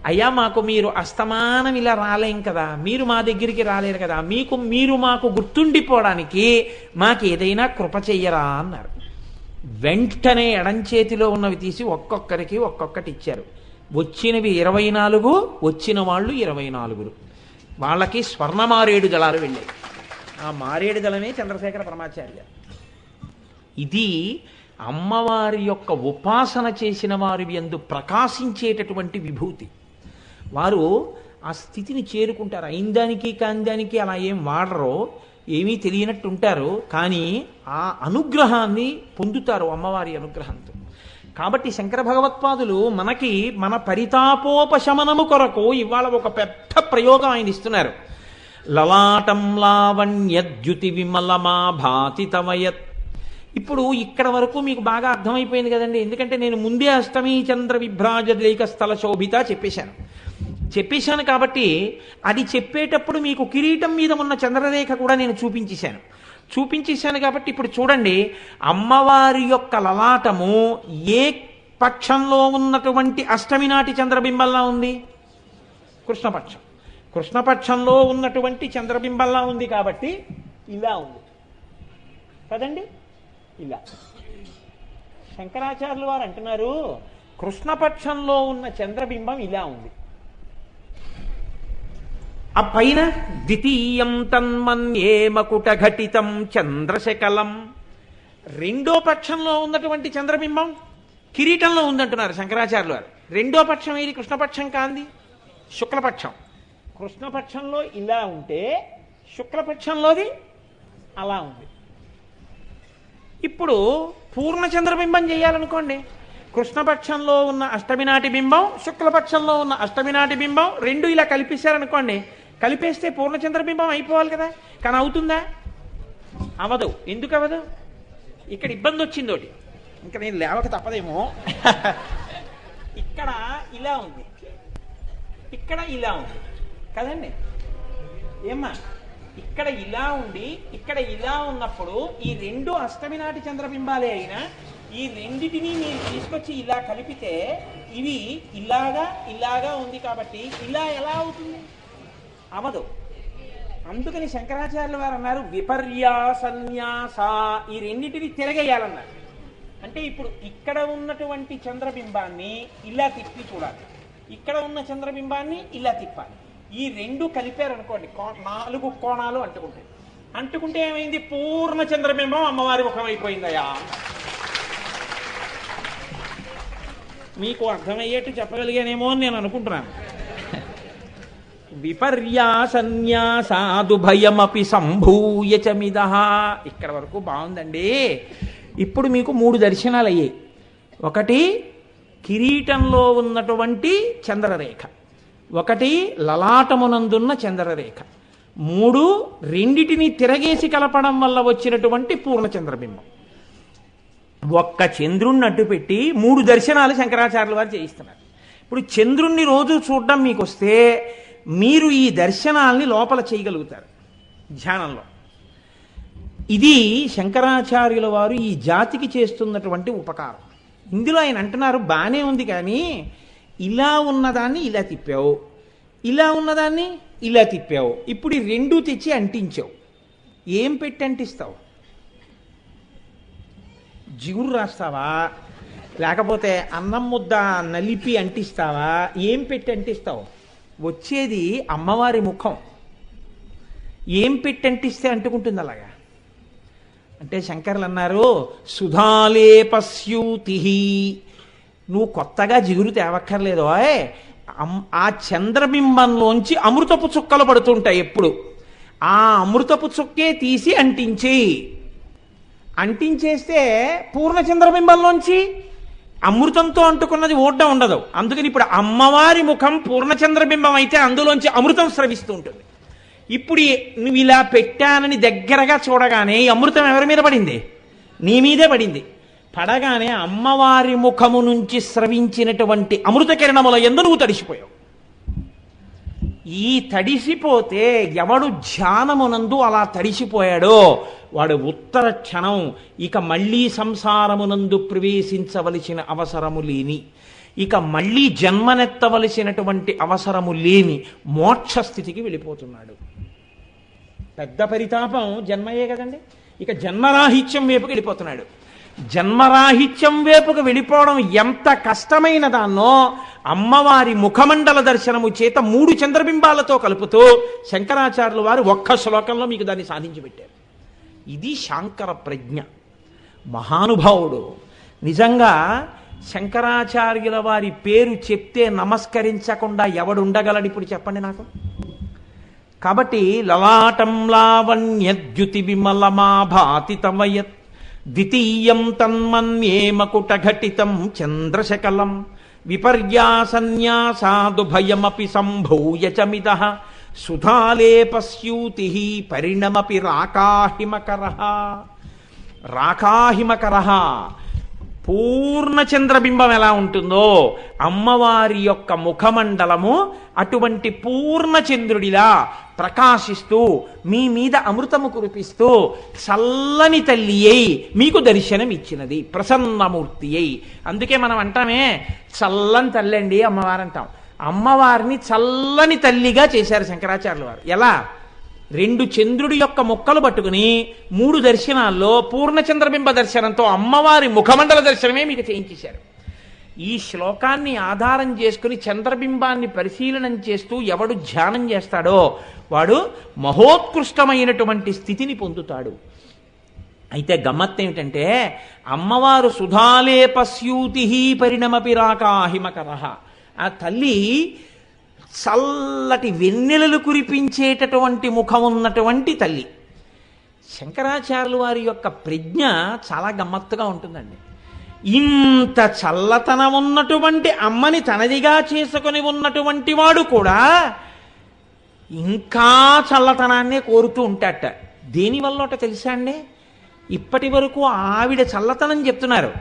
అయ్యా, మాకు మీరు అస్తమానం ఇలా రాలేం కదా, మీరు మా దగ్గరికి రాలేరు కదా, మీరు మాకు గుర్తుండిపోవడానికి మాకు ఏదైనా కృప చెయ్యరా అన్నారు. వెంటనే ఎడంచేతిలో ఉన్నవి తీసి ఒక్కొక్కరికి ఒక్కొక్కటి ఇచ్చారు. వచ్చినవి 24, వచ్చిన వాళ్ళు 24. వాళ్ళకి స్వర్ణ మారేడు దళాలు వెళ్ళాయి. ఆ మారేడు దళమే చంద్రశేఖర పరమాచార్య. ఇది అమ్మవారి యొక్క ఉపాసన చేసిన వారి యందు ప్రకాశించేటటువంటి విభూతి. వారు ఆ స్థితిని చేరుకుంటారు. అయిందానికి కాందానికి అలా ఏం వాడరో, ఏమీ తెలియనట్టు ఉంటారు, కానీ ఆ అనుగ్రహాన్ని పొందుతారు అమ్మవారి అనుగ్రహంతో. కాబట్టి శంకర భగవత్పాదులు మనకి మన పరితాపోపశమనము కొరకు ఇవాళ ఒక పెద్ద ప్రయోగం ఆయన ఇస్తున్నారు. లలాటం లావణ్యద్యుతి విమలమా భాతి తవయత్. ఇప్పుడు ఇక్కడ వరకు మీకు బాగా అర్థమైపోయింది కదండి. ఎందుకంటే నేను ముందే అష్టమీ చంద్ర విభ్రాజలేక స్థల శోభిత చెప్పేశాను కాబట్టి అది చెప్పేటప్పుడు మీకు కిరీటం మీద ఉన్న చంద్రరేఖ కూడా నేను చూపించేశాను కాబట్టి ఇప్పుడు చూడండి, అమ్మవారి యొక్క లలాటము ఏ పక్షంలో ఉన్నటువంటి అష్టమి నాటి చంద్రబింబంలా ఉంది? కృష్ణపక్షంలో ఉన్నటువంటి చంద్రబింబంలా ఉంది కాబట్టి ఇలా ఉంది కదండి. ఇలా శంకరాచార్యులు వారు అంటున్నారు, కృష్ణపక్షంలో ఉన్న చంద్రబింబం ఇలా ఉంది. ఆ పైన ద్వితీయం తన్మన్యే మకుట ఘటితం చంద్రశకలం, రెండో పక్షంలో ఉన్నటువంటి చంద్రబింబం కిరీటంలో ఉందంటున్నారు శంకరాచార్యులు వారు. రెండో పక్షం ఏది? కృష్ణపక్షం కాంది, శుక్లపక్షం. కృష్ణపక్షంలో ఇలా ఉంటే శుక్లపక్షంలోది అలా ఉంది. ఇప్పుడు పూర్ణ చంద్రబింబం చేయాలనుకోండి, కృష్ణపక్షంలో ఉన్న అష్టమి నాటి బింబం, శుక్లపక్షంలో ఉన్న అష్టమి నాటి బింబం రెండు ఇలా కలిపేశారనుకోండి, కలిపేస్తే పూర్ణ చంద్రబింబం అయిపోవాలి కదా. కానీ అవుతుందా? అవదు. ఎందుకు అవదు? ఇక్కడ ఇబ్బంది వచ్చింది ఒకటి, ఇంకా నేను లేవక తప్పదేమో. ఇక్కడ ఇలా ఉంది, ఇక్కడ ఇలా ఉంది కదండి ఏమ్మా, ఇక్కడ ఇలా ఉండి ఇక్కడ ఇలా ఉన్నప్పుడు ఈ రెండు అష్టమి నాటి చంద్రబింబాలే అయినా ఈ రెండిటిని మీరు తీసుకొచ్చి ఇలా కలిపితే ఇవి ఇలాగా ఉంది కాబట్టి ఇలా ఎలా అవుతుంది? అవదు. అందుకని శంకరాచార్యుల వారు అన్నారు విపర్యాసన్యాస, ఈ రెండిటిని తిరగేయాలన్నారు. అంటే ఇప్పుడు ఇక్కడ ఉన్నటువంటి చంద్రబింబాన్ని ఇలా తిప్పి చూడాలి, ఇక్కడ ఉన్న చంద్రబింబాన్ని ఇలా తిప్పాలి. ఈ రెండు కలిపారనుకోండి, 4 కోణాలు అంటుకుంటే ఏమైంది? పూర్ణ చంద్రబింబం అమ్మవారి ముఖం అయిపోయిందయా. మీకు అర్థమయ్యేట్టు చెప్పగలిగానేమో అని నేను అనుకుంటున్నాను. విపర్యాసన్యాసాదుభయమపి సంభూయ చమిద. ఇక్కడ వరకు బాగుందండి. ఇప్పుడు మీకు 3 దర్శనాలు అయ్యాయి. ఒకటి కిరీటంలో ఉన్నటువంటి చంద్రరేఖ, ఒకటి లలాటమునందున్న చంద్రరేఖ, 3 రెండిటిని తిరగేసి కలపడం వల్ల వచ్చినటువంటి పూర్ణ చంద్రబింబం. ఒక్క చంద్రుణ్ణి అడ్డు పెట్టి 3 దర్శనాలు శంకరాచార్యుల వారు చేయిస్తున్నారు. ఇప్పుడు చంద్రుణ్ణి రోజు చూడడం మీకు వస్తే మీరు ఈ దర్శనాల్ని లోపల చేయగలుగుతారు ధ్యానంలో. ఇది శంకరాచార్యుల వారు ఈ జాతికి చేస్తున్నటువంటి ఉపకారం. ఇందులో ఆయన అంటున్నారు బానే ఉంది, కానీ ఇలా ఉన్నదాన్ని ఇలా తిప్పావు, ఇలా ఉన్నదాన్ని ఇలా తిప్పావు, ఇప్పుడు ఈ 2 తెచ్చి అంటించావు. ఏం పెట్టి అంటిస్తావు? జిగురు రాస్తావా, లేకపోతే అన్నం ముద్ద నలిపి అంటిస్తావా? ఏం పెట్టి అంటిస్తావు? వచ్చేది అమ్మవారి ముఖం. ఏం పెట్టి అంటిస్తే అంటుకుంటుంది అలాగా? అంటే శంకర్లు అన్నారు సుధాలేపస్యూతి, నువ్వు కొత్తగా జిగురు తేవక్కర్లేదు. ఆ చంద్రబింబంలోంచి అమృతపు చుక్కలు పడుతుంటాయి ఎప్పుడు. ఆ అమృతపు చుక్కే తీసి అంటించేస్తే పూర్ణ చంద్రబింబంలోంచి అమృతంతో అంటుకున్నది ఓడ్డం ఉండదు. అందుకని ఇప్పుడు అమ్మవారి ముఖం పూర్ణచంద్రబింబం అయితే అందులోంచి అమృతం స్రవిస్తూ ఉంటుంది. ఇప్పుడు నువ్వు ఇలా పెట్టానని దగ్గరగా చూడగానే ఈ అమృతం ఎవరి మీద పడింది? నీ మీదే పడింది. పడగానే అమ్మవారి ముఖము నుంచి స్రవించినటువంటి అమృత కిరణముల యందు నువ్వు తడిసిపోయావు. ఈ తడిసిపోతే ఎవడు ధ్యానమునందు అలా తడిసిపోయాడో వాడు ఉత్తర క్షణం ఇక మళ్ళీ సంసారమునందు ప్రవేశించవలసిన అవసరము లేని, ఇక మళ్ళీ జన్మనెత్తవలసినటువంటి అవసరము లేని మోక్షస్థితికి వెళ్ళిపోతున్నాడు. పెద్ద పరితాపం జన్మయే కదండి. ఇక జన్మరాహిత్యం వైపుకి వెళ్ళిపోతున్నాడు. జన్మరాహిత్యం వైపుకు వెళ్ళిపోవడం ఎంత కష్టమైన దాన్నో అమ్మవారి ముఖమండల దర్శనము చేత 3 చంద్రబింబాలతో కలుపుతూ శంకరాచార్యుల వారు ఒక్క శ్లోకంలో మీకు దాన్ని సాధించి పెట్టారు. ఇది శాంకర ప్రజ్ఞ. మహానుభావుడు. నిజంగా శంకరాచార్యుల వారి పేరు చెప్తే నమస్కరించకుండా ఎవడుండగలడు ఇప్పుడు చెప్పండి నాకు. కాబట్టి లలాటం లావణ్యద్యుతి విమలమాభాతి తమయత్ ద్వితీయం తన్మన్యే మకుటఘటితం చంద్రశకలం విపర్యాసన్యాసాదుభయమపి సంభూయ చమిదః సుధాలేపస్యూతి పరిణమపి రాకాహిమకరః. పూర్ణ చంద్రబింబం ఎలా ఉంటుందో అమ్మవారి యొక్క ముఖమండలము అటువంటి పూర్ణ చంద్రుడిలా ప్రకాశిస్తూ మీ మీద అమృతము కురిపిస్తూ చల్లని తల్లి అయి మీకు దర్శనం ఇచ్చినది, ప్రసన్నమూర్తి అయి. అందుకే మనం అంటామే చల్లని తల్లి అండి అమ్మవారు అంటాం. అమ్మవారిని చల్లని తల్లిగా చేశారు శంకరాచార్యుల వారు. ఎలా? 2 చంద్రుడి యొక్క ముక్కలు పట్టుకుని 3 దర్శనాల్లో పూర్ణచంద్రబింబ దర్శనంతో అమ్మవారి ముఖమండల దర్శనమే మీకు చేయించేశారు. ఈ శ్లోకాన్ని ఆధారం చేసుకుని చంద్రబింబాన్ని పరిశీలనం చేస్తూ ఎవడు ధ్యానం చేస్తాడో వాడు మహోత్కృష్టమైనటువంటి స్థితిని పొందుతాడు. అయితే గమ్మత్తు ఏమిటంటే అమ్మవారు సుధాలేపస్యూతి పరిణమపి రాకాహిమకరః. ఆ తల్లి చల్లటి వెన్నెలలు కురిపించేటటువంటి ముఖం ఉన్నటువంటి తల్లి. శంకరాచార్యుల వారి యొక్క ప్రజ్ఞ చాలా గమ్మత్తుగా ఉంటుందండి. ఇంత చల్లతనం ఉన్నటువంటి అమ్మని తనదిగా చేసుకొని ఉన్నటువంటి వాడు కూడా ఇంకా చల్లతనాన్నే కోరుతూ ఉంటాట. దేనివల్ల తెలుసా అండి? ఇప్పటి వరకు ఆవిడ చల్లతనం చెప్తున్నారు,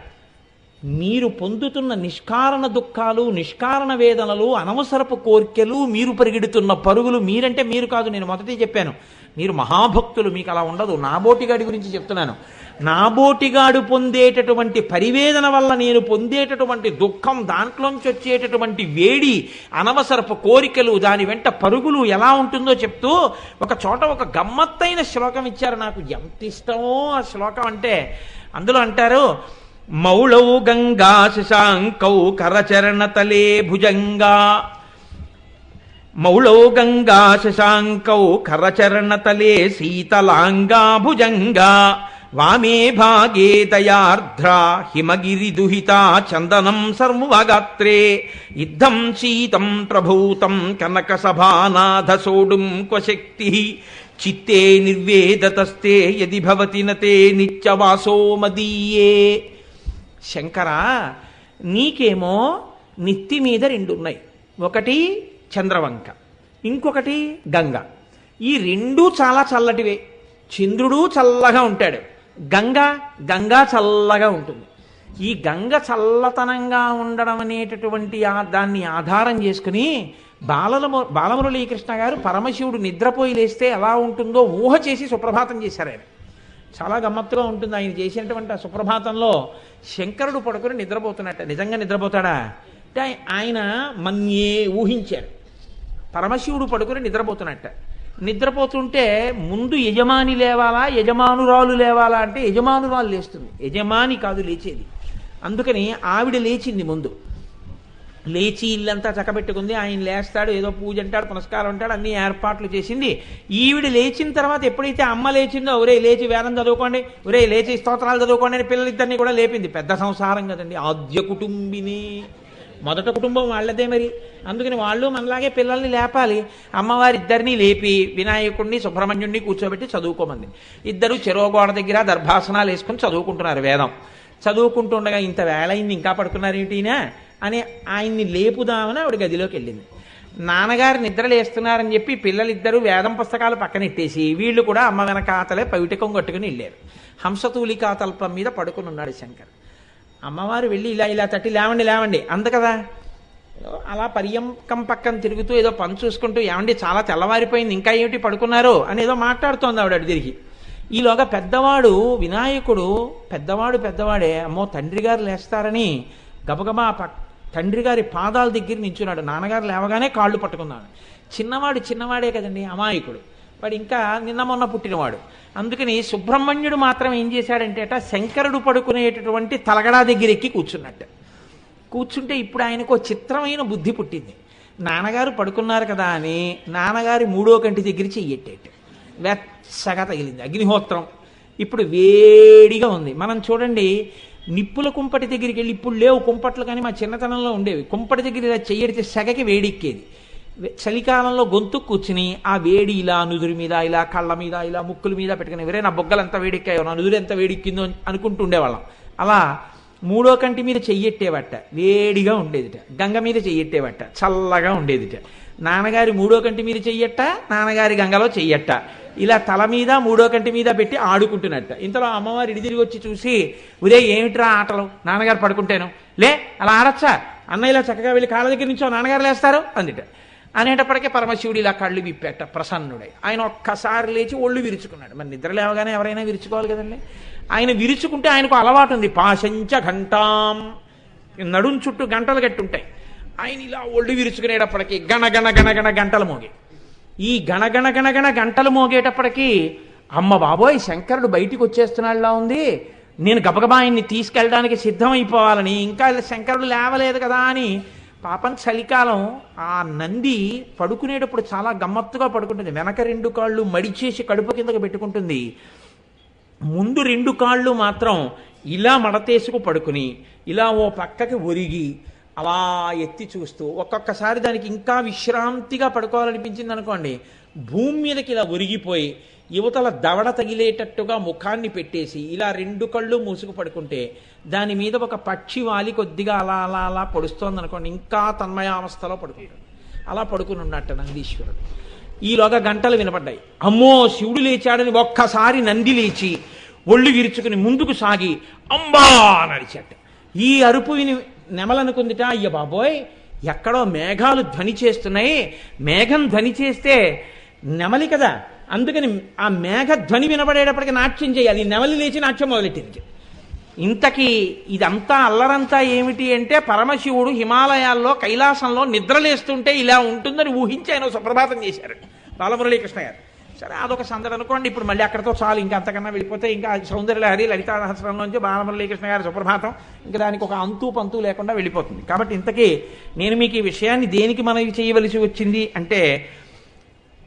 మీరు పొందుతున్న నిష్కారణ దుఃఖాలు, నిష్కారణ వేదనలు, అనవసరపు కోర్కెలు, మీరు పరిగెడుతున్న పరుగులు, మీరంటే మీరు కాదు, నేను మొదటే చెప్పాను, మీరు మహాభక్తులు, మీకు అలా ఉండదు. నాబోటిగాడి గురించి చెప్తున్నాను. నాబోటిగాడు పొందేటటువంటి పరివేదన వల్ల నేను పొందేటటువంటి దుఃఖం, దాంట్లోంచి వచ్చేటటువంటి వేడి, అనవసరపు కోరికలు, దాని వెంట పరుగులు ఎలా ఉంటుందో చెప్తూ ఒక చోట ఒక గమ్మత్తైన శ్లోకం ఇచ్చారు. నాకు ఎంత ఇష్టమో ఆ శ్లోకం అంటే. అందులో అంటారు, మౌళౌ గంగా శశాంకౌ కరచరణతలే భుజంగా, మౌళౌ గంగా శశాంకౌ కరచరణతలే శీతలాంగా భుజంగా, వామే భాగే దయార్ధ్ర హిమగిరి దుహితా చందనం సర్వగాత్రే, యుద్ధం శీతం ప్రభూతం కనక సభానాథ సోడుం క్వశక్తి, చిత్తే నిర్వేదతస్తే యది భవతి నతే నిత్యవాసో మదీయే. శంకర, నీకేమో నెత్తి మీద రెండున్నాయి, ఒకటి చంద్రవంక, ఇంకొకటి గంగ. ఈ రెండూ చాలా చల్లటివే. చంద్రుడు చల్లగా ఉంటాడు, గంగా చల్లగా ఉంటుంది. ఈ గంగ చల్లతనంగా ఉండడం అనేటటువంటి దాన్ని ఆధారం చేసుకుని బాలమురళీకృష్ణ గారు పరమశివుడు నిద్రపోయి లేస్తే ఎలా ఉంటుందో ఊహ చేసి సుప్రభాతం చేశారు ఆయన. చాలా గమ్మత్తుగా ఉంటుంది ఆయన చేసినటువంటి ఆ సుప్రభాతంలో. శంకరుడు పడుకుని నిద్రపోతున్నట్ట. నిజంగా నిద్రపోతాడా అంటే ఆయన మన్యే ఊహించారు. పరమశివుడు పడుకుని నిద్రపోతున్నట్ట. నిద్రపోతుంటే ముందు యజమాని లేవాలా, యజమానురాలు లేవాలా అంటే యజమానురాలు లేస్తుంది, యజమాని కాదు లేచేది. అందుకని ఆవిడ లేచింది ముందు. లేచి ఇల్లంతా చక్కబెట్టుకుంది. ఆయన లేస్తాడు, ఏదో పూజ అంటాడు, పునస్కారం అంటాడు, అన్ని ఏర్పాట్లు చేసింది. ఈవిడ లేచిన తర్వాత ఎప్పుడైతే అమ్మ లేచిందో, ఒరే లేచి వేదం చదువుకోండి, ఒరే లేచి స్తోత్రాలు చదువుకోండి అని పిల్లలిద్దరినీ కూడా లేపింది. పెద్ద సంసారం కదండి, ఆద్య కుటుంబిని, మొదట కుటుంబం వాళ్ళదే మరి. అందుకని వాళ్ళు మనలాగే పిల్లల్ని లేపాలి. అమ్మవారిద్దరినీ లేపి వినాయకుడిని సుబ్రహ్మణ్యుడిని కూర్చోబెట్టి చదువుకోమంది. ఇద్దరు చెరోగోడ దగ్గర దర్భాసనాలు వేసుకుని చదువుకుంటున్నారు వేదం. చదువుకుంటుండగా ఇంత వేళయింది ఇంకా పడుకున్నారేమిటినా అని ఆయన్ని లేపుదామని ఆవిడ గదిలోకి వెళ్ళింది. నాన్నగారు నిద్రలేస్తున్నారని చెప్పి పిల్లలిద్దరూ వేదం పుస్తకాలు పక్కనెట్టేసి వీళ్ళు కూడా అమ్మ వెనకాతలే పవిటకం కట్టుకుని వెళ్ళారు. హంసతూలికా తల్పం మీద పడుకుని ఉన్నాడు శంకర్. అమ్మవారు వెళ్ళి ఇలా తట్టి లేవండి లేవండి అంద కదా. అలా పర్యంకం పక్కన తిరుగుతూ ఏదో పని చూసుకుంటూ, ఏమండి చాలా తెల్లవారిపోయింది ఇంకా ఏమిటి పడుకున్నారు అని ఏదో మాట్లాడుతోంది ఆవిడ అటు తిరిగి. ఈలోగా పెద్దవాడు వినాయకుడు, పెద్దవాడే, అమ్మో తండ్రి గారు లేస్తారని గబగబా తండ్రి గారి పాదాల దగ్గర నించున్నాడు. నాన్నగారు లేవగానే కాళ్ళు పట్టుకున్నాడు. చిన్నవాడే కదండి, అమాయకుడు వాడు, ఇంకా నిన్న మొన్న పుట్టినవాడు. అందుకని సుబ్రహ్మణ్యుడు మాత్రం ఏం చేశాడంటే శంకరుడు పడుకునేటటువంటి తలగడా దగ్గర ఎక్కి కూర్చున్నట్టు. కూర్చుంటే ఇప్పుడు ఆయనకు చిత్రమైన బుద్ధి పుట్టింది. నాన్నగారు పడుకున్నారు కదా అని నాన్నగారి మూడో కంటి దగ్గర చెయ్యట్టేట్టు. వెచ్చగా తగిలింది అగ్నిహోత్రం. ఇప్పుడు వేడిగా ఉంది. మనం చూడండి, నిప్పుల కుంపటి దగ్గరికి వెళ్ళి, ఇప్పుడు లేవు కుంపట్లు కానీ మా చిన్నతనంలో ఉండేవి, కుంపటి దగ్గర ఇలా చెయ్యడితే సెగకి వేడెక్కేది. చలికాలంలో గొంతు కూర్చుని ఆ వేడి ఇలా నుదురు మీద, ఇలా కళ్ళ మీద, ఇలా ముక్కుల మీద పెట్టుకుని, ఎవరే నా బొగ్గలు ఎంత వేడెక్కాయో, నా నుదురు ఎంత వేడెక్కిందో అనుకుంటూ ఉండేవాళ్ళం. అలా మూడో కంటి మీద చెయ్యెట్టేవట, వేడిగా ఉండేదిట. గంగ మీద చెయ్యెట్టేవట, చల్లగా ఉండేదిట. నాన్నగారి మూడో కంటి మీద చెయ్యట్ట, నాన్నగారి గంగలో చెయ్యట్ట, ఇలా తల మీద మూడో కంటి మీద పెట్టి ఆడుకుంటున్నట్ట. ఇంతలో అమ్మవారు ఇడి తిరిగి వచ్చి చూసి, ఉరే ఏమిట్రా ఆటలు, నాన్నగారు పడుకుంటాను లే, అలా ఆడచ్చా, అన్న ఇలా చక్కగా వెళ్ళి కాళ్ళ దగ్గర నుంచో నాన్నగారు లేస్తారు అందిట. అనేటప్పటికే పరమశివుడు ఇలా కళ్ళు విప్పేట ప్రసన్నుడై. ఆయన ఒక్కసారి లేచి ఒళ్ళు విరుచుకున్నాడు. మరి నిద్ర లేవగానే ఎవరైనా విరుచుకోవాలి కదండి. ఆయన విరుచుకుంటే ఆయనకు అలవాటు ఉంది, పాశంచ ఘంటాం, నడుం చుట్టూ గంటలు కట్టుంటాయి. ఆయన ఇలా ఒళ్ళు విరుచుకునేటప్పటికీ గణ గంటలు మోగే. ఈ గణ గంటలు మోగేటప్పటికీ అమ్మ బాబోయ్ శంకరుడు బయటికి వచ్చేస్తున్నాడులా ఉంది, నేను గబగబా ఆయన్ని తీసుకెళ్ళడానికి సిద్ధమైపోవాలని, ఇంకా శంకరుడు లేవలేదు కదా అని. పాపం చలికాలం ఆ నంది పడుకునేటప్పుడు చాలా గమ్మత్తుగా పడుకుంటుంది. వెనక రెండు కాళ్ళు మడిచేసి కడుపు కిందకు పెట్టుకుంటుంది. ముందు రెండు కాళ్ళు మాత్రం ఇలా మడతేసుకు పడుకుని ఇలా ఓ పక్కకి ఒరిగి అలా ఎత్తి చూస్తూ, ఒక్కొక్కసారి దానికి ఇంకా విశ్రాంతిగా పడుకోవాలనిపించింది అనుకోండి, భూమి మీదకి ఇలా ఒరిగిపోయి యువతల దవడ తగిలేటట్టుగా ముఖాన్ని పెట్టేసి ఇలా రెండు కళ్ళు మూసుకు పడుకుంటే దాని మీద ఒక పక్షి వాలి కొద్దిగా అలా అలా అలా పొడుస్తోంది అనుకోండి, ఇంకా తన్మయావస్థలో పడుకుంటాడు. అలా పడుకుని ఉన్నట్ట నందీశ్వరుడు. ఈలోగా గంటలు వినపడ్డాయి. అమ్మో శివుడు లేచాడని ఒక్కసారి నంది లేచి ఒళ్ళు విరుచుకుని ముందుకు సాగి అంబా నడిచాట. ఈ అరుపు విని నెమలనుకుందిట, అయ్య బాబోయ్ ఎక్కడో మేఘాలు ధ్వని చేస్తున్నాయి, మేఘం ధ్వని చేస్తే నెమలి కదా, అందుకని ఆ మేఘ ధ్వని వినబడేటప్పటికి నాట్యం చేయాలి. నెమలి లేచి నాట్యం మొదలెట్టింది. ఇంతకీ ఇదంతా అల్లరంతా ఏమిటి అంటే, పరమశివుడు హిమాలయాల్లో కైలాసంలో నిద్రలేస్తుంటే ఇలా ఉంటుందని ఊహించి ఆయన సుప్రభాతం చేశారు బాలమురళీకృష్ణ గారు. సరే అదొక సందడి అనుకోండి, ఇప్పుడు మళ్ళీ అక్కడితో చాలు, ఇంకా అంతకన్నా వెళ్ళిపోతే ఇంకా సౌందర్యలహరి లలితా సహస్రంలోంచి బాలమురళీకృష్ణ గారి సుప్రభాతం ఇంకా దానికి ఒక అంతు పంతు లేకుండా వెళ్ళిపోతుంది. కాబట్టి ఇంతకీ నేను మీకు ఈ విషయాన్ని దేనికి మనవి చేయవలసి వచ్చింది అంటే,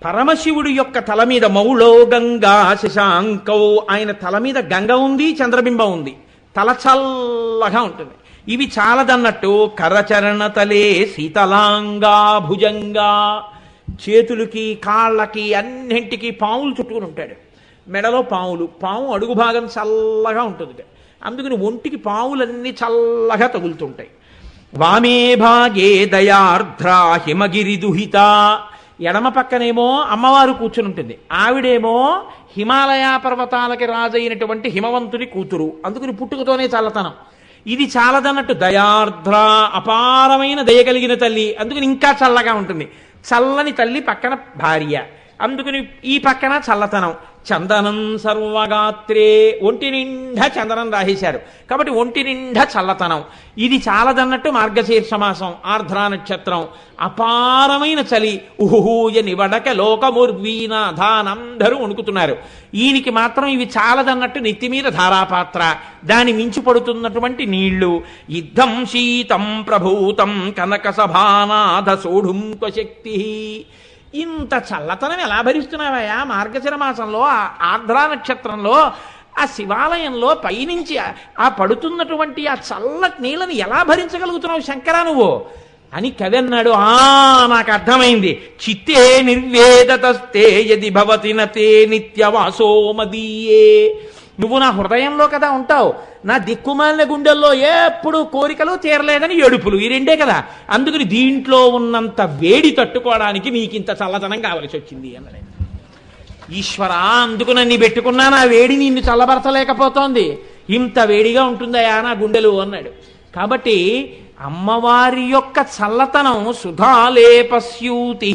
పరమశివుడు యొక్క తల మీద మౌళో గంగా శశాంకౌ, ఆయన తల మీద గంగ ఉంది, చంద్రబింబం ఉంది, తల చల్లగా ఉంటుంది. ఇవి చాలదన్నట్టు కరచరణ తలే శీతలాంగా భుజంగా, చేతులకి కాళ్ళకి అన్నింటికి పాములు చుట్టుకుని ఉంటాడు. మెడలో పాము అడుగు భాగం చల్లగా ఉంటుంది, అందుకని ఒంటికి పావులన్నీ చల్లగా తగులుతుంటాయి. వామే భాగే దయార్ధ్ర హిమగిరి దుహిత, ఎడమ పక్కనేమో అమ్మవారు కూర్చుని ఉంటుంది, ఆవిడేమో హిమాలయ పర్వతాలకి రాజైనటువంటి హిమవంతుని కూతురు, అందుకని పుట్టుకతోనే చల్లతనం. ఇది చాలదన్నట్టు దయార్ధ్ర అపారమైన దయ కలిగిన తల్లి, అందుకని ఇంకా చల్లగా ఉంటుంది. చల్లని తల్లి పక్కన భార్య, అందుకని ఈ పక్కన చల్లతనం. చందనం సర్వగాత్రే, ఒంటి నిండా చందనం రాసేశారు కాబట్టి ఒంటి నిండా చల్లతనం. ఇది చాలదన్నట్టు మార్గశీర్ష మాసం, ఆర్ద్రా నక్షత్రం, అపారమైన చలి, ఉహూయ నివడక లోకముర్వీనాథానందరూ వణుకుతున్నారు. ఈయనకి మాత్రం ఇవి చాలదన్నట్టు నెత్తిమీద ధారాపాత్ర, దాని మించి పడుతున్నటువంటి నీళ్లు. యుద్ధం శీతం ప్రభూతం కనక సభానాథ సోఢుం శక్తి. ఇంత చల్లతనం ఎలా భరిస్తున్నావయ్యా మార్గశిర మాసంలో, ఆ ఆర్ద్రా నక్షత్రంలో, ఆ శివాలయంలో పైనుంచి ఆ పడుతున్నటువంటి ఆ చల్లటి నీళ్ళని ఎలా భరించగలుగుతున్నావు శంకరా నువ్వు అని కవి అన్నాడు. నాకు అర్థమైంది. చిత్తే నిర్వేదతస్తే యది భవతి నతే నిత్యవాసో మదీయే. నువ్వు నా హృదయంలో కదా ఉంటావు, నా దిక్కుమాలిన గుండెల్లో ఎప్పుడు కోరికలు తీరలేదని ఏడుపులు, ఈ రెండే కదా. అందుకని దీంట్లో ఉన్నంత వేడి తట్టుకోవడానికి నీకింత చల్లదనం కావలసి వచ్చింది అన్నది. ఈశ్వరా, అందుకు నన్ను పెట్టుకున్నా నా వేడి నిన్ను చల్లబరచలేకపోతోంది, ఇంత వేడిగా ఉంటుందయా నా గుండెలు అన్నాడు. కాబట్టి అమ్మవారి యొక్క చల్లతనం సుధాలేపస్యూతి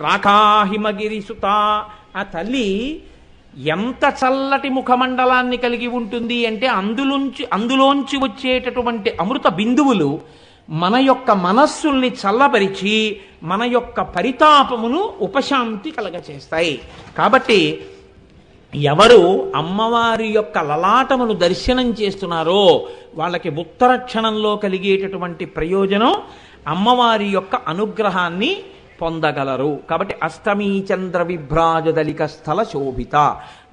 రాకాహిమగిరి సుత. ఆ తల్లి ఎంత చల్లటి ముఖమండలాన్ని కలిగి ఉంటుంది అంటే, అందులోంచి వచ్చేటటువంటి అమృత బిందువులు మన యొక్క మనస్సుల్ని చల్లబరిచి మన యొక్క పరితాపమును ఉపశాంతి కలగచేస్తాయి. కాబట్టి ఎవరు అమ్మవారి యొక్క లలాటమును దర్శనం చేస్తున్నారో వాళ్ళకి ఉత్తర క్షణంలో కలిగేటటువంటి ప్రయోజనం అమ్మవారి యొక్క అనుగ్రహాన్ని పొందగలరు. కాబట్టి అష్టమీ చంద్ర విభ్రాజదలిక స్థల శోభిత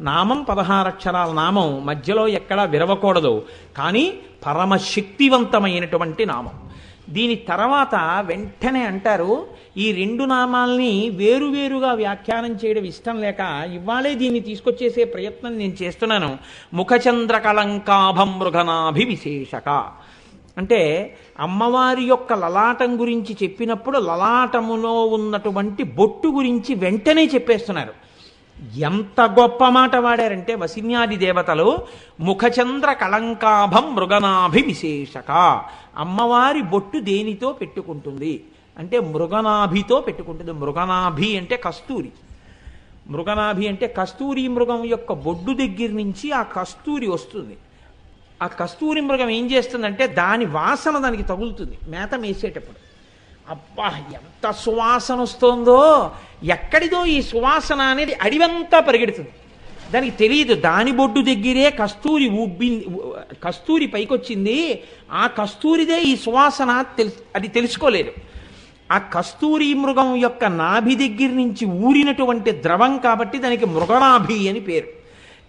నామం 16 అక్షరాల నామం, మధ్యలో ఎక్కడా విరవకూడదు, కానీ పరమశక్తివంతమైనటువంటి నామం. దీని తర్వాత వెంటనే అంటారు, ఈ రెండు నామాల్ని వేరువేరుగా వ్యాఖ్యానం చేయడం ఇష్టం లేక ఇవాళే దీన్ని తీసుకొచ్చేసే ప్రయత్నం నేను చేస్తున్నాను. ముఖచంద్ర కళంకాభం మృగనాభి విశేషక అంటే అమ్మవారి యొక్క లలాటం గురించి చెప్పినప్పుడు లలాటములో ఉన్నటువంటి బొట్టు గురించి వెంటనే చెప్పేస్తున్నారు. ఎంత గొప్ప మాట వాడారంటే వసిన్యాది దేవతలు ముఖచంద్ర కళంకాభం మృగనాభి విశేషక. అమ్మవారి బొట్టు దేనితో పెట్టుకుంటుంది అంటే మృగనాభితో పెట్టుకుంటుంది. మృగనాభి అంటే కస్తూరి, మృగనాభి అంటే కస్తూరి మృగం యొక్క బొడ్డు దగ్గర నుంచి ఆ కస్తూరి వస్తుంది. ఆ కస్తూరి మృగం ఏం చేస్తుందంటే దాని వాసన దానికి తగులుతుంది మేత మేసేటప్పుడు. అబ్బా ఎంత సువాసన వస్తుందో, ఎక్కడిదో ఈ సువాసన అనేది అడివంతా పరిగెడుతుంది, దానికి తెలియదు. దాని బొడ్డు దగ్గరే కస్తూరి పైకొచ్చింది, ఆ కస్తూరిదే ఈ సువాసన అది తెలుసుకోలేదు. ఆ కస్తూరి మృగం యొక్క నాభి దగ్గర నుంచి ఊరినటువంటి ద్రవం కాబట్టి దానికి మృగనాభి అని పేరు.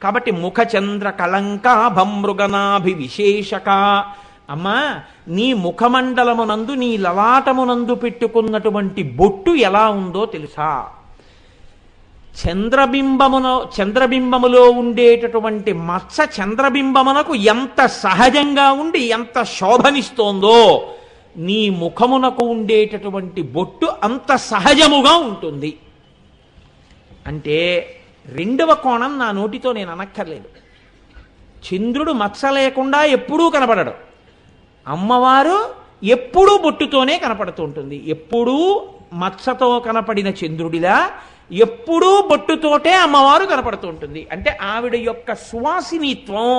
కాబట్టి ముఖచంద్ర కళంకాభం మృగనాభి విశేషక. అమ్మా, నీ ముఖమండలమునందు నీ లలాటమునందు పెట్టుకున్నటువంటి బొట్టు ఎలా ఉందో తెలుసా? చంద్రబింబములో ఉండేటటువంటి మచ్చ చంద్రబింబమునకు ఎంత సహజంగా ఉండి ఎంత శోభనిస్తోందో నీ ముఖమునకు ఉండేటటువంటి బొట్టు అంత సహజముగా ఉంటుంది. అంటే రెండవ కోణం నా నోటితో నేను అనక్కర్లేదు. చంద్రుడు మచ్చ లేకుండా ఎప్పుడూ కనపడడు. అమ్మవారు ఎప్పుడూ బొట్టుతోనే కనపడుతూ ఉంటుంది. ఎప్పుడూ మచ్చతో కనపడిన చంద్రుడిలా ఎప్పుడూ బొట్టుతోటే అమ్మవారు కనపడుతూ ఉంటుంది. అంటే ఆవిడ యొక్క సువాసినిత్వం,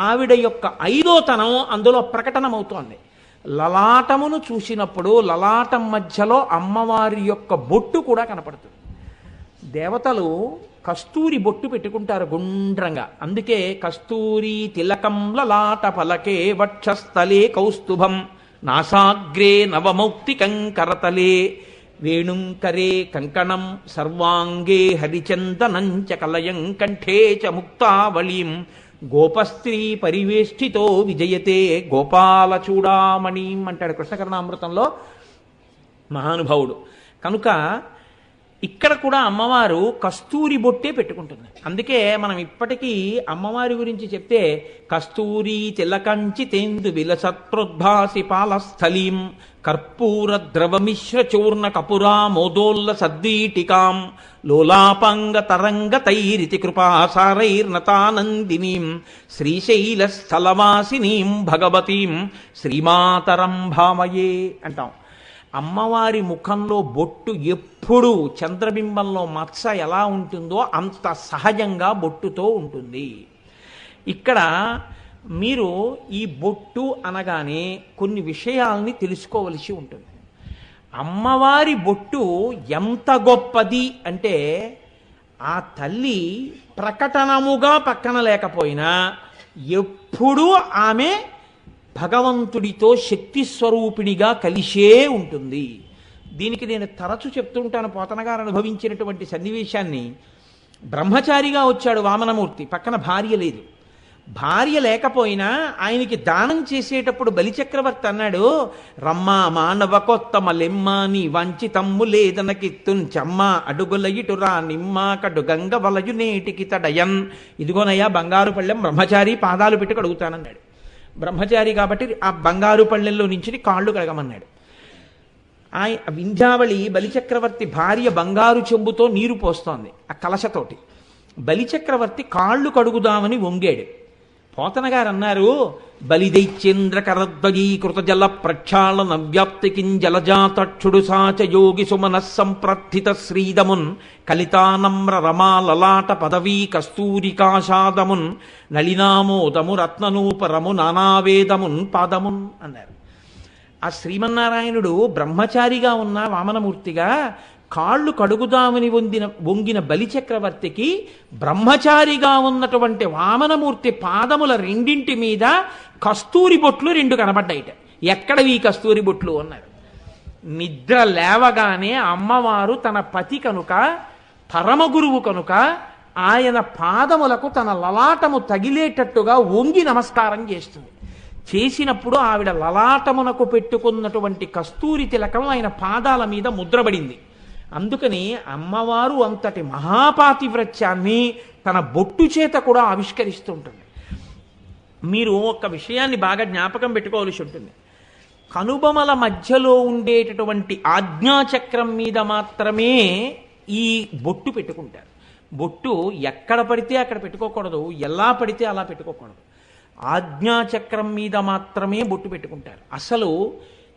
ఆవిడ యొక్క ఐదోతనం అందులో ప్రకటనమవుతోంది. లలాటమును చూసినప్పుడు లలాటం మధ్యలో అమ్మవారి యొక్క బొట్టు కూడా కనపడుతుంది. దేవతలు కస్తూరి బొట్టు పెట్టుకుంటారు గుండ్రంగా. అందుకే కస్తూరి తిలకం లలాట ఫలకే వక్షస్థలే కౌస్తుభం నాసాగ్రే నవమౌక్తికం కరతలే వేణుంకరే కంకణం సర్వాంగే హరిచందనం చ కలయం కంఠే చ ముక్తావళీం గోపస్త్రీ పరివేష్టితో విజయతే గోపాల చూడామణిం అంటాడు కృష్ణకర్ణామృతంలో మహానుభావుడు. కనుక ఇక్కడ కూడా అమ్మవారు కస్తూరి బొట్టే పెట్టుకుంటుంది. అందుకే మనం ఇప్పటికీ అమ్మవారి గురించి చెప్తే కస్తూరి తిలకంచి తేందు విలసత్ప్రోద్భాసి పాలస్థలీం కర్పూర ద్రవమిశ్ర చూర్ణ కపురా మోదోల్ల సద్వీటికాం లోలాపాంగ తరంగ తైరితి కృపాసారైర్నతానందినీం శ్రీశైల స్థలవాసినీం భగవతీం శ్రీమాతరం భామయే అంటాం. అమ్మవారి ముఖంలో బొట్టు ఎప్పుడూ చంద్రబింబంలో మత్స ఎలా ఉంటుందో అంత సహజంగా బొట్టుతో ఉంటుంది. ఇక్కడ మీరు ఈ బొట్టు అనగానే కొన్ని విషయాల్ని తెలుసుకోవలసి ఉంటుంది. అమ్మవారి బొట్టు ఎంత గొప్పది అంటే ఆ తల్లి ప్రకటనముగా పక్కన లేకపోయినా ఎప్పుడూ ఆమె భగవంతుడితో శక్తి స్వరూపిణిగా కలిసే ఉంటుంది. దీనికి నేను తరచు చెప్తుంటాను. పోతన గారు అనుభవించినటువంటి సన్నివేశాన్ని. బ్రహ్మచారిగా వచ్చాడు వామనమూర్తి, పక్కన భార్య లేదు. భార్య లేకపోయినా ఆయనకి దానం చేసేటప్పుడు బలిచక్రవర్తి అన్నాడు, రమ్మా మానవ కొత్తమ లెమ్మాని వంచితమ్ము లేదనకిత్తున్ చమ్మ అడుగుల ఇటురా నిమ్మ కడు గంగ వలయు నేటికి తడయన్. ఇదిగోనయ్యా బంగారు పళ్ళెం, బ్రహ్మచారి పాదాలు పెట్టి కడుగుతానన్నాడు. బ్రహ్మచారి కాబట్టి ఆ బంగారు పళ్ళెల్లో నుంచి కాళ్ళు కడగమన్నాడు. వింధ్యావళి బలిచక్రవర్తి భార్య బంగారు చెంబుతో నీరు పోస్తోంది ఆ కలశతోటి. బలిచక్రవర్తి కాళ్ళు కడుగుదామని వంగాడు. పోతన గారు అన్నారు, బలిదైచ్చేంద్రకరద్వయీకృత జల ప్రక్షాళన వ్యాప్తికిం జలజాతక్షుడు సాచ యోగి సుమనస్సంప్రార్థిత శ్రీదమున్ కలితానమ్ర రమా లలాట పదవీ కస్తూరికాషాదమున్ నళినామోదము రత్ననూపరము నానావేదమున్ పాదమున్ అన్నారు. ఆ శ్రీమన్నారాయణుడు బ్రహ్మచారిగా ఉన్న వామనమూర్తిగా కాళ్ళు కడుగుదామని వంగిన బలిచక్రవర్తికి బ్రహ్మచారిగా ఉన్నటువంటి వామనమూర్తి పాదముల రెండింటి మీద కస్తూరి బొట్లు 2 కనబడ్డాయిట. ఎక్కడవి కస్తూరి బొట్లు అన్నారు. నిద్ర లేవగానే అమ్మవారు తన పతి కనుక, పరమగురువు కనుక ఆయన పాదములకు తన లలాటము తగిలేటట్టుగా వంగి నమస్కారం చేస్తుంది. చేసినప్పుడు ఆవిడ లలాటమునకు పెట్టుకున్నటువంటి కస్తూరి తిలకం ఆయన పాదాల మీద ముద్రపడింది. అందుకని అమ్మవారు అంతటి మహాపాతివ్రత్యాన్ని తన బొట్టు చేత కూడా ఆవిష్కరిస్తుంటుంది. మీరు ఒక విషయాన్ని బాగా జ్ఞాపకం పెట్టుకోవాల్సి ఉంటుంది. కనుబొమల మధ్యలో ఉండేటటువంటి ఆజ్ఞాచక్రం మీద మాత్రమే ఈ బొట్టు పెట్టుకుంటారు. బొట్టు ఎక్కడ పడితే అక్కడ పెట్టుకోకూడదు, ఎలా పడితే అలా పెట్టుకోకూడదు. ఆజ్ఞాచక్రం మీద మాత్రమే బొట్టు పెట్టుకుంటారు. అసలు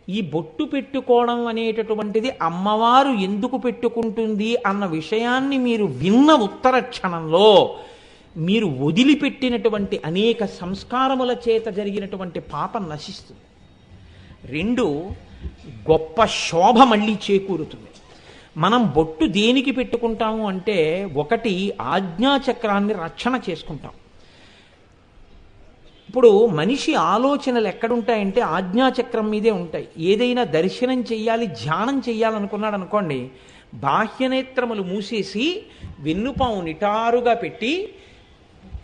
ఈ బొట్టు పెట్టుకోవడం అనేటటువంటిది అమ్మవారు ఎందుకు పెట్టుకుంటుంది అన్న విషయాన్ని మీరు విన్న ఉత్తర క్షణంలో మీరు వదిలిపెట్టినటువంటి అనేక సంస్కారముల చేత జరిగినటువంటి పాపం నశిస్తుంది. 2 గొప్ప శోభ మళ్ళీ చేకూరుతుంది. మనం బొట్టు దేనికి పెట్టుకుంటాము అంటే 1 ఆజ్ఞాచక్రాన్ని రక్షణ చేసుకుంటాం. ఇప్పుడు మనిషి ఆలోచనలు ఎక్కడుంటాయంటే ఆజ్ఞాచక్రం మీదే ఉంటాయి. ఏదైనా దర్శనం చెయ్యాలి, ధ్యానం చెయ్యాలనుకున్నాడు అనుకోండి, బాహ్యనేత్రములు మూసేసి వెన్నుపాము నిటారుగా పెట్టి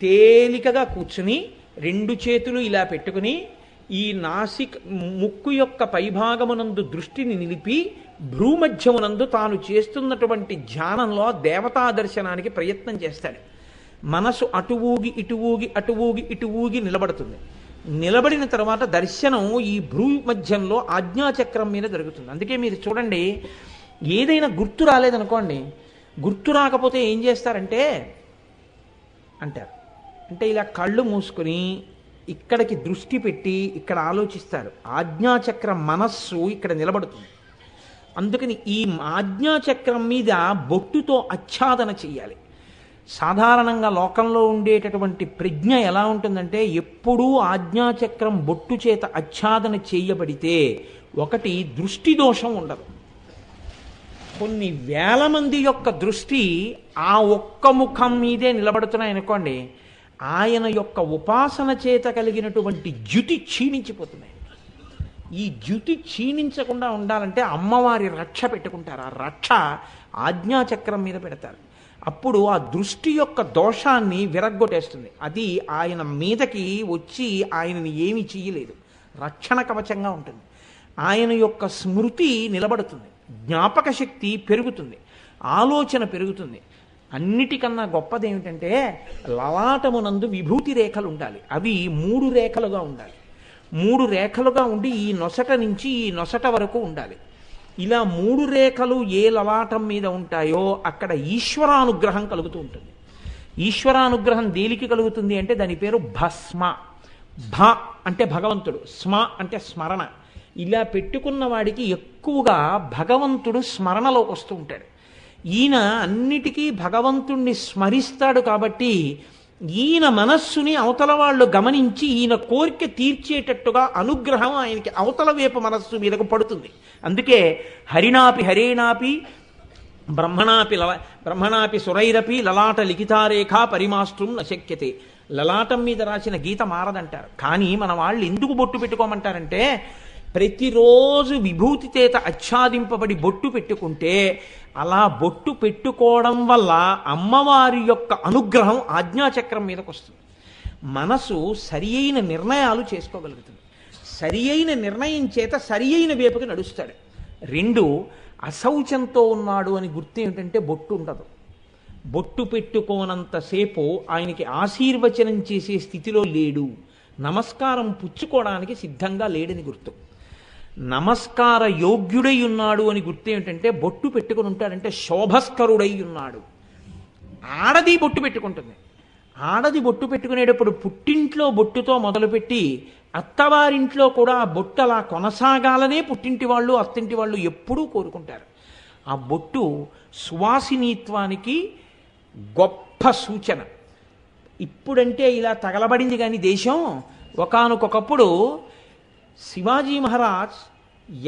తేలికగా కూర్చుని 2 చేతులు ఇలా పెట్టుకుని ఈ ముక్కు యొక్క పైభాగమునందు దృష్టిని నిలిపి భ్రూమధ్యమునందు తాను చేస్తున్నటువంటి ధ్యానంలో దేవతా దర్శనానికి ప్రయత్నం చేస్తాడు. మనసు అటు ఊగి ఇటు ఊగి అటు ఊగి ఇటు ఊగి నిలబడుతుంది. నిలబడిన తర్వాత దర్శనం ఈ భ్రూ మధ్యంలో ఆజ్ఞాచక్రం మీద జరుగుతుంది. అందుకే మీరు చూడండి, ఏదైనా గుర్తు రాలేదనుకోండి, గుర్తు రాకపోతే ఏం చేస్తారంటే అంటారు, అంటే ఇలా కళ్ళు మూసుకుని ఇక్కడికి దృష్టి పెట్టి ఇక్కడ ఆలోచిస్తారు. ఆజ్ఞాచక్రం మనస్సు ఇక్కడ నిలబడుతుంది. అందుకని ఈ ఆజ్ఞాచక్రం మీద బొట్టుతో ఆచ్ఛాదన చెయ్యాలి. సాధారణంగా లోకంలో ఉండేటటువంటి ప్రజ్ఞ ఎలా ఉంటుందంటే, ఎప్పుడూ ఆజ్ఞాచక్రం బొట్టు చేత ఆచ్ఛాదన చేయబడితే ఒకటి దృష్టి దోషం ఉండదు. కొన్ని వేల మంది యొక్క దృష్టి ఆ ఒక్క ముఖం మీదే నిలబడుతున్నాయి అనుకోండి, ఆయన యొక్క ఉపాసన చేత కలిగినటువంటి ద్యుతి క్షీణించిపోతున్నాయి. ఈ ద్యుతి క్షీణించకుండా ఉండాలంటే అమ్మవారి రక్ష పెట్టుకుంటారు. ఆ రక్ష ఆజ్ఞాచక్రం మీద పెడతారు. అప్పుడు ఆ దృష్టి యొక్క దోషాన్ని విరగ్గొట్టేస్తుంది. అది ఆయన మీదకి వచ్చి ఆయనని ఏమీ చెయ్యలేదు. రక్షణ కవచంగా ఉంటుంది. ఆయన యొక్క స్మృతి నిలబడుతుంది, జ్ఞాపక శక్తి పెరుగుతుంది, ఆలోచన పెరుగుతుంది. అన్నిటికన్నా గొప్పది ఏమిటంటే లలాటమునందు విభూతి రేఖలు ఉండాలి. అవి 3 రేఖలుగా ఉండాలి. 3 రేఖలుగా ఉండి ఈ నొసట నుంచి ఈ నొసట వరకు ఉండాలి. ఇలా 3 రేఖలు ఏ లలాటం మీద ఉంటాయో అక్కడ ఈశ్వరానుగ్రహం కలుగుతూ ఉంటుంది. ఈశ్వరానుగ్రహం దేనికి కలుగుతుంది అంటే దాని పేరు భస్మ. భ అంటే భగవంతుడు, స్మ అంటే స్మరణ. ఇలా పెట్టుకున్న వాడికి ఎక్కువగా భగవంతుడు స్మరణలోకి వస్తూ ఉంటాడు. ఈయన అన్నిటికీ భగవంతుణ్ణి స్మరిస్తాడు కాబట్టి ఈయన మనస్సుని అవతల వాళ్ళు గమనించి ఈయన కోరిక తీర్చేటట్టుగా అనుగ్రహం ఆయనకి అవతల వైపు మనస్సు మీదకు పడుతుంది. అందుకే హరిణాపి హరేణాపి బ్రహ్మణాపి సురైరపి లలాట లిఖితారేఖ పరిమాష్ట్రం నశక్యతే. లలాటం మీద రాసిన గీత మారదంటారు. కానీ మన వాళ్ళు ఎందుకు బొట్టు పెట్టుకోమంటారంటే, ప్రతిరోజు విభూతి చేత ఆచ్ఛాదింపబడి బొట్టు పెట్టుకుంటే అలా బొట్టు పెట్టుకోవడం వల్ల అమ్మవారి యొక్క అనుగ్రహం ఆజ్ఞాచక్రం మీదకి వస్తుంది. మనసు సరి అయిన నిర్ణయాలు చేసుకోగలుగుతుంది. సరి అయిన నిర్ణయం చేత సరి అయిన వైపుకి నడుస్తాడు. 2 అశౌచంతో ఉన్నాడు అని గుర్తు ఏమిటంటే బొట్టు ఉండదు. బొట్టు పెట్టుకోనంతసేపు ఆయనకి ఆశీర్వచనం చేసే స్థితిలో లేడు. నమస్కారం పుచ్చుకోవడానికి సిద్ధంగా లేడని గుర్తు. నమస్కార యోగ్యుడై ఉన్నాడు అని గుర్తు ఏమిటంటే బొట్టు పెట్టుకుని ఉంటాడంటే శోభస్కరుడై ఉన్నాడు. ఆడది బొట్టు పెట్టుకుంటుంది. ఆడది బొట్టు పెట్టుకునేటప్పుడు పుట్టింట్లో బొట్టుతో మొదలుపెట్టి అత్తవారింట్లో కూడా ఆ బొట్టు అలా కొనసాగాలనే పుట్టింటి వాళ్ళు అత్తింటి వాళ్ళు ఎప్పుడూ కోరుకుంటారు. ఆ బొట్టు సువాసినీత్వానికి గొప్ప సూచన. ఇప్పుడంటే ఇలా తగలబడింది కానీ దేశం, ఒకానొకప్పుడు శివాజీ మహారాజ్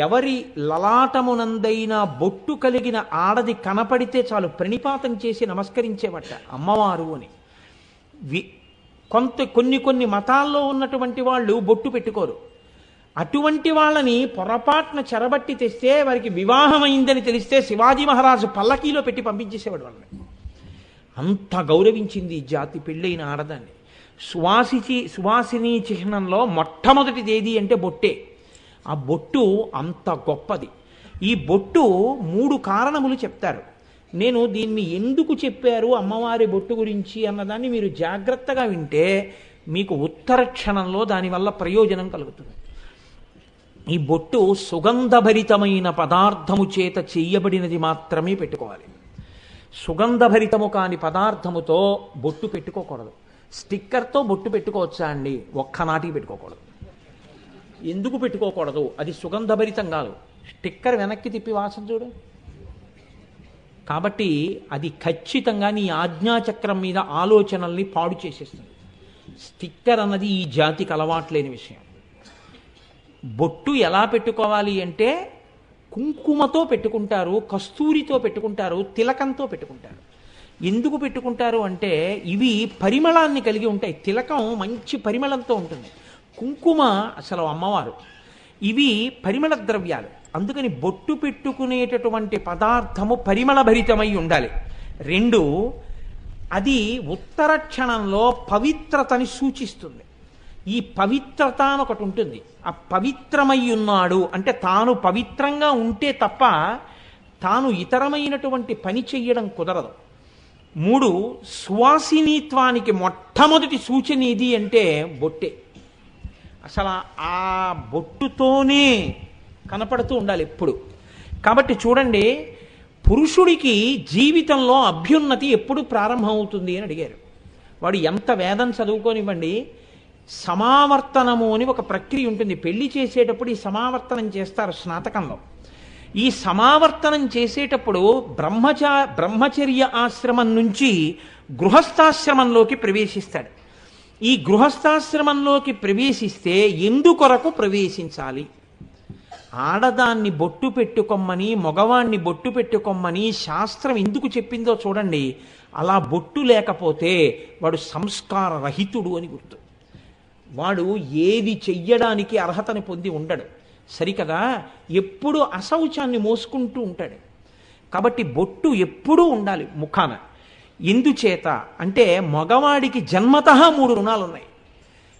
ఎవరి లలాటమునందైనా బొట్టు కలిగిన ఆడది కనపడితే చాలు ప్రణిపాతం చేసి నమస్కరించేవట అమ్మవారు అని. కొన్ని మతాల్లో ఉన్నటువంటి వాళ్ళు బొట్టు పెట్టుకోరు. అటువంటి వాళ్ళని పొరపాటున చెరబట్టి తెస్తే వారికి వివాహమైందని తెలిస్తే శివాజీ మహారాజు పల్లకీలో పెట్టి పంపించేసేవాడు వాళ్ళని. అంత గౌరవించింది ఈ జాతి పెళ్ళైన ఆడదాన్ని. సువాసిని చిహ్నంలో మొట్టమొదటిది ఏది అంటే బొట్టే. ఆ బొట్టు అంత గొప్పది. ఈ బొట్టు 3 కారణములు చెప్తారు. నేను దీన్ని ఎందుకు చెప్పారు అమ్మవారి బొట్టు గురించి అన్నదాన్ని మీరు జాగ్రత్తగా వింటే మీకు ఉత్తర క్షణంలో దానివల్ల ప్రయోజనం కలుగుతుంది. ఈ బొట్టు సుగంధభరితమైన పదార్థము చేత చెయ్యబడినది మాత్రమే పెట్టుకోవాలి. సుగంధభరితము కాని పదార్థముతో బొట్టు పెట్టుకోకూడదు. స్టిక్కర్తో బొట్టు పెట్టుకోవచ్చా అండి? ఒక్కనాటికి పెట్టుకోకూడదు. ఎందుకు పెట్టుకోకూడదు? అది సుగంధభరితం కాదు. స్టిక్కర్ వెనక్కి తిప్పి వాసన చూడు. కాబట్టి అది ఖచ్చితంగా నీ ఆజ్ఞాచక్రం మీద ఆలోచనల్ని పాడు చేసేస్తుంది. స్టిక్కర్ అన్నది ఈ జాతికి అలవాట్లేని విషయం. బొట్టు ఎలా పెట్టుకోవాలి అంటే కుంకుమతో పెట్టుకుంటారు, కస్తూరితో పెట్టుకుంటారు, తిలకంతో పెట్టుకుంటారు. ఎందుకు పెట్టుకుంటారు అంటే ఇవి పరిమళాన్ని కలిగి ఉంటాయి. తిలకం మంచి పరిమళంతో ఉంటుంది. కుంకుమ అసలు అమ్మవారు. ఇవి పరిమళ ద్రవ్యాలు. అందుకని బొట్టు పెట్టుకునేటటువంటి పదార్థము పరిమళభరితమై ఉండాలి. 2, అది ఉత్తర క్షణంలో పవిత్రతని సూచిస్తుంది. ఈ పవిత్రత అని ఒకటి ఉంటుంది. ఆ పవిత్రమై ఉన్నాడు అంటే తాను పవిత్రంగా ఉంటే తప్ప తాను ఇతరమైనటువంటి పని చెయ్యడం కుదరదు. 3, సువాసినీత్వానికి మొట్టమొదటి సూచన ఏది అంటే బొట్టే. అసలు ఆ బొట్టుతోనే కనపడుతూ ఉండాలి ఎప్పుడు. కాబట్టి చూడండి, పురుషుడికి జీవితంలో అభ్యున్నతి ఎప్పుడు ప్రారంభమవుతుంది అని అడిగారు. వాడు ఎంత వేదం చదువుకోనివ్వండి, సమావర్తనము అని ఒక ప్రక్రియ ఉంటుంది. పెళ్లి చేసేటప్పుడు ఈ సమావర్తనం చేస్తారు స్నాతకంలో. ఈ సమావర్తనం చేసేటప్పుడు బ్రహ్మచర్య ఆశ్రమం నుంచి గృహస్థాశ్రమంలోకి ప్రవేశిస్తాడు. ఈ గృహస్థాశ్రమంలోకి ప్రవేశిస్తే ఎందుకొరకు ప్రవేశించాలి? ఆడదాన్ని బొట్టు పెట్టుకొమ్మని, మగవాణ్ణి బొట్టు పెట్టుకొమ్మని శాస్త్రం ఎందుకు చెప్పిందో చూడండి. అలా బొట్టు లేకపోతే వాడు సంస్కార రహితుడు అని గుర్తు. వాడు ఏది చెయ్యడానికి అర్హతని పొంది ఉండడు. సరికదా? ఎప్పుడు అశౌచాన్ని మోసుకుంటూ ఉంటాడు. కాబట్టి బొట్టు ఎప్పుడూ ఉండాలి ముఖాన. ఎందుచేత అంటే మగవాడికి జన్మతః 3 రుణాలు ఉన్నాయి.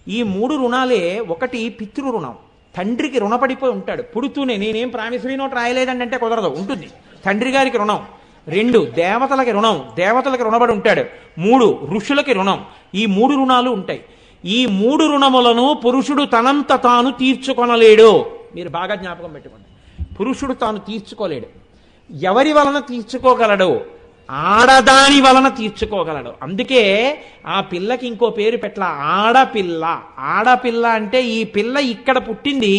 ఈ 3 రుణాలే, ఒకటి పితృ రుణం, తండ్రికి రుణపడిపోయి ఉంటాడు. పుడుతూనే నేనేం ప్రామిసరీ నోట్ రాయలేదండి అంటే కుదరదు, ఉంటుంది. తండ్రి గారికి రుణం. 2 దేవతలకి రుణం, దేవతలకి రుణపడి ఉంటాడు. 3 ఋషులకి రుణం. ఈ 3 రుణాలు ఉంటాయి. ఈ 3 రుణములను పురుషుడు తనంత తాను తీర్చుకొనలేడు. మీరు బాగా జ్ఞాపకం పెట్టుకోండి. పురుషుడు తాను తీర్చుకోలేడు. ఎవరి వలన తీర్చుకోగలడు? ఆడదాని వలన తీర్చుకోగలడు. అందుకే ఆ పిల్లకి ఇంకో పేరు పెట్టల, ఆడపిల్ల. ఆడపిల్ల అంటే ఈ పిల్ల ఇక్కడ పుట్టింది,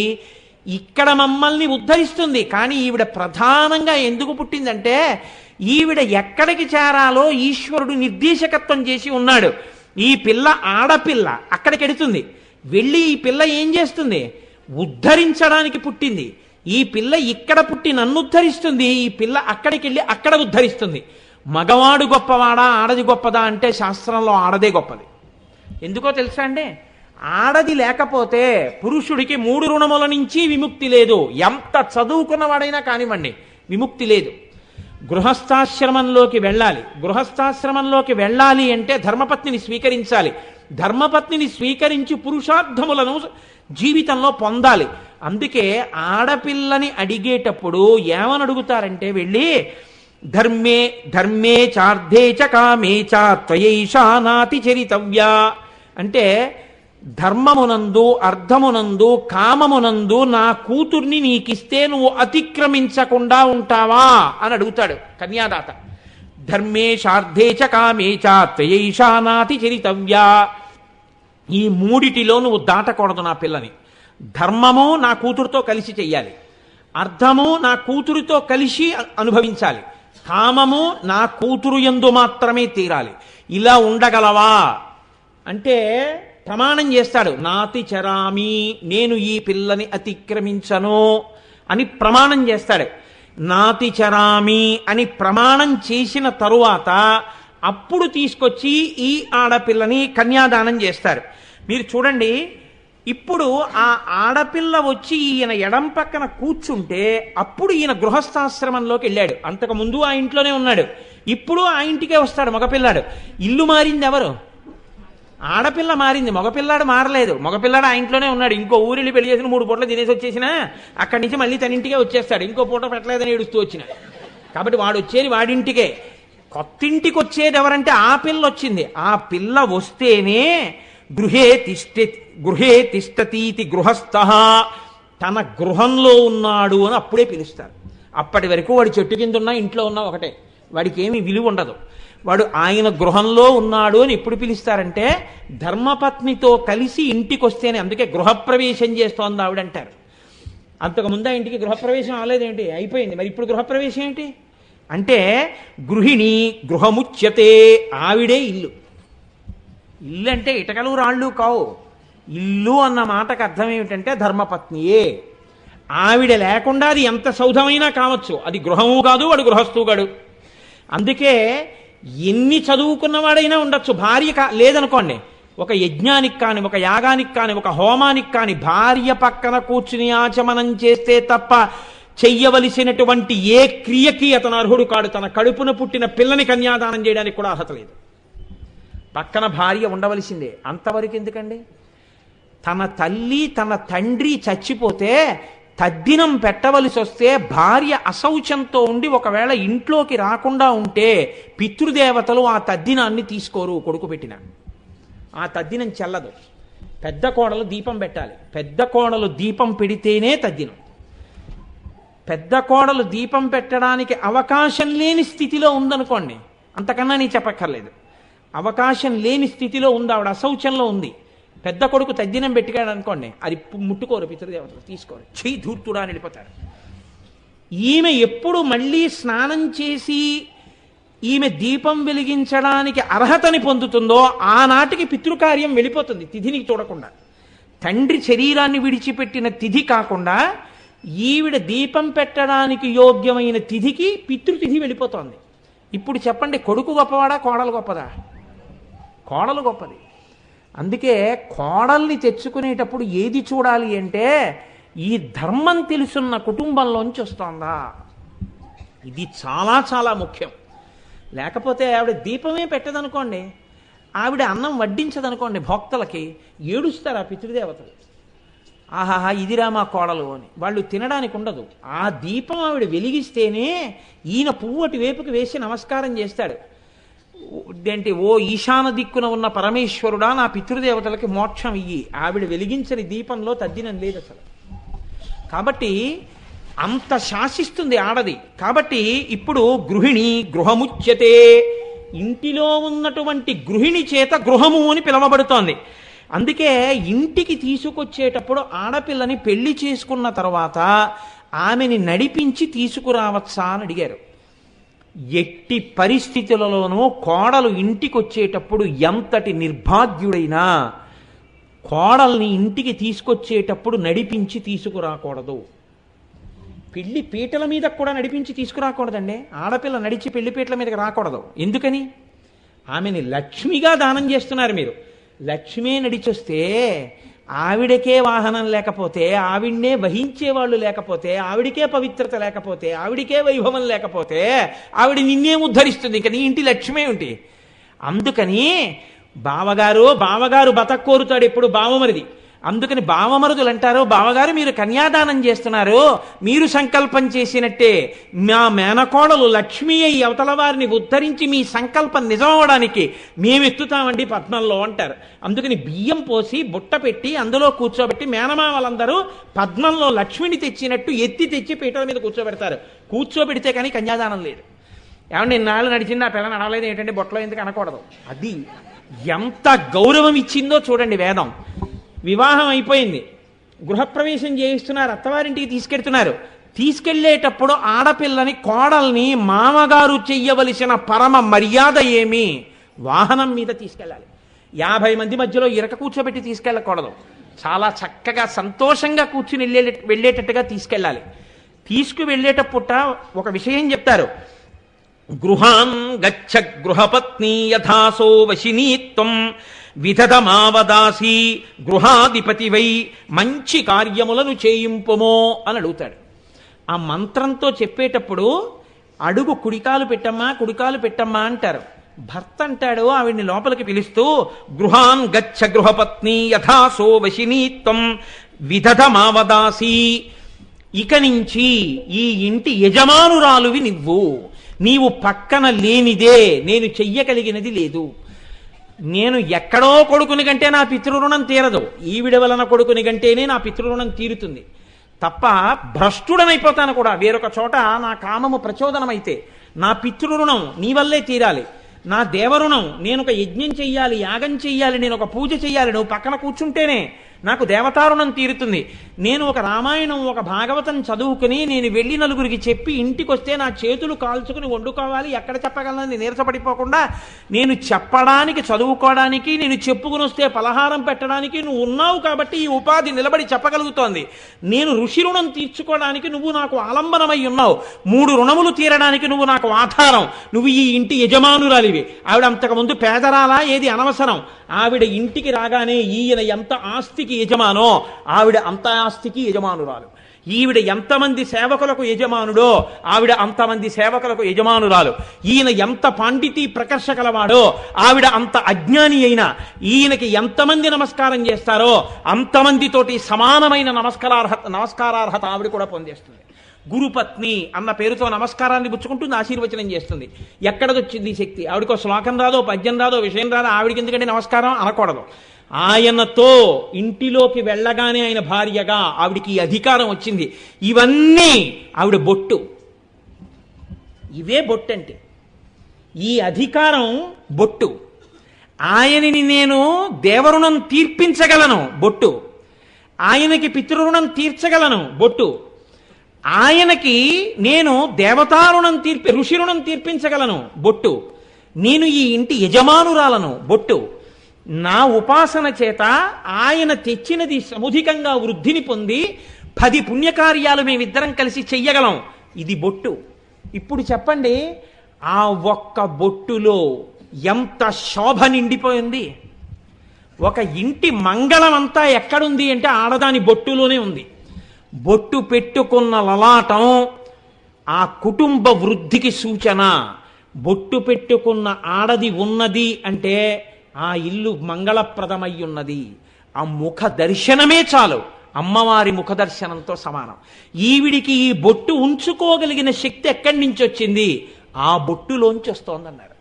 ఇక్కడ మమ్మల్ని ఉద్ధరిస్తుంది. కానీ ఈవిడ ప్రధానంగా ఎందుకు పుట్టిందంటే ఈవిడ ఎక్కడికి చేరాలో ఈశ్వరుడు నిర్దేశకత్వం చేసి ఉన్నాడు. ఈ పిల్ల ఆడపిల్ల అక్కడికి ఎడుతుంది. వెళ్ళి ఈ పిల్ల ఏం చేస్తుంది? ఉద్ధరించడానికి పుట్టింది. ఈ పిల్ల ఇక్కడ పుట్టి నన్ను ఉద్ధరిస్తుంది. ఈ పిల్ల అక్కడికి వెళ్ళి అక్కడ ఉద్ధరిస్తుంది. మగవాడు గొప్పవాడా, ఆడది గొప్పదా అంటే శాస్త్రంలో ఆడదే గొప్పది. ఎందుకో తెలుసా అండి? ఆడది లేకపోతే పురుషుడికి 3 రుణముల నుంచి విముక్తి లేదు. ఎంత చదువుకున్నవాడైనా కానివ్వండి, విముక్తి లేదు. గృహస్థాశ్రమంలోకి వెళ్ళాలి. గృహస్థాశ్రమంలోకి వెళ్ళాలి అంటే ధర్మపత్నిని స్వీకరించాలి. ధర్మపత్నిని స్వీకరించి పురుషార్థములను జీవితంలో పొందాలి. అందుకే ఆడపిల్లని అడిగేటప్పుడు ఏమని అడుగుతారంటే వెళ్ళి ధర్మే ధర్మే చార్థే చ కామే చ త్వయైషా నాతి చరితవ్యా అంటే ధర్మమునందు, అర్థమునందు, కామమునందు నా కూతుర్ని నీకిస్తే నువ్వు అతిక్రమించకుండా ఉంటావా అని అడుగుతాడు కన్యాదాత. ధర్మే శార్థే చ కామే చ త్వయైషా నాతి చరితవ్యా. ఈ 3టిలో నువ్వు దాటకూడదు నా పిల్లని. ధర్మము నా కూతురుతో కలిసి చెయ్యాలి, అర్థము నా కూతురుతో కలిసి అనుభవించాలి, కామము నా కూతురు యందు మాత్రమే తీరాలి. ఇలా ఉండగలవా అంటే ప్రమాణం చేస్తాడు. నాతి చరామి, నేను ఈ పిల్లని అతిక్రమించను అని ప్రమాణం చేస్తాడు. నాతి చరామి అని ప్రమాణం చేసిన తరువాత అప్పుడు తీసుకొచ్చి ఈ ఆడపిల్లని కన్యాదానం చేస్తారు. మీరు చూడండి, ఇప్పుడు ఆ ఆడపిల్ల వచ్చి ఈయన ఎడం పక్కన కూర్చుంటే అప్పుడు ఈయన గృహస్థాశ్రమంలోకి వెళ్ళాడు. అంతకుముందు ఆ ఇంట్లోనే ఉన్నాడు, ఇప్పుడు ఆ ఇంటికే వస్తాడు మగపిల్లాడు. ఇల్లు మారింది ఎవరు? ఆడపిల్ల మారింది, మగపిల్లాడు మారలేదు. మగపిల్లాడు ఆ ఇంట్లోనే ఉన్నాడు. ఇంకో ఊరిని పెళ్లి చేసిన 3 పూటలు తినేసి వచ్చేసినా అక్కడి నుంచి మళ్ళీ తన ఇంటికే వచ్చేస్తాడు. ఇంకో పూట పెట్టలేదని ఏడుస్తూ వచ్చిన. కాబట్టి వాడు వచ్చేది వాడింటికే. కొత్తింటికి వచ్చేది ఎవరంటే ఆ పిల్ల వచ్చింది. ఆ పిల్ల వస్తేనే గృహే తిష్టతీతి గృహస్థః, తన గృహంలో ఉన్నాడు అని అప్పుడే పిలుస్తారు. అప్పటి వరకు వాడి చెట్టు కింద ఉన్నా ఇంట్లో ఉన్నా ఒకటే, వాడికి ఏమీ విలువ ఉండదు. వాడు ఆయన గృహంలో ఉన్నాడు అని ఎప్పుడు పిలుస్తారంటే ధర్మపత్నితో కలిసి ఇంటికి వస్తేనే. అందుకే గృహప్రవేశం చేస్తోంది ఆవిడంటారు. అంతకుముందు ఆ ఇంటికి గృహప్రవేశం అవ్వలేదేంటి? అయిపోయింది. మరి ఇప్పుడు గృహప్రవేశం ఏంటి అంటే గృహిణి గృహముచ్యతే, ఆవిడే ఇల్లు. ఇల్లు అంటే ఇటకలు రాళ్ళు కావు. ఇల్లు అన్న మాటకు అర్థం ఏమిటంటే ధర్మపత్నియే. ఆవిడ లేకుండా అది ఎంత సౌధమైనా కావచ్చు, అది గృహము కాదు, వాడు గృహస్థు కాడు. అందుకే ఎన్ని చదువుకున్నవాడైనా ఉండొచ్చు, భార్య లేదనుకోండి, ఒక యజ్ఞానికి కానీ, ఒక యాగానికి కానీ, ఒక హోమానికి కానీ భార్య పక్కన కూర్చుని ఆచమనం చేస్తే తప్ప చెయ్యవలసినటువంటి ఏ క్రియకి అతను అర్హుడు కాడు. తన కడుపున పుట్టిన పిల్లని కన్యాదానం చేయడానికి కూడా అర్హత లేదు. పక్కన భార్య ఉండవలసిందే. అంతవరకు ఎందుకండి? తన తల్లి తన తండ్రి చచ్చిపోతే తద్దినం పెట్టవలసి వస్తే భార్య అశౌచంతో ఉండి ఒకవేళ ఇంట్లోకి రాకుండా ఉంటే పితృదేవతలు ఆ తద్దినాన్ని తీసుకోరు. కొడుకు పెట్టిన ఆ తద్దినం చెల్లదు. పెద్ద కోడలు దీపం పెట్టాలి. పెద్ద కోడలు దీపం పెడితేనే తద్దినం. పెద్ద కోడలు దీపం పెట్టడానికి అవకాశం లేని స్థితిలో ఉందనుకోండి, అంతకన్నా నీ చెప్పక్కర్లేదు. అవకాశం లేని స్థితిలో ఉంది, ఆవిడ అశౌచంలో ఉంది. పెద్ద కొడుకు తద్దినం పెట్టాడు అనుకోండి, అది ముట్టుకోరు పితృదేవతలు, తీసుకోరు, చెయ్యి ధూర్తుడా అని వెళ్ళిపోతారు. ఈమె ఎప్పుడు మళ్ళీ స్నానం చేసి ఈమె దీపం వెలిగించడానికి అర్హతని పొందుతుందో ఆనాటికి పితృకార్యం వెళ్ళిపోతుంది, తిథిని చూడకుండా. తండ్రి శరీరాన్ని విడిచిపెట్టిన తిథి కాకుండా ఈవిడ దీపం పెట్టడానికి యోగ్యమైన తిథికి పితృతిథి వెళ్ళిపోతోంది. ఇప్పుడు చెప్పండి, కొడుకు గొప్పవాడా కోడలు గొప్పదా? కోడలు గొప్పది. అందుకే కోడల్ని తెచ్చుకునేటప్పుడు ఏది చూడాలి అంటే ఈ ధర్మం తెలుసున్న కుటుంబంలోంచి వస్తోందా, ఇది చాలా చాలా ముఖ్యం. లేకపోతే ఆవిడ దీపమే పెట్టదనుకోండి, ఆవిడ అన్నం వడ్డించదనుకోండి భోక్తలకి, ఏడుస్తారు ఆ పితృదేవతలు. ఆహాహా ఇదిరా మా కోడలు అని. వాళ్ళు తినడానికి ఉండదు. ఆ దీపం ఆవిడ వెలిగిస్తేనే ఈయన పువ్వటి వేపుకి వేసి నమస్కారం చేస్తాడు. ఏంటి, ఓ ఈశాన దిక్కున ఉన్న పరమేశ్వరుడా నా పితృదేవతలకి మోక్షం ఇయ్యి. ఆవిడ వెలిగించని దీపంలో తద్దినం లేదు అసలు. కాబట్టి అంత శాసిస్తుంది ఆడది. కాబట్టి ఇప్పుడు గృహిణి గృహముచ్యతే, ఇంటిలో ఉన్నటువంటి గృహిణి చేత గృహము అని పిలవబడుతోంది. అందుకే ఇంటికి తీసుకొచ్చేటప్పుడు ఆడపిల్లని పెళ్లి చేసుకున్న తర్వాత ఆమెని నడిపించి తీసుకురావచ్చా అని అడిగారు. ఎట్టి పరిస్థితులలోనూ కోడలు ఇంటికి వచ్చేటప్పుడు ఎంతటి నిర్భాగ్యుడైనా కోడల్ని ఇంటికి తీసుకొచ్చేటప్పుడు నడిపించి తీసుకురాకూడదు. పెళ్లి పీటల మీద కూడా నడిపించి తీసుకురాకూడదండి. ఆడపిల్ల నడిచి పెళ్లి పీటల మీదకి రాకూడదు. ఎందుకని? ఆమెని లక్ష్మిగా దానం చేస్తున్నారు మీరు. లక్ష్మే నడిచొస్తే, ఆవిడకే వాహనం లేకపోతే, ఆవిడ్నే వహించేవాళ్ళు లేకపోతే, ఆవిడికే పవిత్రత లేకపోతే, ఆవిడికే వైభవం లేకపోతే ఆవిడ నిన్నేం ఉద్ధరిస్తుంది? ఇంకా నీ ఇంటి లక్ష్మే ఉంటి. అందుకని బావగారు బతక్కోరుతాడు ఎప్పుడు బావమరిది. అందుకని బావమరుదులు అంటారు, బావగారు మీరు కన్యాదానం చేస్తున్నారు, మీరు సంకల్పం చేసినట్టే మా మేనకోడలు లక్ష్మీ అయి అవతల వారిని ఉద్ధరించి మీ సంకల్పం నిజమవడానికి మేమెత్తుతామండి పద్మంలో అంటారు. అందుకని బియ్యం పోసి బుట్ట పెట్టి అందులో కూర్చోబెట్టి మేనమామలందరూ పద్మంలో లక్ష్మిని తెచ్చినట్టు ఎత్తి తెచ్చి పీటల మీద కూర్చోబెడతారు. కూర్చోబెడితే కానీ కన్యాదానం లేదు. ఏమంటే ఇన్నాళ్ళు నడిచింది ఆ పిల్ల నడవలేదు ఏంటంటే బొట్టలో ఎందుకు అనకూడదు. అది ఎంత గౌరవం ఇచ్చిందో చూడండి వేదం. వివాహం అయిపోయింది, గృహప్రవేశం చేయిస్తున్నారు, అత్తవారింటికి తీసుకెడుతున్నారు. తీసుకెళ్లేటప్పుడు ఆడపిల్లని కోడల్ని మామగారు చెయ్యవలసిన పరమ మర్యాద ఏమి? వాహనం మీద తీసుకెళ్ళాలి. 50 మంది మధ్యలో ఇరక కూర్చోబెట్టి తీసుకెళ్ళకూడదు. చాలా చక్కగా సంతోషంగా కూర్చుని వెళ్ళేటట్టుగా తీసుకెళ్ళాలి. తీసుకువెళ్ళేటప్పుట ఒక విషయం చెప్తారు, గృహాన్ గచ్చ గృహపత్ని యథాసో వశినీత్వం విధదమావదాసి గృహాధిపతివై మంచి కార్యములను చేయింపుమో అని అడుగుతాడు. ఆ మంత్రంతో చెప్పేటప్పుడు అడుగు కుడికాలు పెట్టమ్మా అంటారు. భర్త అంటాడు ఆవిడ్ని లోపలికి పిలుస్తూ, గృహాన్ గచ్చ గృహపత్ని యథాసో వశినీత్వం విధదమావదాసి, ఇక నుంచి ఈ ఇంటి యజమానురాలువి నీవు పక్కన లేనిదే నేను చెయ్యగలిగినది లేదు. నేను ఎక్కడో కొడుకుని కంటే నా పితృరుణం తీరదు, ఈవిడ వలన కొడుకుని కంటేనే నా పితృరుణం తీరుతుంది తప్ప భ్రష్టుడనైపోతాను కూడా. వేరొక చోట నా కామము ప్రచోదనమైతే నా పితృరుణం నీ వల్లే తీరాలి. నా దేవరుణం, నేను ఒక యజ్ఞం చెయ్యాలి, యాగం చెయ్యాలి, నేను ఒక పూజ చెయ్యాలి, నువ్వు పక్కన కూర్చుంటేనే నాకు దేవతారుణం తీరుతుంది. నేను ఒక రామాయణం ఒక భాగవతం చదువుకుని నేను వెళ్ళి నలుగురికి చెప్పి ఇంటికి వస్తే నా చేతులు కాల్చుకుని వండుకోవాలి, ఎక్కడ చెప్పగలనని నీరసపడిపోకుండా నేను చెప్పడానికి చదువుకోవడానికి నేను చెప్పుకుని వస్తే పలహారం పెట్టడానికి నువ్వు ఉన్నావు కాబట్టి ఈ ఉపాధి నిలబడి చెప్పగలుగుతోంది. నేను ఋషి రుణం తీర్చుకోవడానికి నువ్వు నాకు ఆలంబనమై ఉన్నావు, 3 రుణములు తీరడానికి నువ్వు నాకు ఆధారం, నువ్వు ఈ ఇంటి యజమానురాలివి. ఆవిడ అంతకుముందు పేదరాలా, ఏది అనవసరం. ఆవిడ ఇంటికి రాగానే ఈయన ఎంత ఆస్తికి యజమానో ఆవిడ అంత ఆస్తికి యజమానురాలు. ఈవిడ ఎంతమంది సేవకులకు యజమానుడో ఆవిడ అంతమంది సేవకులకు యజమానురాలు. ఈయన ఎంత పాండితీ ప్రకర్ష కలవాడో ఆవిడ అంత అజ్ఞాని అయినా ఈయనకి ఎంతమంది నమస్కారం చేస్తారో అంతమందితోటి సమానమైన నమస్కారార్హత ఆవిడ కూడా పొందేస్తుంది. గురుపత్ని అన్న పేరుతో నమస్కారాన్ని పుచ్చుకుంటుంది, ఆశీర్వచనం చేస్తుంది. ఎక్కడదొచ్చింది ఈ శక్తి? ఆవిడకో శ్లోకం రాదో, పద్యం రాదో, విషయం రాదో, ఆవిడికి ఎందుకంటే నమస్కారం అనకూడదు. ఆయనతో ఇంటిలోకి వెళ్ళగానే ఆయన భార్యగా ఆవిడికి ఈ అధికారం వచ్చింది. ఇవన్నీ ఆవిడ బొట్టు, ఇవే బొట్టు అంటే. ఈ అధికారం బొట్టు. ఆయనని నేను దేవరుణం తీర్పించగలను, బొట్టు. ఆయనకి పితృరుణం తీర్చగలను, బొట్టు. ఆయనకి నేను దేవతారుణం ఋషి రుణం తీర్పించగలను, బొట్టు. నేను ఈ ఇంటి యజమానురాలను, బొట్టు. నా ఉపాసన చేత ఆయన తెచ్చినది సముధికంగా వృద్ధిని పొంది 10 పుణ్యకార్యాలు మేమిద్దరం కలిసి చెయ్యగలం, ఇది బొట్టు. ఇప్పుడు చెప్పండి, ఆ ఒక్క బొట్టులో ఎంత శోభ నిండిపోయింది. ఒక ఇంటి మంగళం అంతా ఎక్కడుంది అంటే ఆడదాని బొట్టులోనే ఉంది. బొట్టు పెట్టుకున్న లలాటం ఆ కుటుంబ వృద్ధికి సూచన. బొట్టు పెట్టుకున్న ఆడది ఉన్నది అంటే ఆ ఇల్లు మంగళప్రదమై ఉన్నది. ఆ ముఖ దర్శనమే చాలు, అమ్మవారి ముఖ దర్శనంతో సమానం. ఈవిడికి ఈ బొట్టు ఉంచుకోగలిగిన శక్తి ఎక్కడి నుంచి వచ్చింది? ఆ బొట్టులోంచి వస్తోందన్నారు.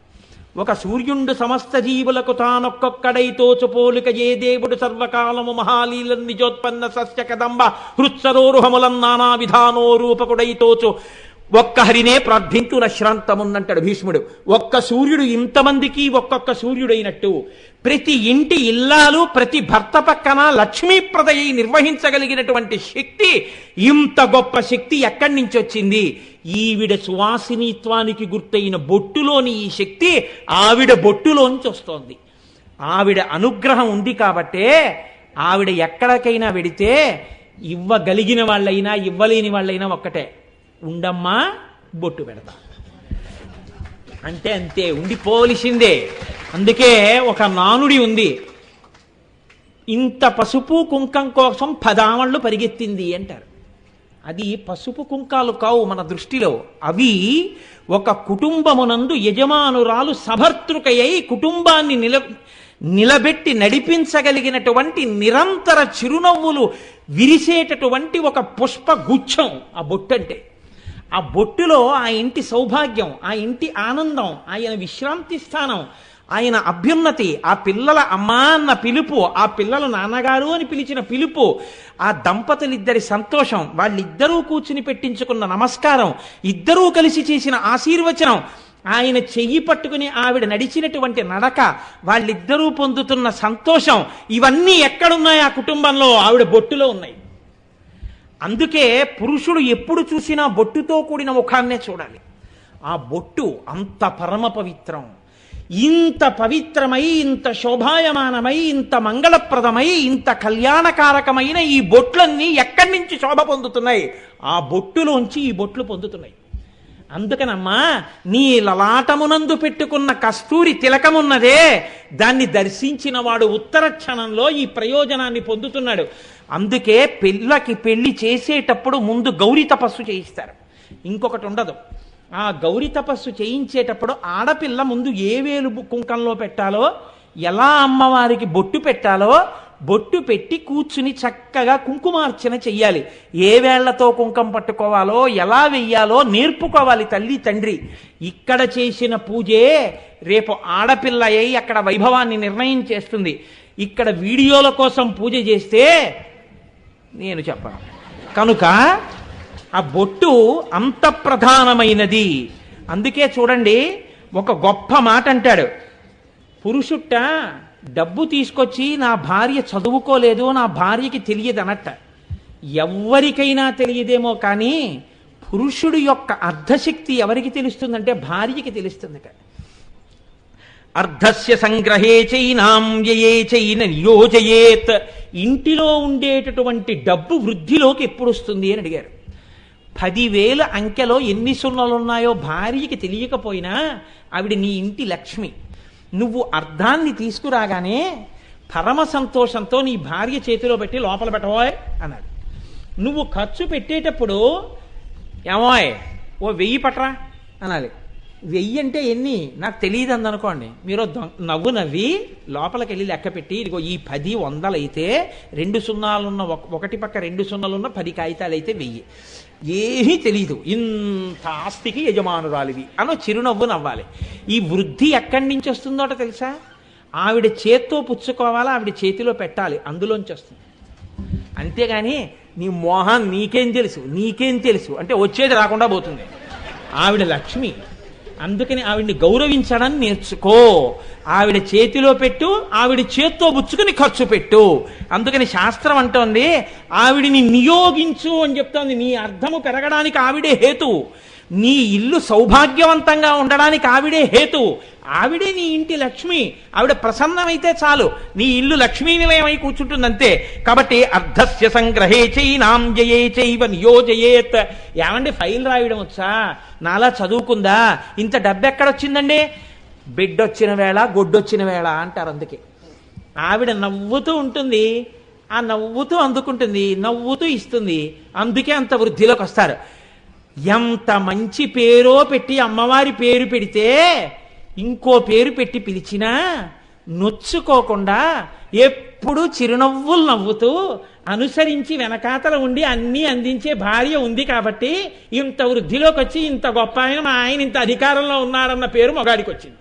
ఒక సూర్యుండు సమస్త జీవులకు తానొక్కొక్కడై తోచుపోలిక ఏ దేవుడు సర్వకాలము మహాలీల నిజోత్పన్న సస్య కదంబ హృత్సరోరుహములం నానా విధానో రూపకుడై తోచు ఒక్క హరినే ప్రార్థించున శ్రాంతమున్నంటాడు భీష్ముడు. ఒక్క సూర్యుడు ఇంతమందికి ఒక్కొక్క సూర్యుడైనట్టు ప్రతి ఇంటి ఇల్లాలు ప్రతి భర్త పక్కన లక్ష్మీప్రదయ్యి నిర్వహించగలిగినటువంటి శక్తి, ఇంత గొప్ప శక్తి ఎక్కడి నుంచి వచ్చింది? ఈవిడ సువాసినిత్వానికి గుర్తయిన బొట్టులోని ఈ శక్తి ఆవిడ బొట్టులోంచి వస్తోంది. ఆవిడ అనుగ్రహం ఉంది కాబట్టే ఆవిడ ఎక్కడికైనా వెడితే ఇవ్వగలిగిన వాళ్ళైనా ఇవ్వలేని వాళ్ళైనా ఒక్కటే, ఉండమ్మా బొట్టు పెడతా అంటే అంతే, ఉండిపోవలసిందే. అందుకే ఒక నానుడి ఉంది, ఇంత పసుపు కుంకం కోసం 10 ఆమళ్ళు పరిగెత్తింది అంటారు. అది పసుపు కుంకాలు కావు మన దృష్టిలో, అవి ఒక కుటుంబమునందు యజమానురాలు సభర్తృకయ్యి కుటుంబాన్ని నిలబెట్టి నడిపించగలిగినటువంటి నిరంతర చిరునవ్వులు విరిసేటటువంటి ఒక పుష్ప గుచ్ఛం ఆ బొట్టు అంటే. ఆ బొట్టులో ఆ ఇంటి సౌభాగ్యం, ఆ ఇంటి ఆనందం, ఆయన విశ్రాంతి స్థానం, ఆయన అభ్యున్నతి, ఆ పిల్లల అమ్మా అన్న పిలుపు, ఆ పిల్లల నాన్నగారు అని పిలిచిన పిలుపు, ఆ దంపతులిద్దరి సంతోషం, వాళ్ళిద్దరూ కూర్చుని పెట్టించుకున్న నమస్కారం, ఇద్దరూ కలిసి చేసిన ఆశీర్వచనం, ఆయన చెయ్యి పట్టుకుని ఆవిడ నడిచినటువంటి నడక, వాళ్ళిద్దరూ పొందుతున్న సంతోషం, ఇవన్నీ ఎక్కడున్నాయి ఆ కుటుంబంలో? ఆవిడ బొట్టులో ఉన్నాయి. అందుకే పురుషుడు ఎప్పుడు చూసినా బొట్టుతో కూడిన ముఖాన్నే చూడాలి. ఆ బొట్టు అంత పరమ పవిత్రం. ఇంత పవిత్రమై, ఇంత శోభాయమానమై, ఇంత మంగళప్రదమై, ఇంత కళ్యాణకారకమైన ఈ బొట్లన్నీ ఎక్కడి నుంచి శోభ పొందుతున్నాయి? ఆ బొట్టులోంచి ఈ బొట్లు పొందుతున్నాయి. అందుకనమ్మా, నీ లలాటమునందు పెట్టుకున్న కస్తూరి తిలకమున్నదే, దాన్ని దర్శించిన వాడు ఉత్తర క్షణంలో ఈ ప్రయోజనాన్ని పొందుతున్నాడు. అందుకే పిల్లకి పెళ్లి చేసేటప్పుడు ముందు గౌరీ తపస్సు చేయిస్తారు, ఇంకొకటి ఉండదు. ఆ గౌరీ తపస్సు చేయించేటప్పుడు ఆడపిల్ల ముందు ఏ వేలు కుంకంలో పెట్టాలో, ఎలా అమ్మవారికి బొట్టు పెట్టాలో, బొట్టు పెట్టి కూర్చుని చక్కగా కుంకుమార్చన చెయ్యాలి. ఏ వేళ్లతో కుంకం పట్టుకోవాలో, ఎలా వెయ్యాలో నేర్పుకోవాలి తల్లి తండ్రి. ఇక్కడ చేసిన పూజే రేపు ఆడపిల్ల అయి అక్కడ వైభవాన్ని నిర్ణయం చేస్తుంది. ఇక్కడ వీడియోల కోసం పూజ చేస్తే నేను చెప్పను. కనుక ఆ బొట్టు అంత ప్రధానమైనది. అందుకే చూడండి, ఒక గొప్ప మాట అంటాడు పురుషుట్ట, డబ్బు తీసుకొచ్చి నా భార్య చదువుకోలేదు, నా భార్యకి తెలియదు అనట్ట. ఎవరికైనా తెలియదేమో కానీ పురుషుడు యొక్క అర్ధశక్తి ఎవరికి తెలుస్తుందంటే భార్యకి తెలుస్తుందట. అర్ధస్య సంగ్రహే చైనాం వ్యయే చైన నియోజయేత్. ఇంటిలో ఉండేటటువంటి డబ్బు వృద్ధిలోకి ఎప్పుడు వస్తుంది అని అడిగారు. 10,000 అంకెలో ఎన్ని సున్నలు ఉన్నాయో భార్యకి తెలియకపోయినా ఆవిడ నీ ఇంటి లక్ష్మి. నువ్వు అర్ధాన్ని తీసుకురాగానే పరమ సంతోషంతో నీ భార్య చేతిలో పెట్టి లోపల పెట్టబోయ్ అన్నాడు. నువ్వు ఖర్చు పెట్టేటప్పుడు ఏమోయ్ ఓ 1000 పట్రా అనాలి. 1000 అంటే ఎన్ని నాకు తెలియదు అందనుకోండి, మీరు నవ్వు నవ్వి లోపలికి వెళ్ళి లెక్క పెట్టి, ఇదిగో ఈ 10 100 అయితే 2 సున్నాలున్న ఒకటి పక్క 2 సున్నాలున్న 10 కాగితాలు అయితే 1000. ఏమీ తెలీదు, ఇంత ఆస్తికి యజమానురాలివి అనో చిరునవ్వు నవ్వాలి. ఈ వృద్ధి ఎక్కడి నుంచి వస్తుందోట తెలుసా? ఆవిడ చేత్తో పుచ్చుకోవాలా, ఆవిడ చేతిలో పెట్టాలి, అందులోంచి వస్తుంది. అంతేగాని నీ మోహన్ నీకేం తెలుసు నీకేం తెలుసు అంటే వచ్చేది రాకుండా పోతుంది. ఆవిడ లక్ష్మి, అందుకని ఆవిడ్ని గౌరవించడం నేర్చుకో. ఆవిడ చేతిలో పెట్టు, ఆవిడ చేత్తో బుచ్చుకుని ఖర్చు పెట్టు. అందుకని శాస్త్రం అంటోంది ఆవిడిని నియోగించు అని చెప్తోంది. నీ అర్థము పెరగడానికి ఆవిడే హేతు, నీ ఇల్లు సౌభాగ్యవంతంగా ఉండడానికి ఆవిడే హేతు. ఆవిడే నీ ఇంటి లక్ష్మి. ఆవిడ ప్రసన్నమైతే చాలు, నీ ఇల్లు లక్ష్మీ నిలయమై కూర్చుంటుందంతే. కాబట్టి అర్ధస్య సంగ్రహే చైనాం జయే చైవ నియోజయేత్. ఏమండి ఫైల్ రాయడం వచ్చా? నాలా చదువుకుందా? ఇంత డబ్బు ఎక్కడొచ్చిందండి? బిడ్డొచ్చిన వేళ గొడ్డొచ్చిన వేళ అంటారు. అందుకే ఆవిడ నవ్వుతూ ఉంటుంది, ఆ నవ్వుతూ అందుకుంటుంది, నవ్వుతూ ఇస్తుంది. అందుకే అంత వృద్ధిలోకి వస్తారు. ఎంత మంచి పేరో పెట్టి అమ్మవారి పేరు పెడితే ఇంకో పేరు పెట్టి పిలిచినా నొచ్చుకోకుండా ఎప్పుడు చిరునవ్వులు నవ్వుతూ అనుసరించి వెనకాతల ఉండి అన్నీ అందించే భార్య ఉంది కాబట్టి ఇంత వృద్ధిలోకి వచ్చి ఇంత గొప్ప ఆయన, మా ఆయన ఇంత అధికారంలో ఉన్నారన్న పేరు మగాడికి వచ్చింది.